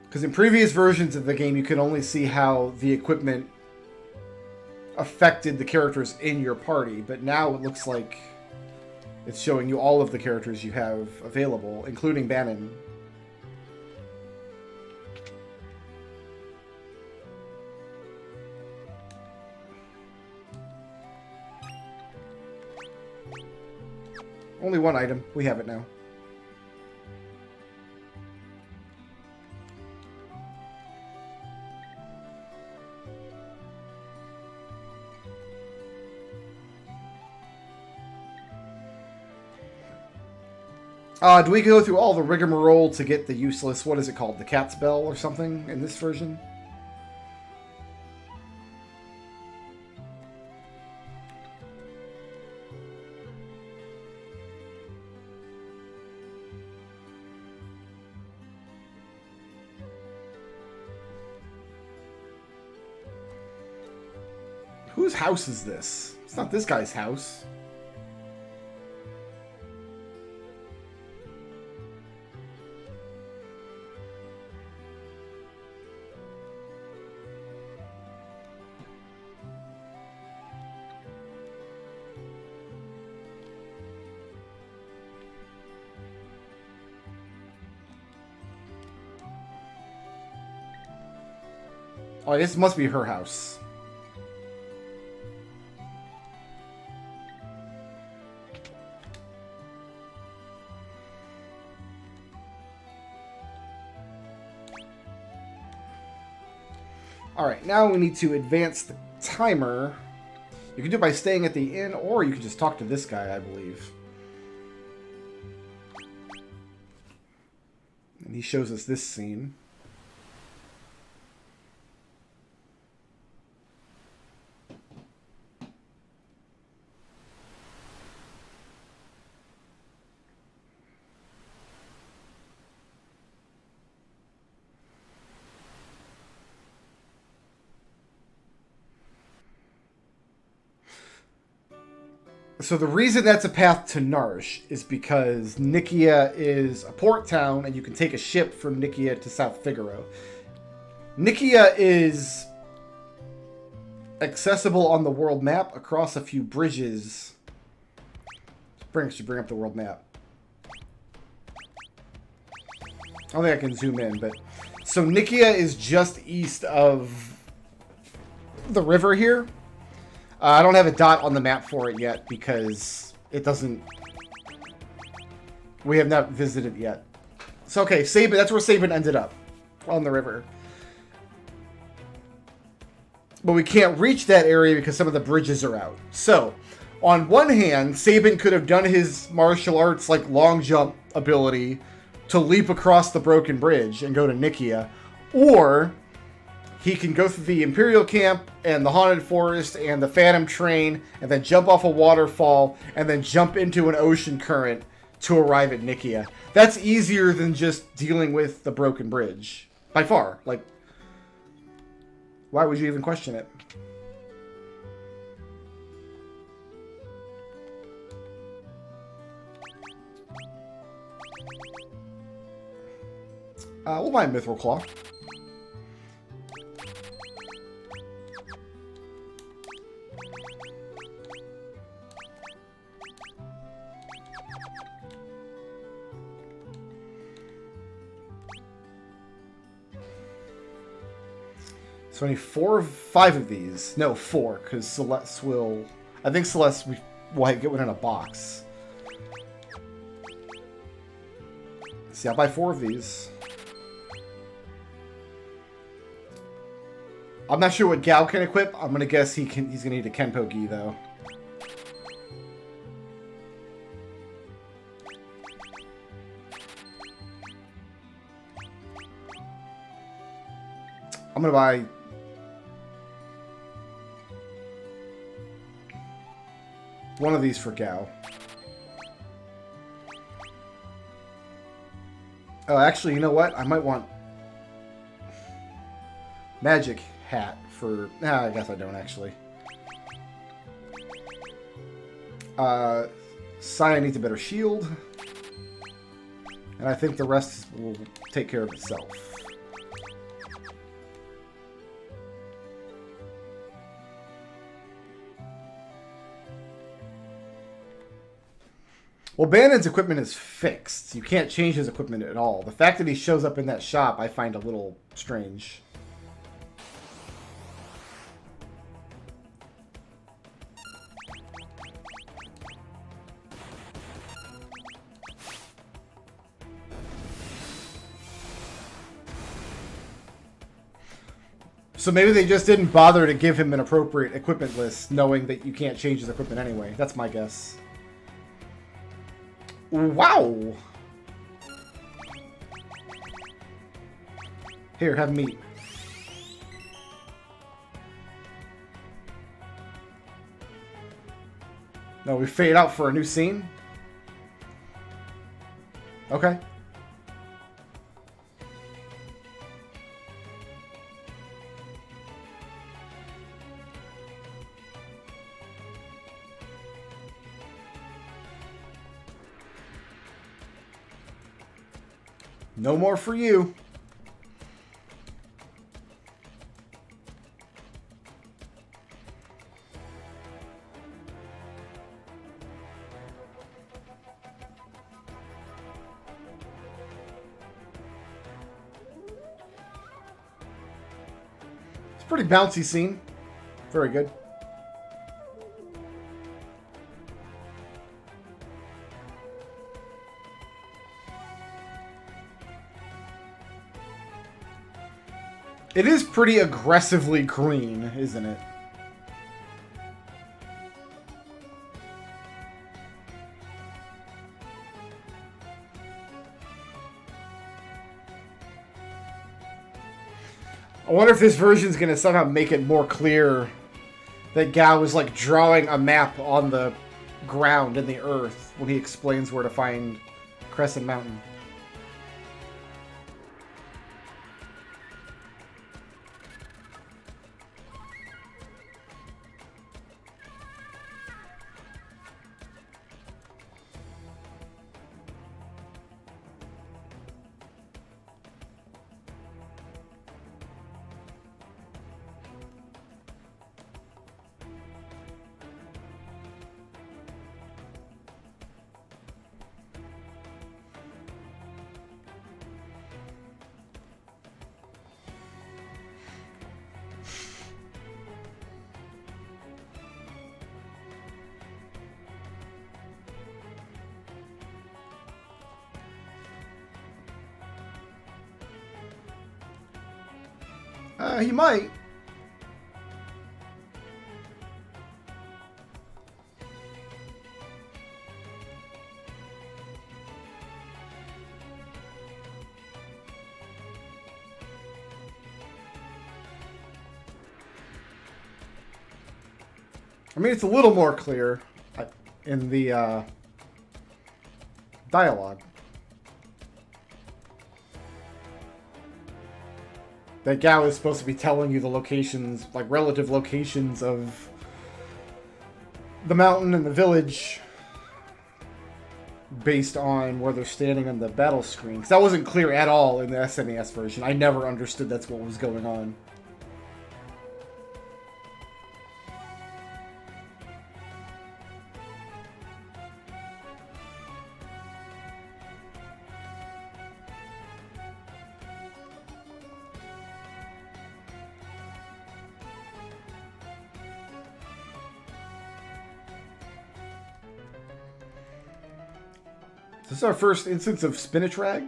Speaker 1: Because in previous versions of the game, you could only see how the equipment affected the characters in your party. But now it looks like it's showing you all of the characters you have available, including Bannon. Only one item. We have it now. Do we go through all the rigmarole to get the useless, what is it called, the cat's bell or something in this version? Whose house is this? It's not this guy's house. Oh, this must be her house. Alright, now we need to advance the timer. You can do it by staying at the inn, or you can just talk to this guy, I believe. And he shows us this scene. So the reason that's a path to Narsh is because Nikia is a port town and you can take a ship from Nikia to South Figaro. Nikia is accessible on the world map across a few bridges. Should bring up the world map. I don't think I can zoom in, but... So Nikia is just east of the river here. I don't have a dot on the map for it yet because it doesn't... We have not visited yet. So, okay, Sabin, that's where Sabin ended up. On the river. But we can't reach that area because some of the bridges are out. So, on one hand, Sabin could have done his martial arts, like, long jump ability to leap across the broken bridge and go to Nikia. Or... he can go through the Imperial Camp and the Haunted Forest and the Phantom Train and then jump off a waterfall and then jump into an ocean current to arrive at Nikia. That's easier than just dealing with the broken bridge. By far. Like, why would you even question it? We'll buy a Mithril Claw. So only 4 or 5 of these. No, 4, because Celeste will... I think Celeste will get one in a box. See, I'll buy 4 of these. I'm not sure what Gao can equip. I'm going to guess he's going to need a Kenpo Gi, though. I'm going to buy... one of these for Gao. Oh, actually, you know what? I might want magic hat for... Nah, I guess I don't, actually. Cyan needs a better shield. And I think the rest will take care of itself. Well, Bandon's equipment is fixed. You can't change his equipment at all. The fact that he shows up in that shop, I find a little strange. So maybe they just didn't bother to give him an appropriate equipment list, knowing that you can't change his equipment anyway. That's my guess. Wow! Here, have meat. No, we fade out for a new scene? Okay. No more for you. It's a pretty bouncy scene. Very good. It is pretty aggressively green, isn't it? I wonder if this version's going to somehow make it more clear that Gao is like drawing a map on the ground in the earth when he explains where to find Crescent Mountain. He might. I mean, it's a little more clear in the dialogue. That Gao is supposed to be telling you the locations, like relative locations of the mountain and the village based on where they're standing on the battle screen. Because that wasn't clear at all in the SNES version. I never understood that's what was going on. This is our first instance of spinach rag.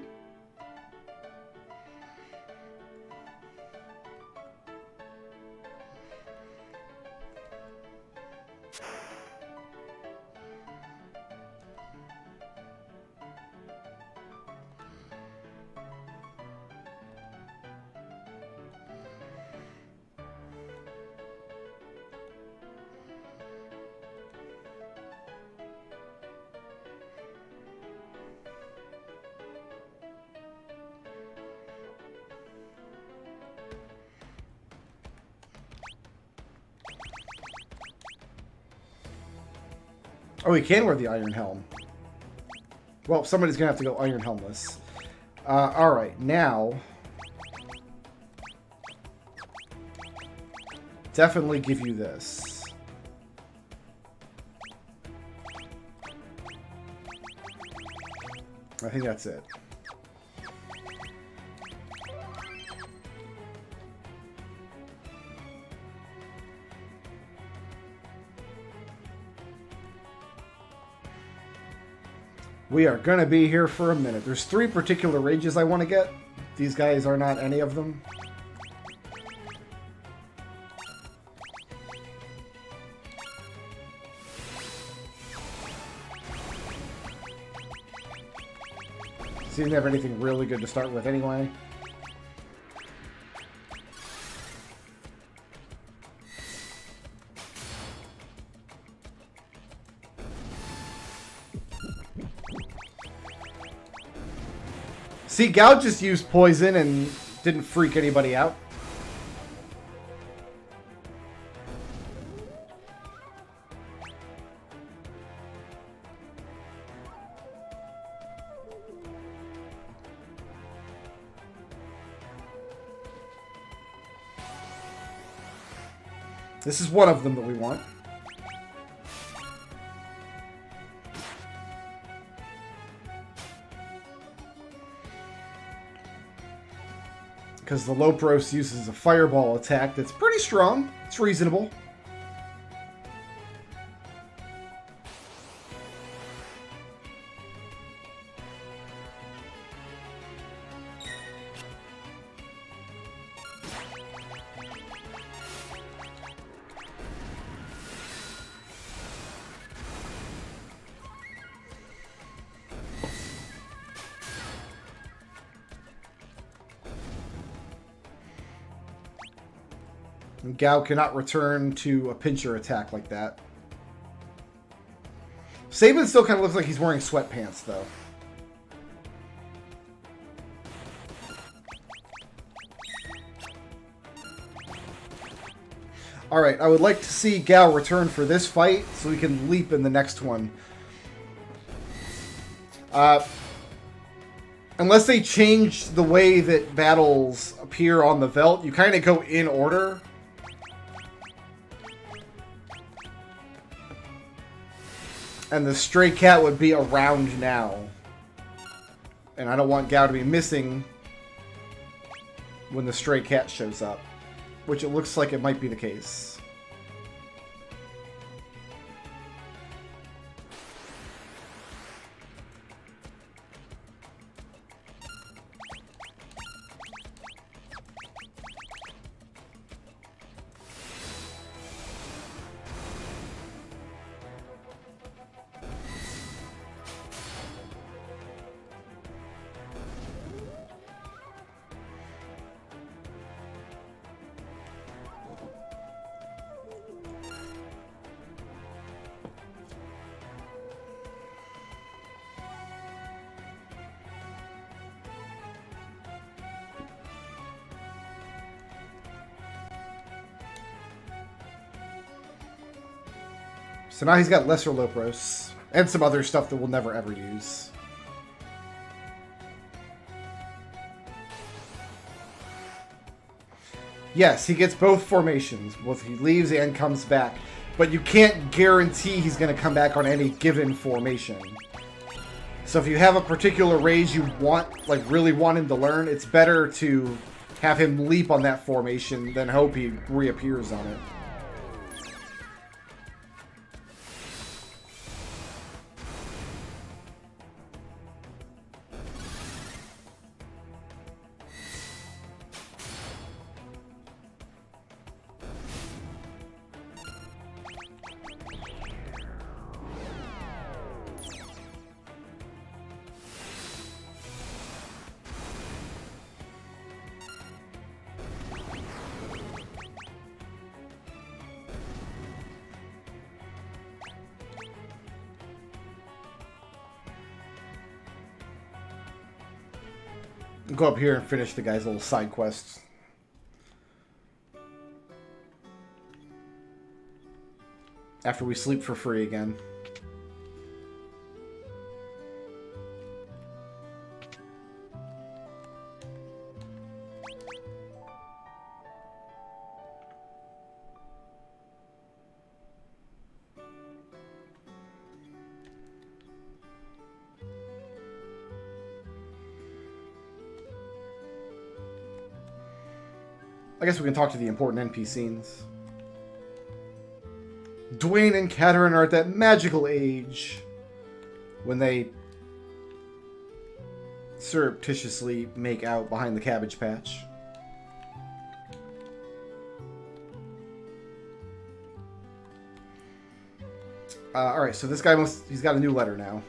Speaker 1: Oh, he can wear the Iron Helm. Well, somebody's going to have to go Iron Helmless. Alright, now... definitely give you this. I think that's it. We are going to be here for a minute. There's 3 particular rages I want to get. These guys are not any of them. So you didn't have anything really good to start with anyway. See, Gao just used poison and didn't freak anybody out. This is one of them that we want. Because the Lopros uses a fireball attack that's pretty strong. It's reasonable. And Gao cannot return to a pincher attack like that. Sabin still kind of looks like he's wearing sweatpants, though. Alright, I would like to see Gao return for this fight so we can leap in the next one. Unless they change the way that battles appear on the Veldt, you kind of go in order. And the stray cat would be around now. And I don't want Gao to be missing when the stray cat shows up. Which it looks like it might be the case. So now he's got lesser Lopros. And some other stuff that we'll never ever use. Yes, he gets both formations. Both he leaves and comes back. But you can't guarantee he's going to come back on any given formation. So if you have a particular rage you want, like really want him to learn, it's better to have him leap on that formation than hope he reappears on it. Go up here and finish the guy's little side quests. After we sleep for free again. I guess we can talk to the important NPCs. Dwayne and Katerin are at that magical age when they surreptitiously make out behind the Cabbage Patch. Alright, so this guy he's got a new letter now.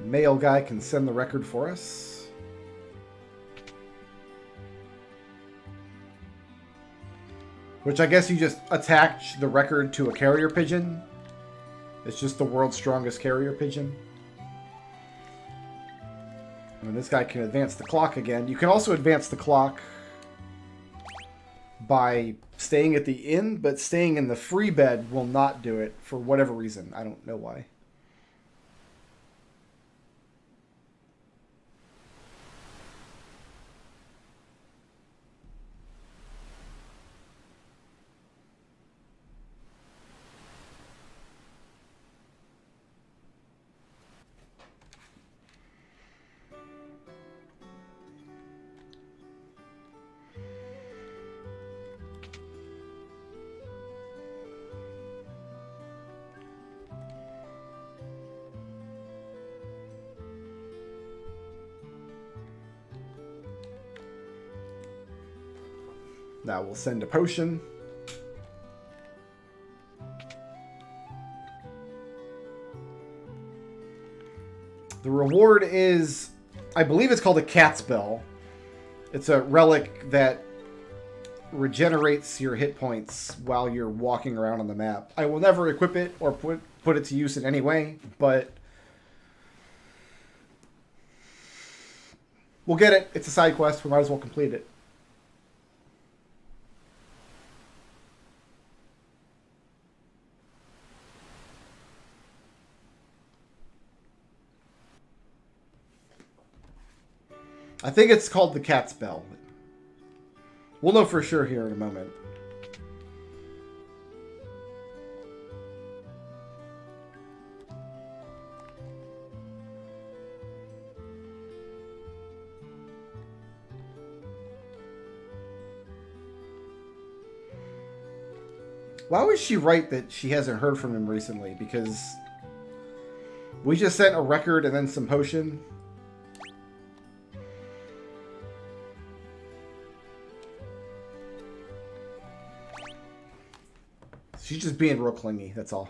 Speaker 1: Mail guy can send the record for us. Which I guess you just attach the record to a carrier pigeon. It's just the world's strongest carrier pigeon. And this guy can advance the clock again. You can also advance the clock by staying at the inn, but staying in the free bed will not do it for whatever reason. I don't know why. Now we'll send a potion. The reward is, I believe it's called a cat's bell. It's a relic that regenerates your hit points while you're walking around on the map. I will never equip it or put it to use in any way, but we'll get it. It's a side quest. We might as well complete it. I think it's called the cat's bell. We'll know for sure here in a moment. Why would she write that she hasn't heard from him recently? Because we just sent a record and then some potion. She's just being real clingy, that's all.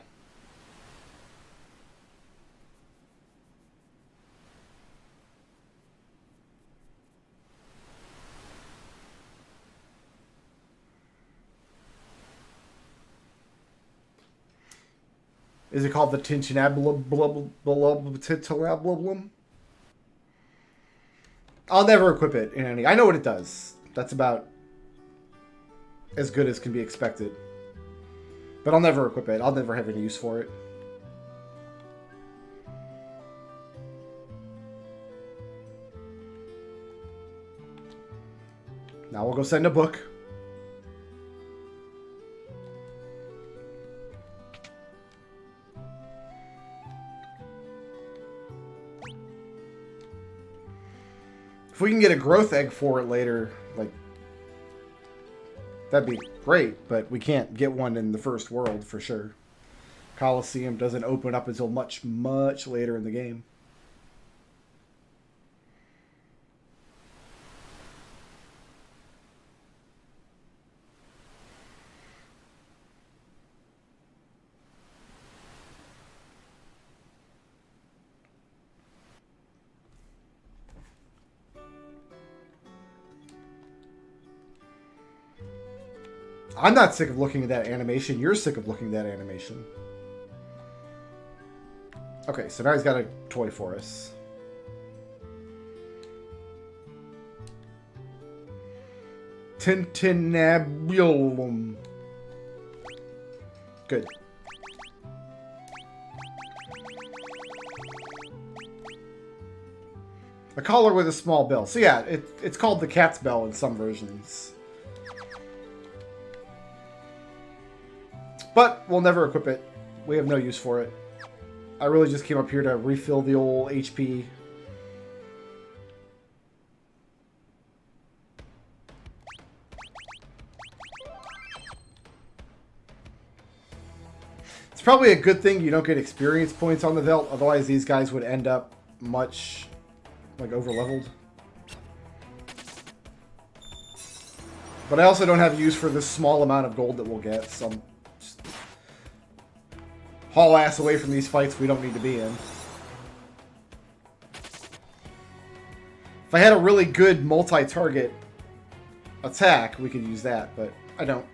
Speaker 1: Is it called the Tintinabulum? I'll never equip it in any... I know what it does. That's about as good as can be expected. But I'll never equip it. I'll never have any use for it. Now we'll go send a book. If we can get a growth egg for it later, like, that'd be great, but we can't get one in the first world for sure. Colosseum doesn't open up until much, much later in the game. I'm not sick of looking at that animation. You're sick of looking at that animation. Okay, so now he's got a toy for us. Tintinabulum. Good. A collar with a small bell. So yeah, it's called the cat's bell in some versions. But we'll never equip it. We have no use for it. I really just came up here to refill the old HP. It's probably a good thing you don't get experience points on the Velt, otherwise these guys would end up much, like, over-leveled. But I also don't have use for this small amount of gold that we'll get, so I'm just haul ass away from these fights we don't need to be in. If I had a really good multi-target attack, we could use that, but I don't.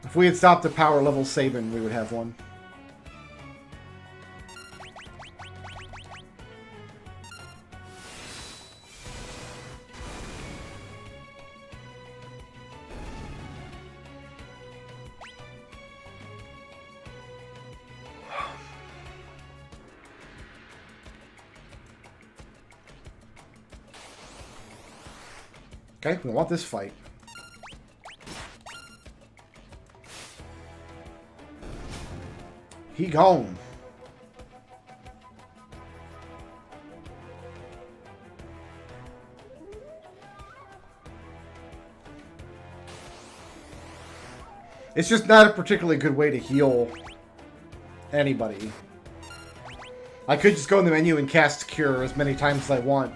Speaker 1: If we had stopped at power level Sabin, we would have one. Okay, we want this fight. He gone. It's just not a particularly good way to heal anybody. I could just go in the menu and cast Cure as many times as I want.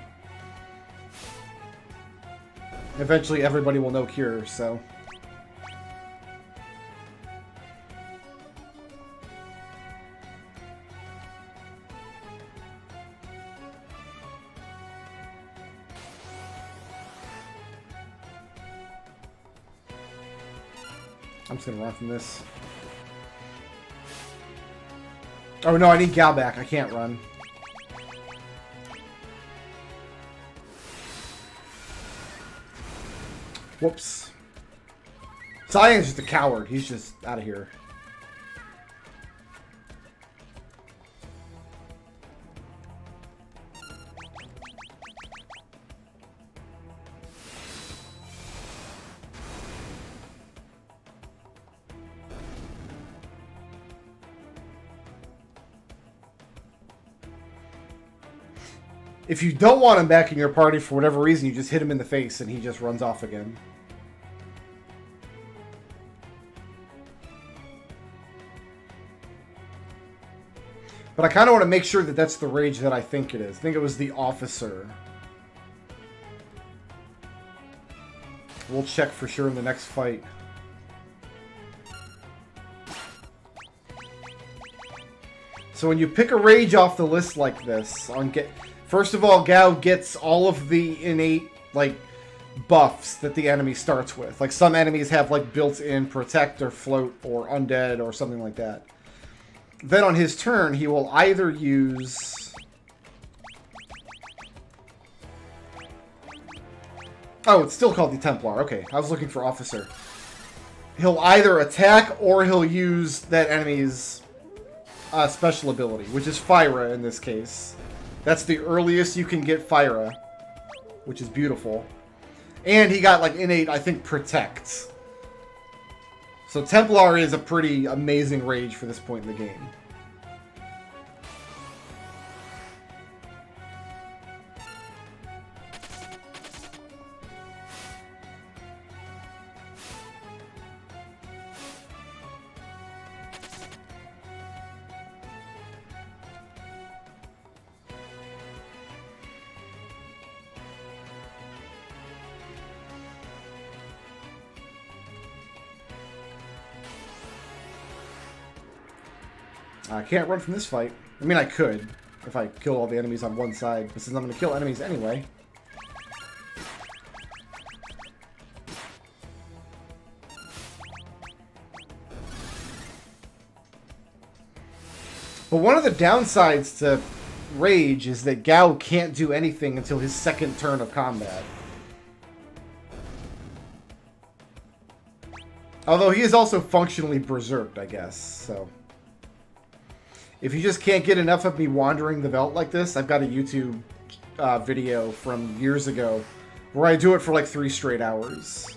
Speaker 1: Eventually everybody will know Cure, so... I'm just gonna run from this. Oh no, I need Gal back. I can't run. Whoops. Cyan's just a coward. He's just out of here. If you don't want him back in your party for whatever reason, you just hit him in the face and he just runs off again. But I kind of want to make sure that that's the rage that I think it is. I think it was the officer. We'll check for sure in the next fight. So when you pick a rage off the list like this, first of all, Gao gets all of the innate, like, buffs that the enemy starts with. Like, some enemies have, like, built-in Protect or Float or Undead or something like that. Then on his turn, he will either use... Oh, it's still called the Templar. Okay, I was looking for Officer. He'll either attack or he'll use that enemy's special ability, which is Fyra in this case. That's the earliest you can get Fyra, which is beautiful. And he got, like, innate, I think, Protect. So Templar is a pretty amazing rage for this point in the game. I can't run from this fight. I mean, I could, if I kill all the enemies on one side. But since I'm going to kill enemies anyway... But one of the downsides to Rage is that Gao can't do anything until his second turn of combat. Although he is also functionally berserked, I guess, so... If you just can't get enough of me wandering the Veldt like this, I've got a YouTube video from years ago where I do it for like 3 straight hours.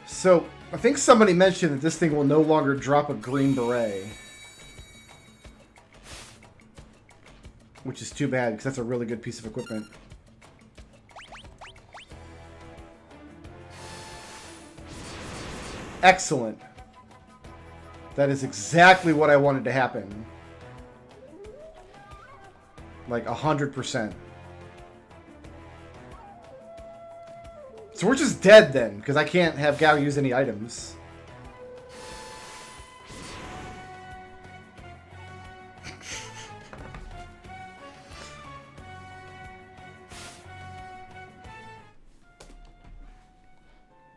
Speaker 1: So, I think somebody mentioned that this thing will no longer drop a green beret. Which is too bad, because that's a really good piece of equipment. Excellent. That is exactly what I wanted to happen. Like, 100%. So we're just dead then, because I can't have Gao use any items.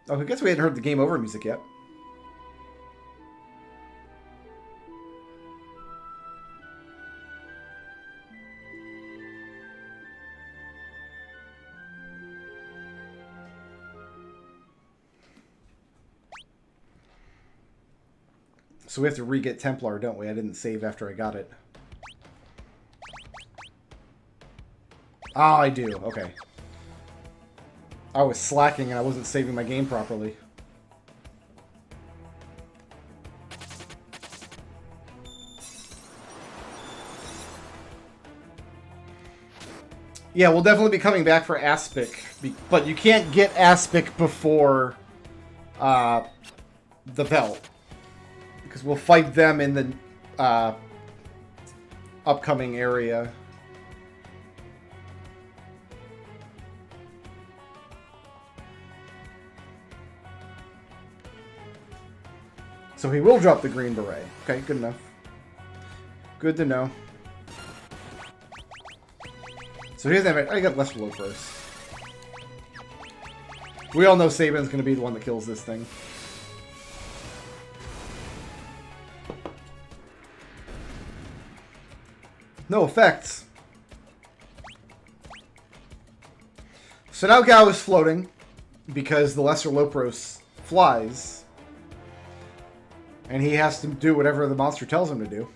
Speaker 1: Oh, I guess we hadn't heard the game over music yet. So we have to re-get Templar, don't we? I didn't save after I got it. Ah, I do. Okay. I was slacking and I wasn't saving my game properly. Yeah, we'll definitely be coming back for Aspic, but you can't get Aspic before the Veldt. Because we'll fight them in the upcoming area. So he will drop the green beret. Okay, good enough. Good to know. So here's that. I got less low first. We all know Sabin's going to be the one that kills this thing. No effects. So now Gao is floating because the Lesser Lopros flies. And he has to do whatever the monster tells him to do.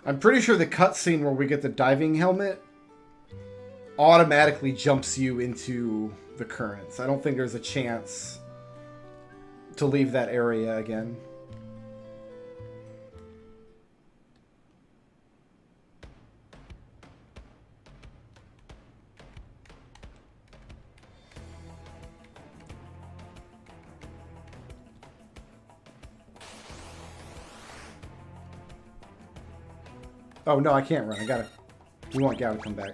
Speaker 1: I'm pretty sure the cutscene where we get the diving helmet automatically jumps you into the currents. I don't think there's a chance to leave that area again. Oh, no, I can't run. I gotta... We want Gao to come back.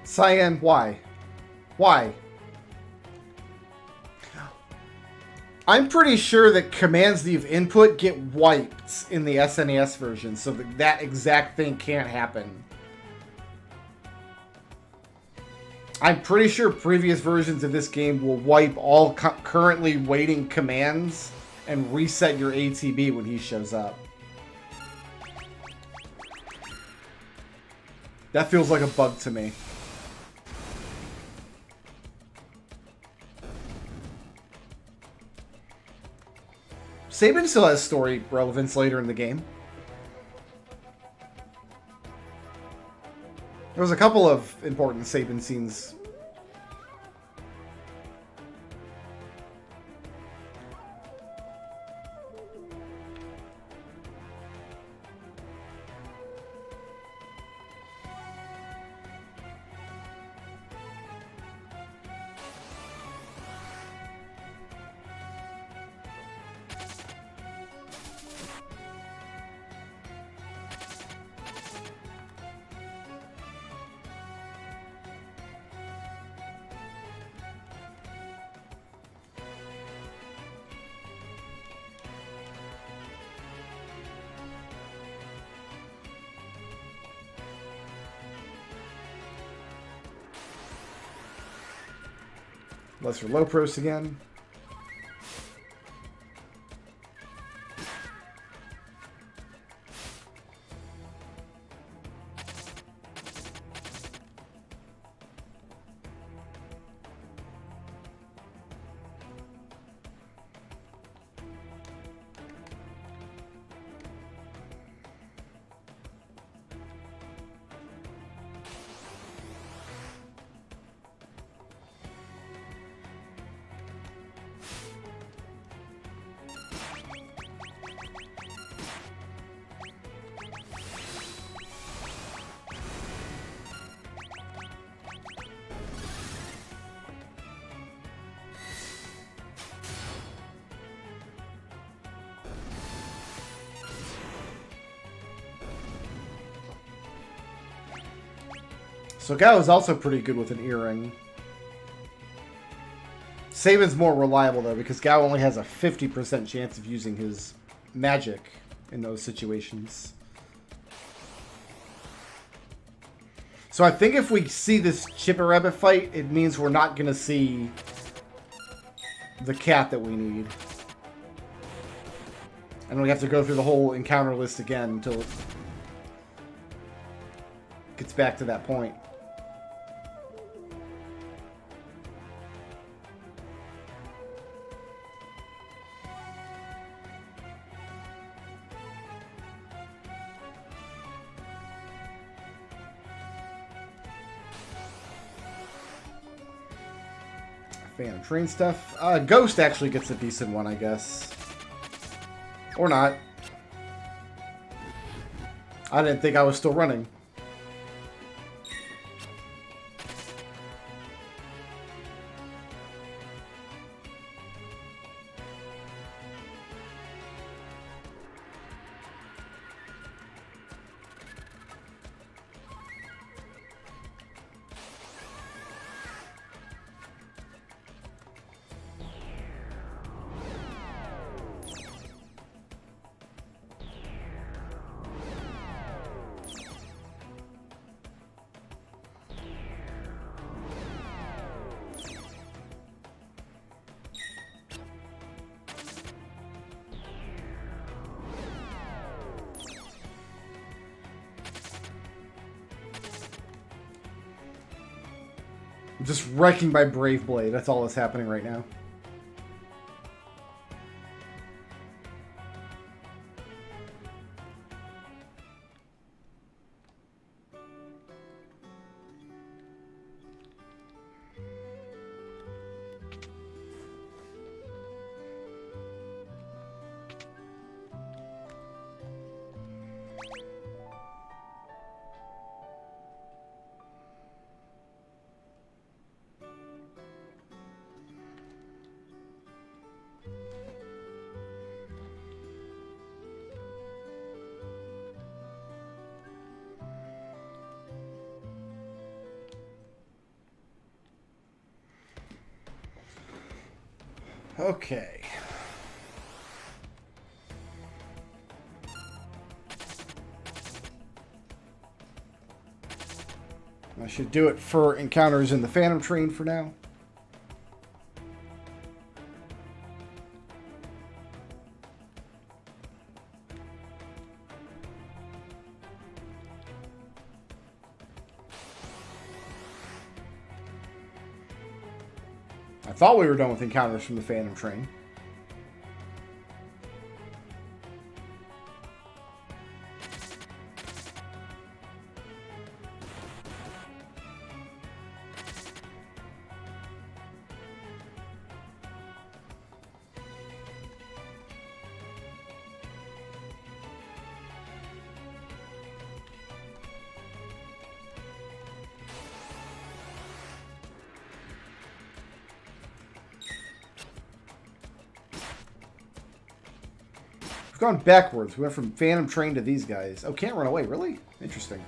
Speaker 1: Cyan, why? Why? I'm pretty sure that commands that you've input get wiped in the SNES version, so that exact thing can't happen. I'm pretty sure previous versions of this game will wipe all currently waiting commands and reset your ATB when he shows up. That feels like a bug to me. Sabin still has story relevance later in the game. There was a couple of important Sabin scenes. Lesser Lopros again. So Gao is also pretty good with an earring. Sabin's more reliable though, because Gao only has a 50% chance of using his magic in those situations. So I think if we see this Chipper Rabbit fight, it means we're not going to see the cat that we need. And we have to go through the whole encounter list again until it gets back to that point. Phantom Train stuff. Ghost actually gets a decent one, I guess. Or not. I didn't think I was still running. I'm just wrecking my Brave Blade. That's all that's happening right now. Okay. I should do it for encounters in the Phantom Train for now. I thought we were done with encounters from the Phantom Train. We've gone backwards. We went from Phantom Train to these guys. Oh, can't run away. Really? Interesting.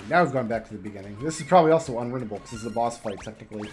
Speaker 1: Now we've gone back to the beginning. This is probably also unwinnable because this is a boss fight, technically.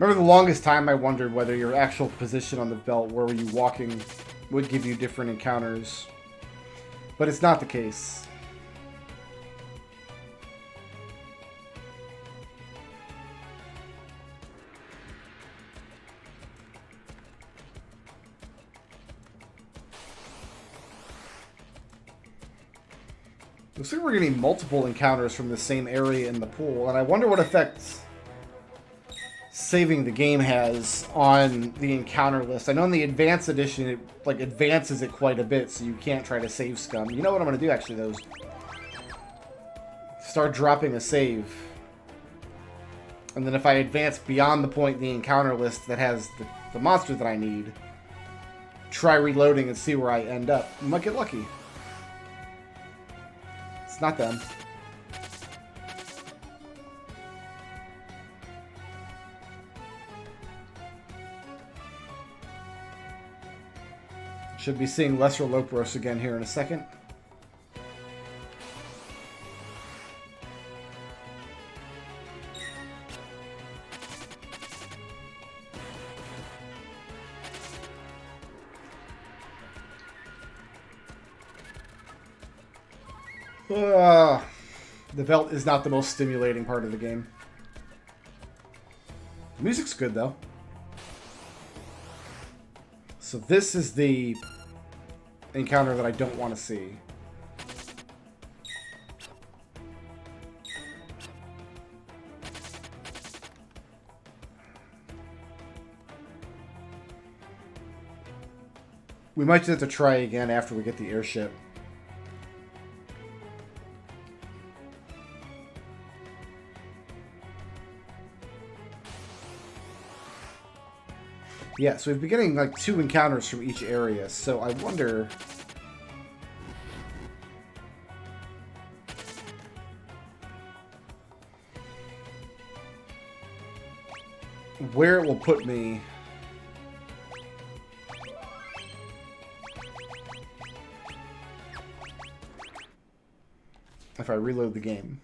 Speaker 1: Remember the longest time I wondered whether your actual position on the belt, where were you walking, would give you different encounters. But it's not the case. Looks like we're getting multiple encounters from the same area in the pool, and I wonder what effects saving the game has on the encounter list. I know in the advanced edition it like advances it quite a bit, so you can't try to save scum. You know what I'm gonna do actually though? Start dropping a save. And then if I advance beyond the point in the encounter list that has the monster that I need, try reloading and see where I end up. You might get lucky. It's not them. Should be seeing Lesser Lopros again here in a second. The belt is not the most stimulating part of the game. The music's good though. So this is the encounter that I don't want to see. We might just have to try again after we get the airship. Yeah, so we've been getting like 2 encounters from each area, so I wonder where it will put me if I reload the game.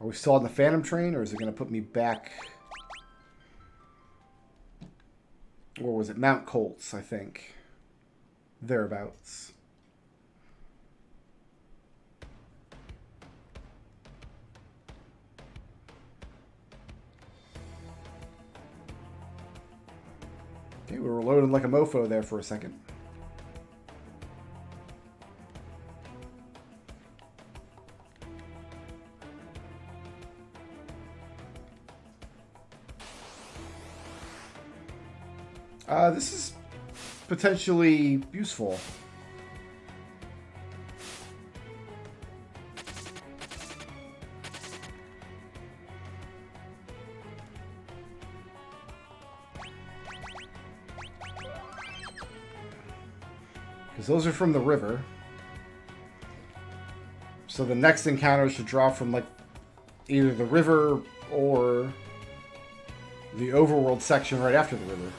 Speaker 1: Are we still on the Phantom Train, or is it going to put me back? Or was it Mount Colts, I think. Thereabouts. Okay, we were loading like a mofo there for a second. This is potentially useful. Because those are from the river. So the next encounter should draw from, like, either the river or the overworld section right after the river.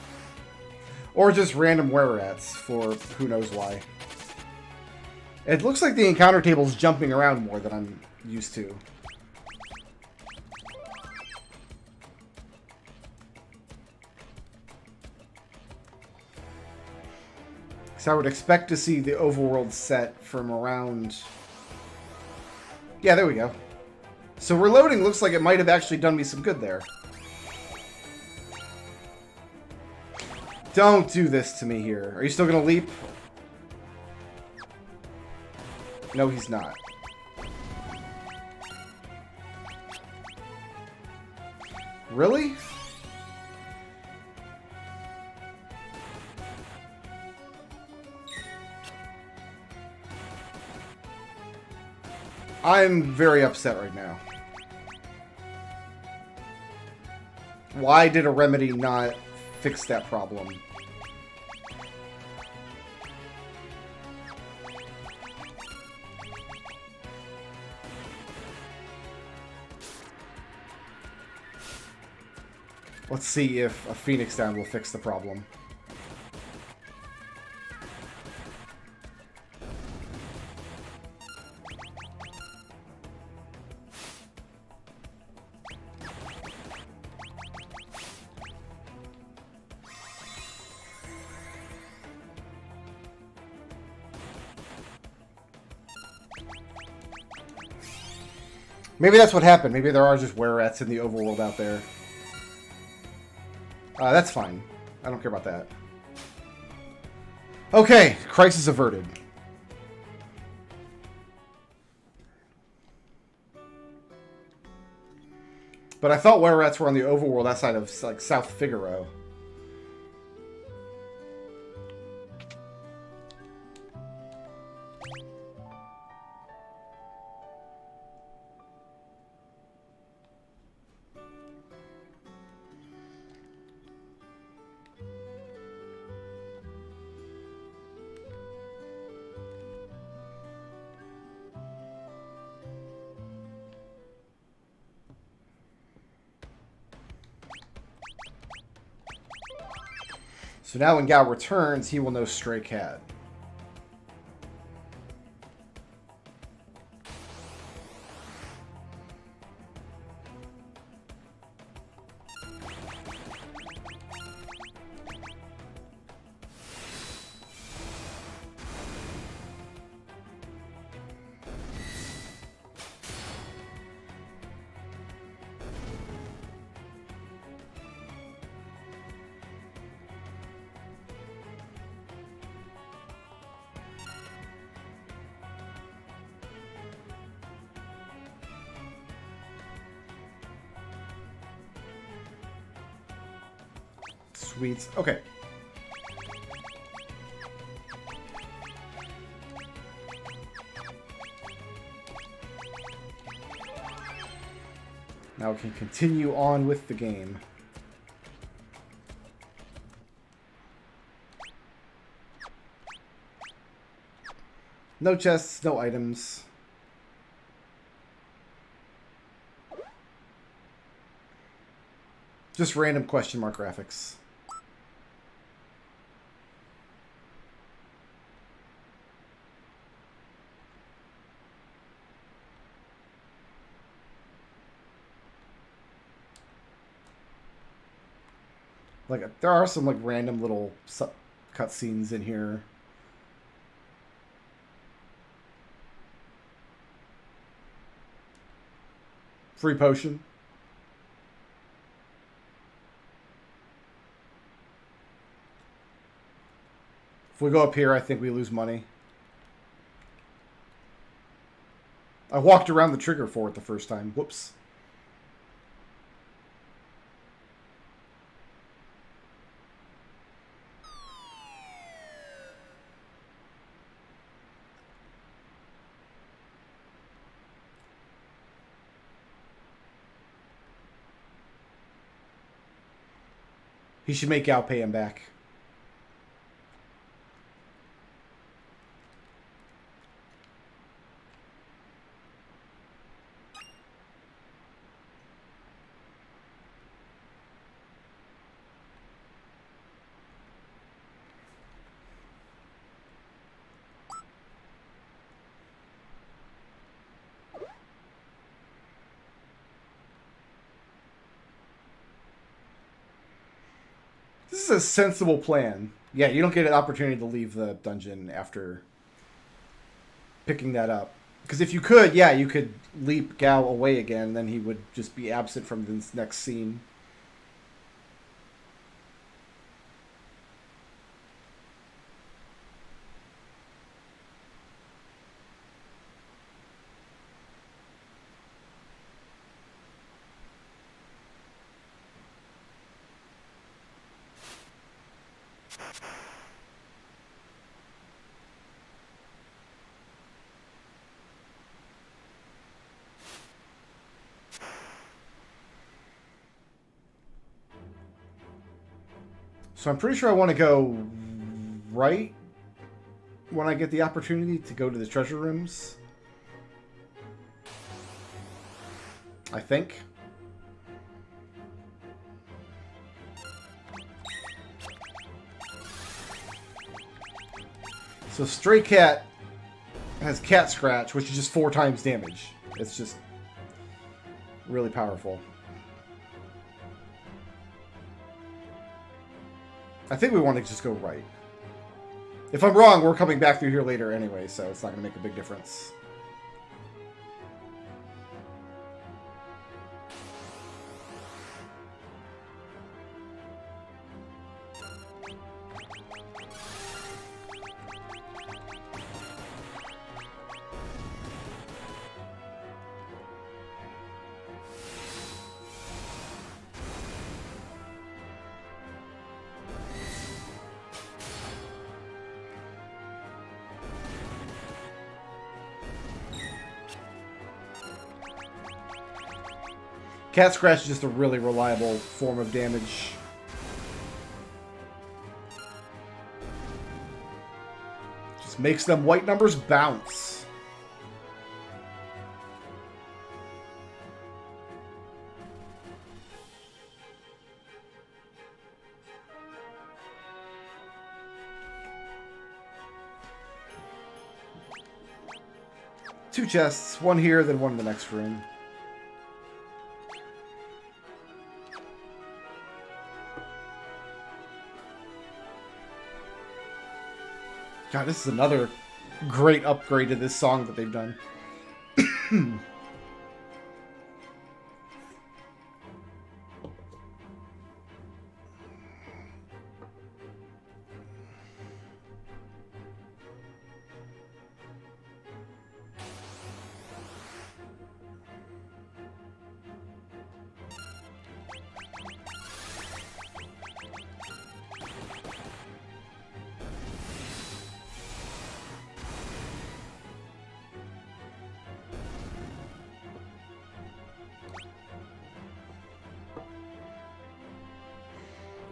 Speaker 1: Or just random were-rats for who knows why. It looks like the encounter table's jumping around more than I'm used to. So I would expect to see the overworld set from around... Yeah, there we go. So reloading looks like it might have actually done me some good there. Don't do this to me here. Are you still going to leap? No, he's not. Really? I'm very upset right now. Why did a remedy not fix that problem? Let's see if a Phoenix down will fix the problem. Maybe that's what happened. Maybe there are just were-rats in the overworld out there. That's fine. I don't care about that. Okay, crisis averted. But I thought were-rats were on the overworld outside of, like, South Figaro. So now when Gao returns, he will know Stray Cat. Sweets. Okay. Now we can continue on with the game. No chests, no items. Just random question mark graphics. Like, there are some, like, random little cutscenes in here. Free potion. If we go up here, I think we lose money. I walked around the trigger for it the first time. Whoops. He should make Gao pay him back. is a sensible plan. Yeah, you don't get an opportunity to leave the dungeon after picking that up. Because if you could, yeah, you could leap Gao away again, then he would just be absent from this next scene. So I'm pretty sure I want to go right when I get the opportunity to go to the treasure rooms. I think. So Stray Cat has Cat Scratch, which is just 4 times damage. It's just really powerful. I think we want to just go right. If I'm wrong, we're coming back through here later anyway, so it's not going to make a big difference. Cat Scratch is just a really reliable form of damage. Just makes them white numbers bounce. Two chests, one here, then one in the next room. God, this is another great upgrade to this song that they've done.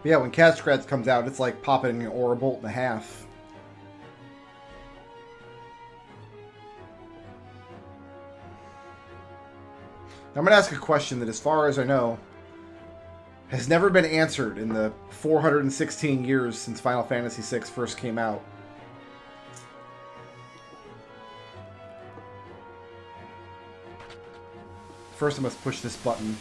Speaker 1: But yeah, when Cat Scratch comes out, it's like popping an Aura Bolt in half. Now, I'm going to ask a question that, as far as I know, has never been answered in the 416 years since Final Fantasy VI first came out. First, I must push this button.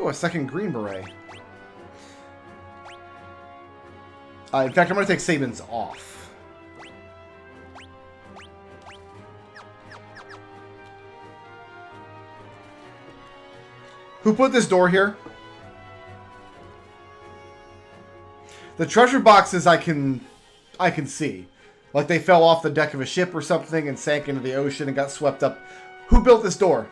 Speaker 1: Oh, a second green beret. In fact, I'm going to take Sabin's off. Who put this door here? The treasure boxes I can see. Like they fell off the deck of a ship or something and sank into the ocean and got swept up. Who built this door?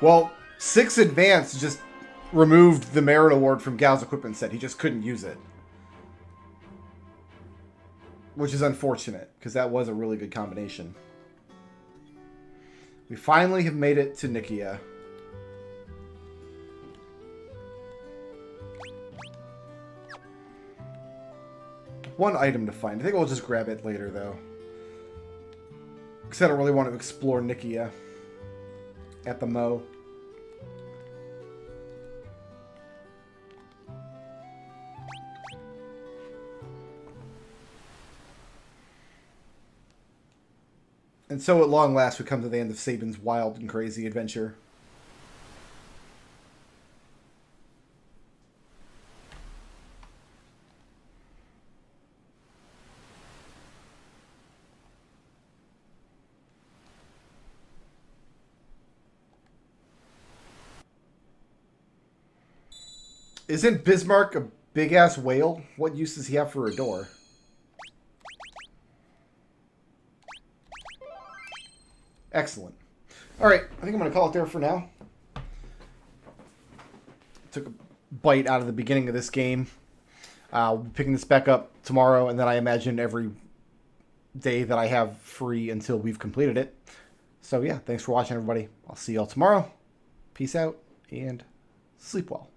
Speaker 1: Well, 6 Advanced just removed the merit award from Gao's equipment set. He just couldn't use it. Which is unfortunate, because that was a really good combination. We finally have made it to Nikia. One item to find. I think we'll just grab it later, though. Because I don't really want to explore Nikia at the Mo. And so at long last we come to the end of Sabin's wild and crazy adventure. Isn't Bismarck a big-ass whale? What use does he have for a door? Excellent. Alright, I think I'm going to call it there for now. Took a bite out of the beginning of this game. I'll be picking this back up tomorrow, and then I imagine every day that I have free until we've completed it. So yeah, thanks for watching, everybody. I'll see y'all tomorrow. Peace out, and sleep well.